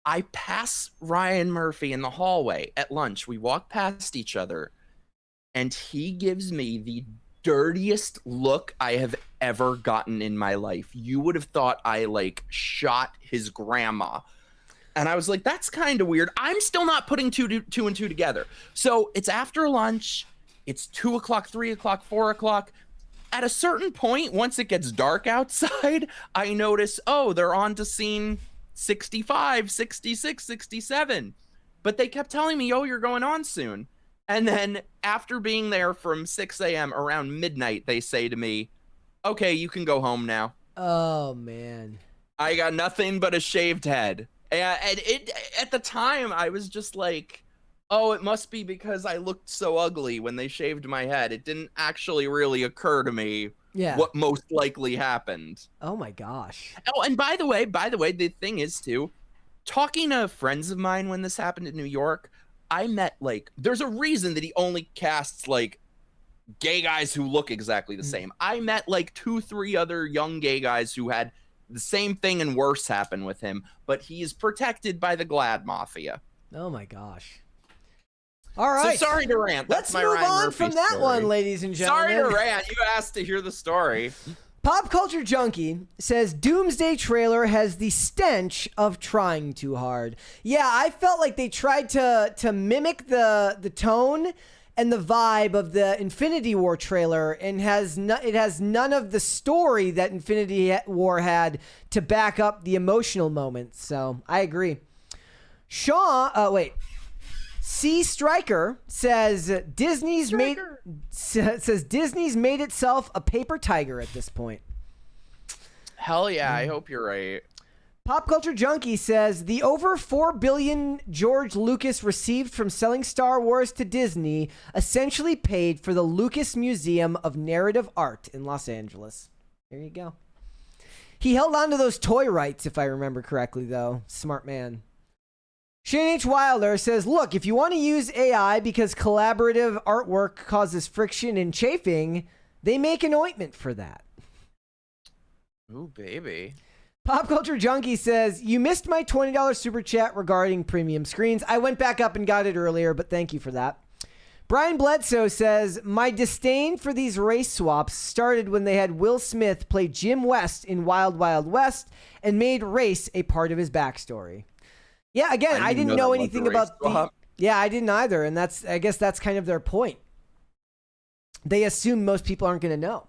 I pass Ryan Murphy in the hallway at lunch. We walk past each other, and he gives me the dirtiest look I have ever gotten in my life. You would have thought I like shot his grandma. And I was like, that's kind of weird. I'm still not putting two and two together. So it's after lunch. It's 2 o'clock, 3 o'clock, 4 o'clock. At a certain point, once it gets dark outside, I notice, oh, they're on to scene 65, 66, 67. But they kept telling me, oh, you're going on soon. And then after being there from 6 a.m. around midnight, they say to me, okay, you can go home now. Oh, man. I got nothing but a shaved head. And it at the time, I was just like, oh, it must be because I looked so ugly when they shaved my head. It didn't actually really occur to me what most likely happened. Oh, my gosh. Oh, and by the way, the thing is, too, talking to friends of mine when this happened in New York, I met, like, there's a reason that he only casts, like, gay guys who look exactly the same. I met, like, 2-3 other young gay guys who had the same thing and worse happen with him, but he is protected by the Glad Mafia. Oh, my gosh. All right. So sorry to rant. Let's That's my move Ryan on Murphy from that story. one, ladies and gentlemen. Sorry to rant. You asked to hear the story. Pop Culture Junkie says Doomsday trailer has the stench of trying too hard. Yeah, I felt like they tried to mimic the tone and the vibe of the Infinity War trailer, and it has none of the story that Infinity War had to back up the emotional moments. So I agree. C Striker says Disney's made itself a paper tiger at this point. Hell yeah, I hope you're right. Pop Culture Junkie says the over $4 billion George Lucas received from selling Star Wars to Disney essentially paid for the Lucas Museum of Narrative Art in Los Angeles. There you go. He held on to those toy rights, if I remember correctly, though. Smart man. Shane H. Wilder says, look, if you want to use AI because collaborative artwork causes friction and chafing, they make an ointment for that. Ooh, baby. Pop Culture Junkie says, you missed my $20 super chat regarding premium screens. I went back up and got it earlier, but thank you for that. Brian Bledsoe says, my disdain for these race swaps started when they had Will Smith play Jim West in Wild Wild West and made race a part of his backstory. Yeah, again, I didn't know anything about the... Yeah, I didn't either, and I guess that's kind of their point. They assume most people aren't going to know.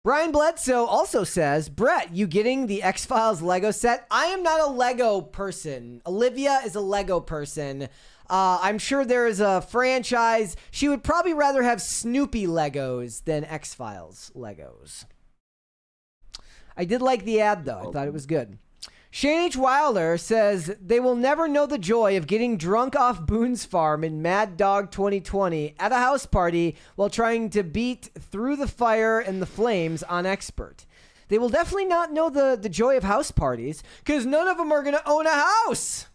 Brian Bledsoe also says, Brett, you getting the X-Files Lego set? I am not a Lego person. Olivia is a Lego person. I'm sure there is a franchise. She would probably rather have Snoopy Legos than X-Files Legos. I did like the ad, though. I thought it was good. Shane H. Wilder says, they will never know the joy of getting drunk off Boone's Farm in Mad Dog 2020 at a house party while trying to beat through the fire and the flames on Expert. They will definitely not know the joy of house parties because none of them are going to own a house.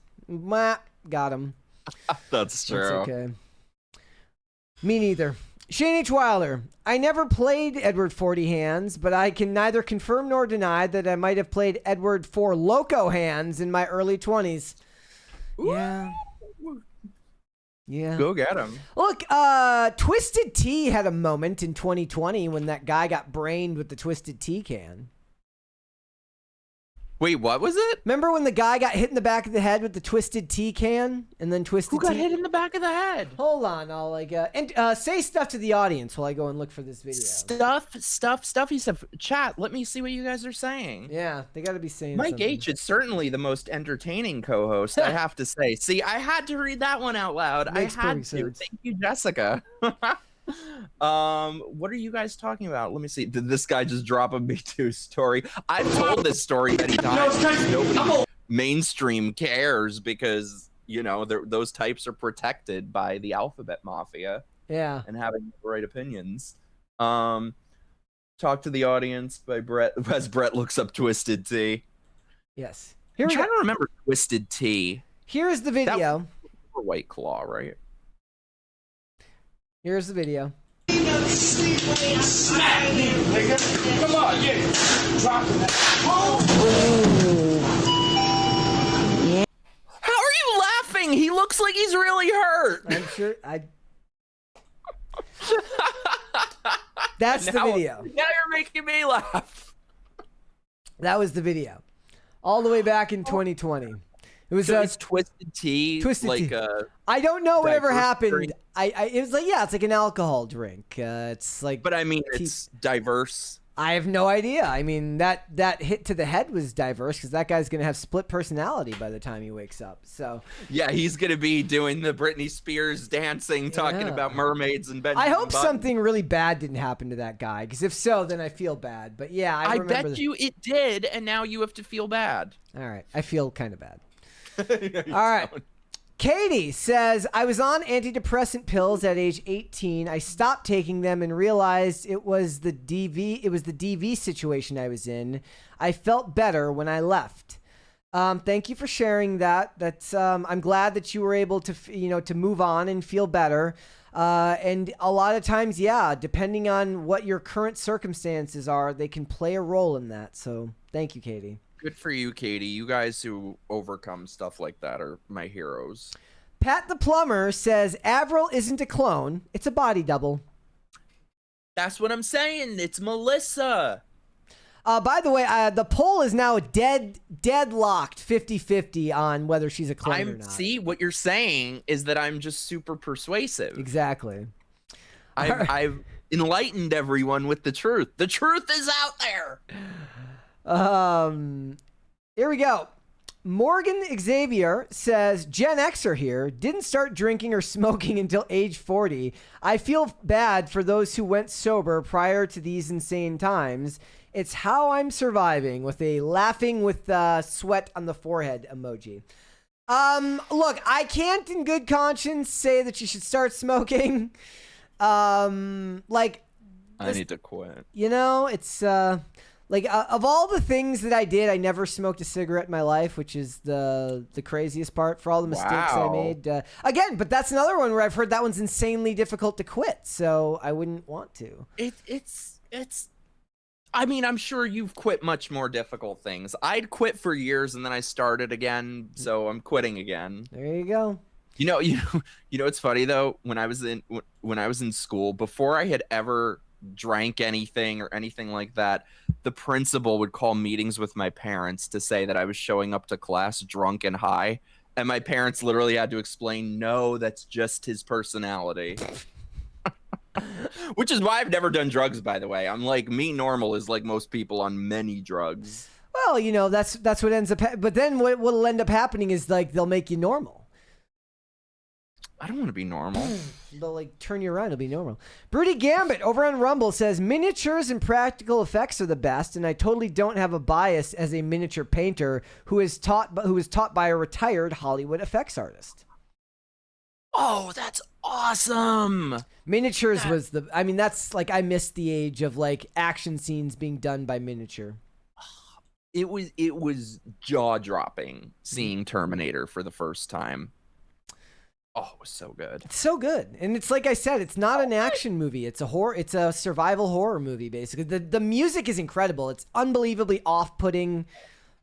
Got him. That's true. That's okay. Me neither. Shane H. Wilder, I never played Edward 40 Hands, but I can neither confirm nor deny that I might have played Edward 4 Loco Hands in my early 20s. Yeah. Yeah. Go get him. Look, Twisted Tea had a moment in 2020 when that guy got brained with the Twisted Tea can. Wait, what was it? Remember when the guy got hit in the back of the head with the Twisted Tea can? And then Twisted Tea... Who got hit in the back of the head? Hold on, I'll say stuff to the audience while I go and look for this video. Stuffy stuff. Chat, let me see what you guys are saying. Yeah, they gotta be saying Mike something. H is certainly the most entertaining co-host, I have to say. See, I had to read that one out loud. Makes I had to. sense. Thank you, Jessica. What are you guys talking about? Let me see. Did this guy just drop a Me Too story? I've told this story many times. Nobody mainstream cares because, you know, those types are protected by the alphabet mafia. Yeah. And having the right opinions. Talk to the audience by Brett as Brett looks up Twisted Tea. Yes. I'm trying to remember Twisted Tea. Here's the video. That was White Claw, right? Here's the video. Smack me, nigga. Come on, yeah. Drop it. like he's really hurt. I'm sure. That's the video. Now you're making me laugh. That was the video. All the way back in 2020. It was it's Twisted Tea. Twisted like Tea. I don't know whatever diverse happened. drink. It was like, yeah, it's like an alcohol drink. It's like, But I mean, it's diverse. I have no idea. I mean, that hit to the head was diverse because that guy's gonna have split personality by the time he wakes up. So yeah, he's gonna be doing the Britney Spears dancing, talking about mermaids and Benjamin I hope Button. something really bad didn't happen to that guy, because if so, then I feel bad. But yeah, I remember bet you it did, and now you have to feel bad. All right, I feel kind of bad. All right. Katie says, I was on antidepressant pills at age 18. I stopped taking them and realized it was the DV situation I was in. I felt better when I left. Thank you for sharing that. That's I'm glad that you were able to to move on and feel better. And a lot of times, yeah, depending on what your current circumstances are, they can play a role in that. So thank you, Katie. Good for you, Katie. You guys who overcome stuff like that are my heroes. Pat the Plumber says, Avril isn't a clone. It's a body double. That's what I'm saying. It's Melissa. By the way, the poll is now deadlocked 50-50 on whether she's a clone or not. See, what you're saying is that I'm just super persuasive. Exactly. I've enlightened everyone with the truth. The truth is out there. Here we go. Morgan Xavier says, Gen Xer here, didn't start drinking or smoking until age 40. I feel bad for those who went sober prior to these insane times. It's how I'm surviving, with a laughing with sweat on the forehead emoji. Look, I can't in good conscience say that you should start smoking. I need to quit. You know, it's of all the things that I did, I never smoked a cigarette in my life, which is the craziest part for all the mistakes I made. Again, but that's another one where I've heard that one's insanely difficult to quit, so I wouldn't want to. It's I mean, I'm sure you've quit much more difficult things. I'd quit for years and then I started again, so I'm quitting again. There you go. You know, it's funny though, when I was in school, before I had ever drank anything or anything like that, the principal would call meetings with my parents to say that I was showing up to class drunk and high, and my parents literally had to explain, no, that's just his personality. Which is why I've never done drugs, by the way. I'm like, me normal is like most people on many drugs. Well, you know, that's what ends up but then what'll end up happening is like they'll make you normal. I don't want to be normal. They'll like turn you around. It'll be normal. Broody Gambit over on Rumble says, miniatures and practical effects are the best, and I totally don't have a bias as a miniature painter who is taught by a retired Hollywood effects Oh, that's awesome. Miniatures was that's like, I missed the age of like action scenes being done by miniature. It was jaw-dropping seeing Terminator for the first time. Oh, it was so good. It's so good. And it's like I said, it's not an action movie. It's a survival horror movie, basically. The music is incredible. It's unbelievably off-putting.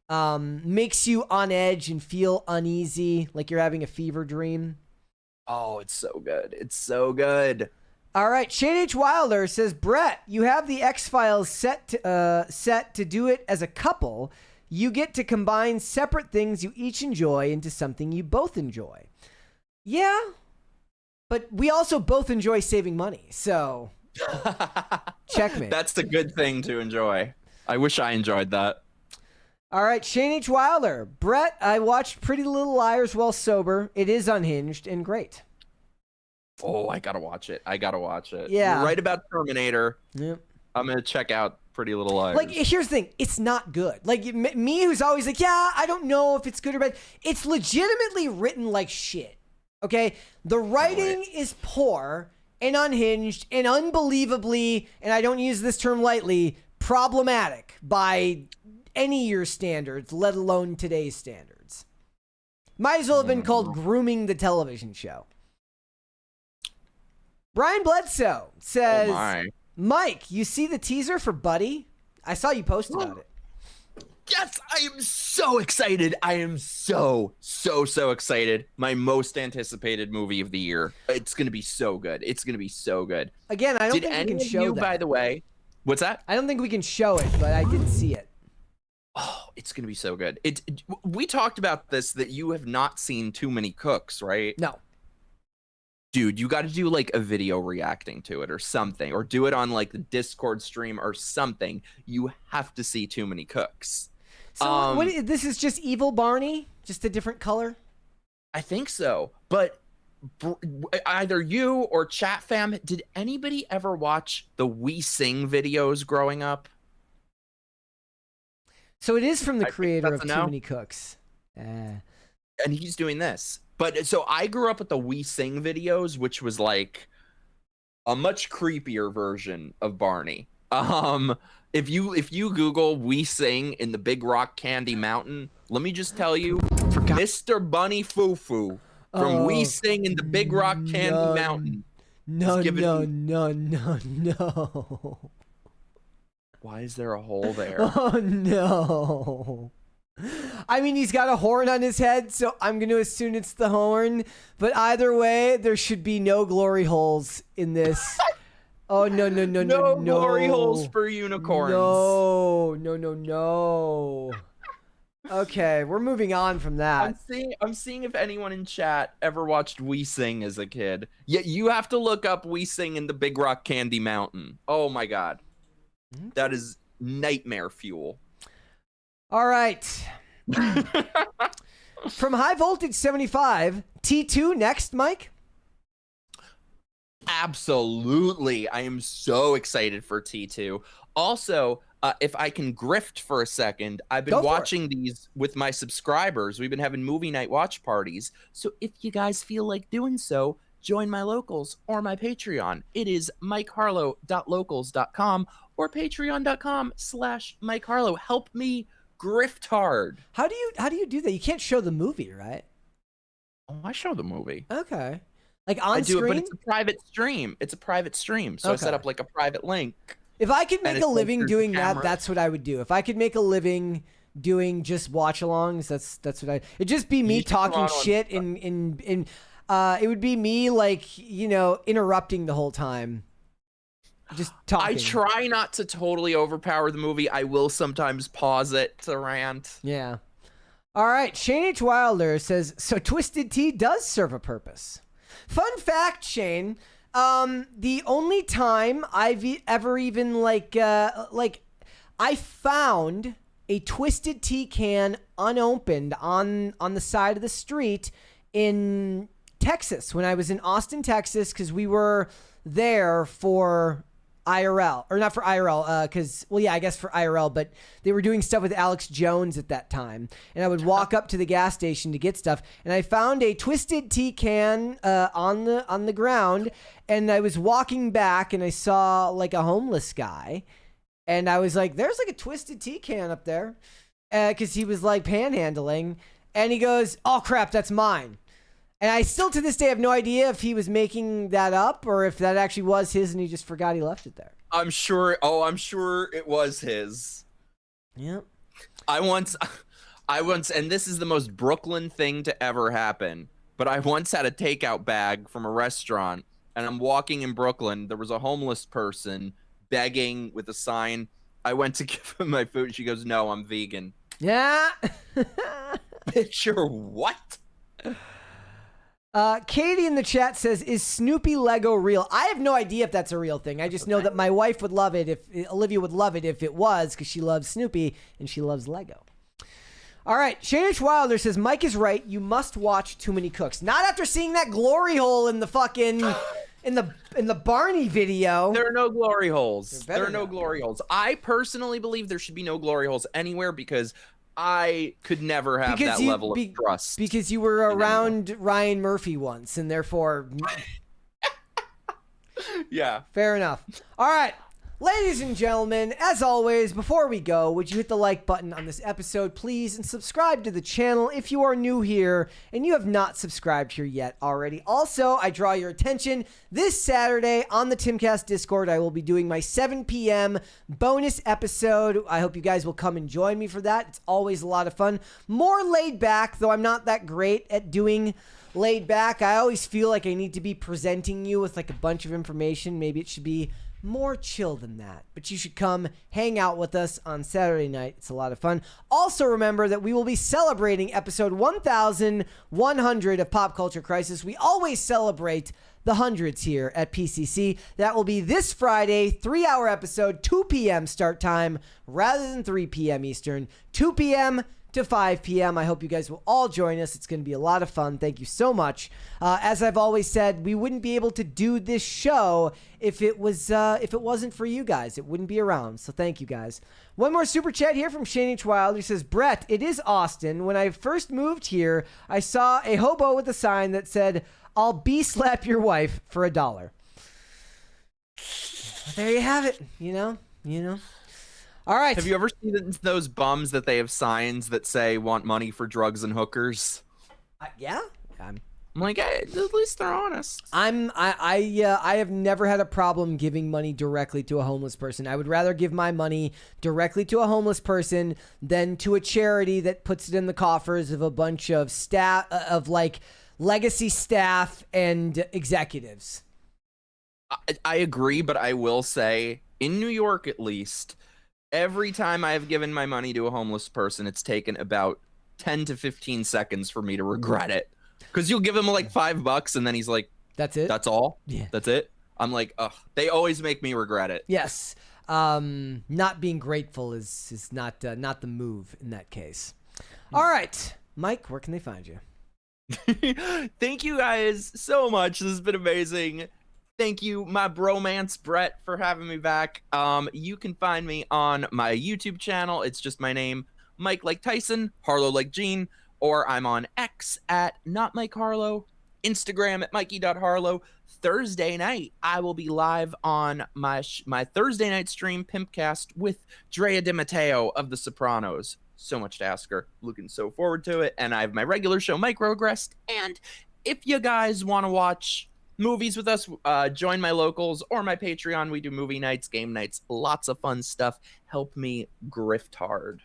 Makes you on edge and feel uneasy, like you're having a fever dream. Oh, it's so good. It's so good. All right, Shane H. Wilder says, Brett, you have the X-Files set to do it as a couple. You get to combine separate things you each enjoy into something you both enjoy. Yeah, but we also both enjoy saving money, so checkmate. That's the good thing to enjoy. I wish I enjoyed that. All right, Shane H. Wilder. Brett, I watched Pretty Little Liars while sober. It is unhinged and great. Oh, I gotta watch it. Yeah. You're right about Terminator. Yep. I'm gonna check out Pretty Little Liars. Like, here's the thing. It's not good. Like, me who's always like, yeah, I don't know if it's good or bad. It's legitimately written like shit. Okay? The writing is poor and unhinged and unbelievably, and I don't use this term lightly, problematic by any year's standards, let alone today's standards. Might as well have been called Grooming the Television Show. Brian Bledsoe says, Mike, you see the teaser for Buddy? I saw you post about it. Yes, I am so excited. I am so excited. My most anticipated movie of the year. It's going to be so good. It's going to be so good. Again, I don't think we can show that. By the way, what's that? I don't think we can show it, but I did see it. Oh, it's going to be so good. We talked about this, that you have not seen Too Many Cooks, right? No. Dude, you got to do like a video reacting to it or something, or do it on like the Discord stream or something. You have to see Too Many Cooks. So this is just evil Barney, just a different color? I think so. But either you or chat fam, did anybody ever watch the We Sing videos growing up? So it is from the creator of Too Many Cooks. And he's doing this. But so I grew up with the We Sing videos, which was like a much creepier version of Barney. If you Google We Sing in the Big Rock Candy Mountain, let me just tell you, Mr. Bunny Foo Foo from We Sing in the Big Rock Candy Mountain. No. Why is there a hole there? Oh no. I mean, he's got a horn on his head, so I'm going to assume it's the horn. But either way, there should be no glory holes in this. Oh, no. No glory holes for unicorns. No. Okay, we're moving on from that. I'm seeing if anyone in chat ever watched We Sing as a kid. Yeah, you have to look up We Sing in the Big Rock Candy Mountain. Oh my God. That is nightmare fuel. All right. From High Voltage 75, T2 next, Mike? Absolutely. I am so excited for T2. Also, if I can grift for a second, I've been watching these with my subscribers. We've been having movie night watch parties. So if you guys feel like doing so, join my locals or my Patreon. It is mikeharlow.locals.com or patreon.com/mikeharlow. Help me grift hard. How do you do that? You can't show the movie, right? Oh, I show the movie. Okay. Like on I do screen? it, but it's a private stream. It's a private stream. So I set up like a private link. If I could make a living doing that, camera. that's what I would do. If I could make a living doing just watch-alongs, that's what it'd just be me talking shit in it would be me like, you know, interrupting the whole time. Just talking. I try not to totally overpower the movie. I will sometimes pause it to rant. Yeah. All right. Shane H. Wilder says, so Twisted Tea does serve a purpose. Fun fact, Shane. The only time I've ever even I found a Twisted Tea can unopened on the side of the street in Texas when I was in Austin, Texas, because we were there for IRL, or not for IRL, because, well, yeah, I guess for IRL, but they were doing stuff with Alex Jones at that time. And I would walk up to the gas station to get stuff, and I found a Twisted Tea can on the ground, and I was walking back, and I saw like a homeless guy, and I was like, there's like a Twisted Tea can up there, because he was like panhandling, and he goes, oh crap, that's mine. And I still, to this day, have no idea if he was making that up or if that actually was his and he just forgot he left it there. I'm sure it was his. Yep. I once, and this is the most Brooklyn thing to ever happen, but I once had a takeout bag from a restaurant, and I'm walking in Brooklyn. There was a homeless person begging with a sign. I went to give him my food. She goes, no, I'm vegan. Yeah. Picture what? Katie in the chat says, is Snoopy Lego real? I have no idea if that's a real thing. I just know that my wife would love it, if Olivia would love it if it was, because she loves Snoopy and she loves Lego. All right, Shane H. Wilder says, Mike is right. You must watch Too Many Cooks. Not after seeing that glory hole in the fucking in the Barney video. There are no glory holes. There are no glory holes. I personally believe there should be no glory holes anywhere because I could never have that level of trust. Because you were around Ryan Murphy once, and therefore... Yeah. Fair enough. All right. Ladies and gentlemen, as always, before we go, would you hit the like button on this episode, please, and subscribe to the channel if you are new here and you have not subscribed here yet already. Also, I draw your attention, this Saturday on the Timcast Discord, I will be doing my 7 p.m. bonus episode. I hope you guys will come and join me for that. It's always a lot of fun. More laid back, though I'm not that great at doing laid back. I always feel like I need to be presenting you with like a bunch of information. Maybe it should be more chill than that, but you should come hang out with us on Saturday night. It's a lot of fun. Also remember that we will be celebrating episode 1100 of Pop Culture Crisis. We always celebrate the hundreds here at PCC. That will be this Friday, 3-hour episode, 2 p.m. start time rather than 3 p.m. Eastern, 2 p.m. to 5 p.m. I hope you guys will all join us. It's going to be a lot of fun. Thank you so much. As I've always said, we wouldn't be able to do this show if it wasn't for you guys. It wouldn't be around. So thank you guys. One more super chat here from Shane H. Wilder. He says, Brett, it is Austin. When I first moved here, I saw a hobo with a sign that said, I'll slap your wife for $1. There you have it. You know. All right. Have you ever seen those bums that they have signs that say want money for drugs and hookers? Yeah. I'm like, hey, at least they're honest. I have never had a problem giving money directly to a homeless person. I would rather give my money directly to a homeless person than to a charity that puts it in the coffers of a bunch of staff of like legacy staff and executives. I agree, but I will say in New York, at least, every time I have given my money to a homeless person, it's taken about 10 to 15 seconds for me to regret it. Because you'll give him like $5 and then he's like, that's it? That's all? Yeah. That's it? I'm like, ugh. They always make me regret it. Yes. Not being grateful is not the move in that case. All right. Mike, where can they find you? Thank you guys so much. This has been amazing. Thank you, my bromance Brett, for having me back. You can find me on my YouTube channel. It's just my name, Mike like Tyson, Harlow like Gene, or I'm on X at not Mike Harlow, Instagram at Mikey.Harlow. Thursday night, I will be live on my Thursday night stream, Pimpcast, with Drea DiMatteo of The Sopranos. So much to ask her. Looking so forward to it. And I have my regular show, Microaggressed. And if you guys want to watch movies with us, join my locals or my Patreon. We do movie nights, game nights, lots of fun stuff. Help me grift hard.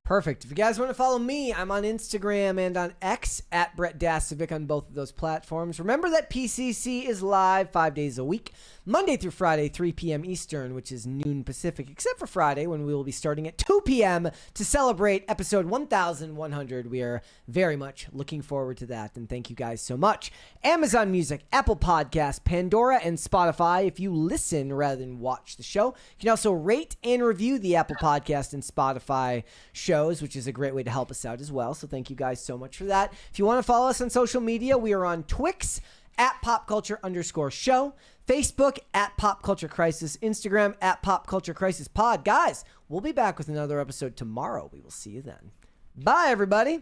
Perfect. If you guys want to follow me, I'm on Instagram and on X at Brett Dasovic on both of those platforms. Remember that PCC is live 5 days a week, Monday through Friday, 3 p.m. Eastern, which is noon Pacific, except for Friday when we will be starting at 2 p.m. to celebrate episode 1100. We are very much looking forward to that, and thank you guys so much. Amazon Music, Apple Podcasts, Pandora, and Spotify. If you listen rather than watch the show, you can also rate and review the Apple Podcast and Spotify shows, which is a great way to help us out as well. So thank you guys so much for that. If you want to follow us on social media, we are on Twix at popculture_show, Facebook at Pop Culture Crisis, Instagram at Pop Culture Crisis Pod. Guys, we'll be back with another episode tomorrow. We will see you then. Bye, everybody.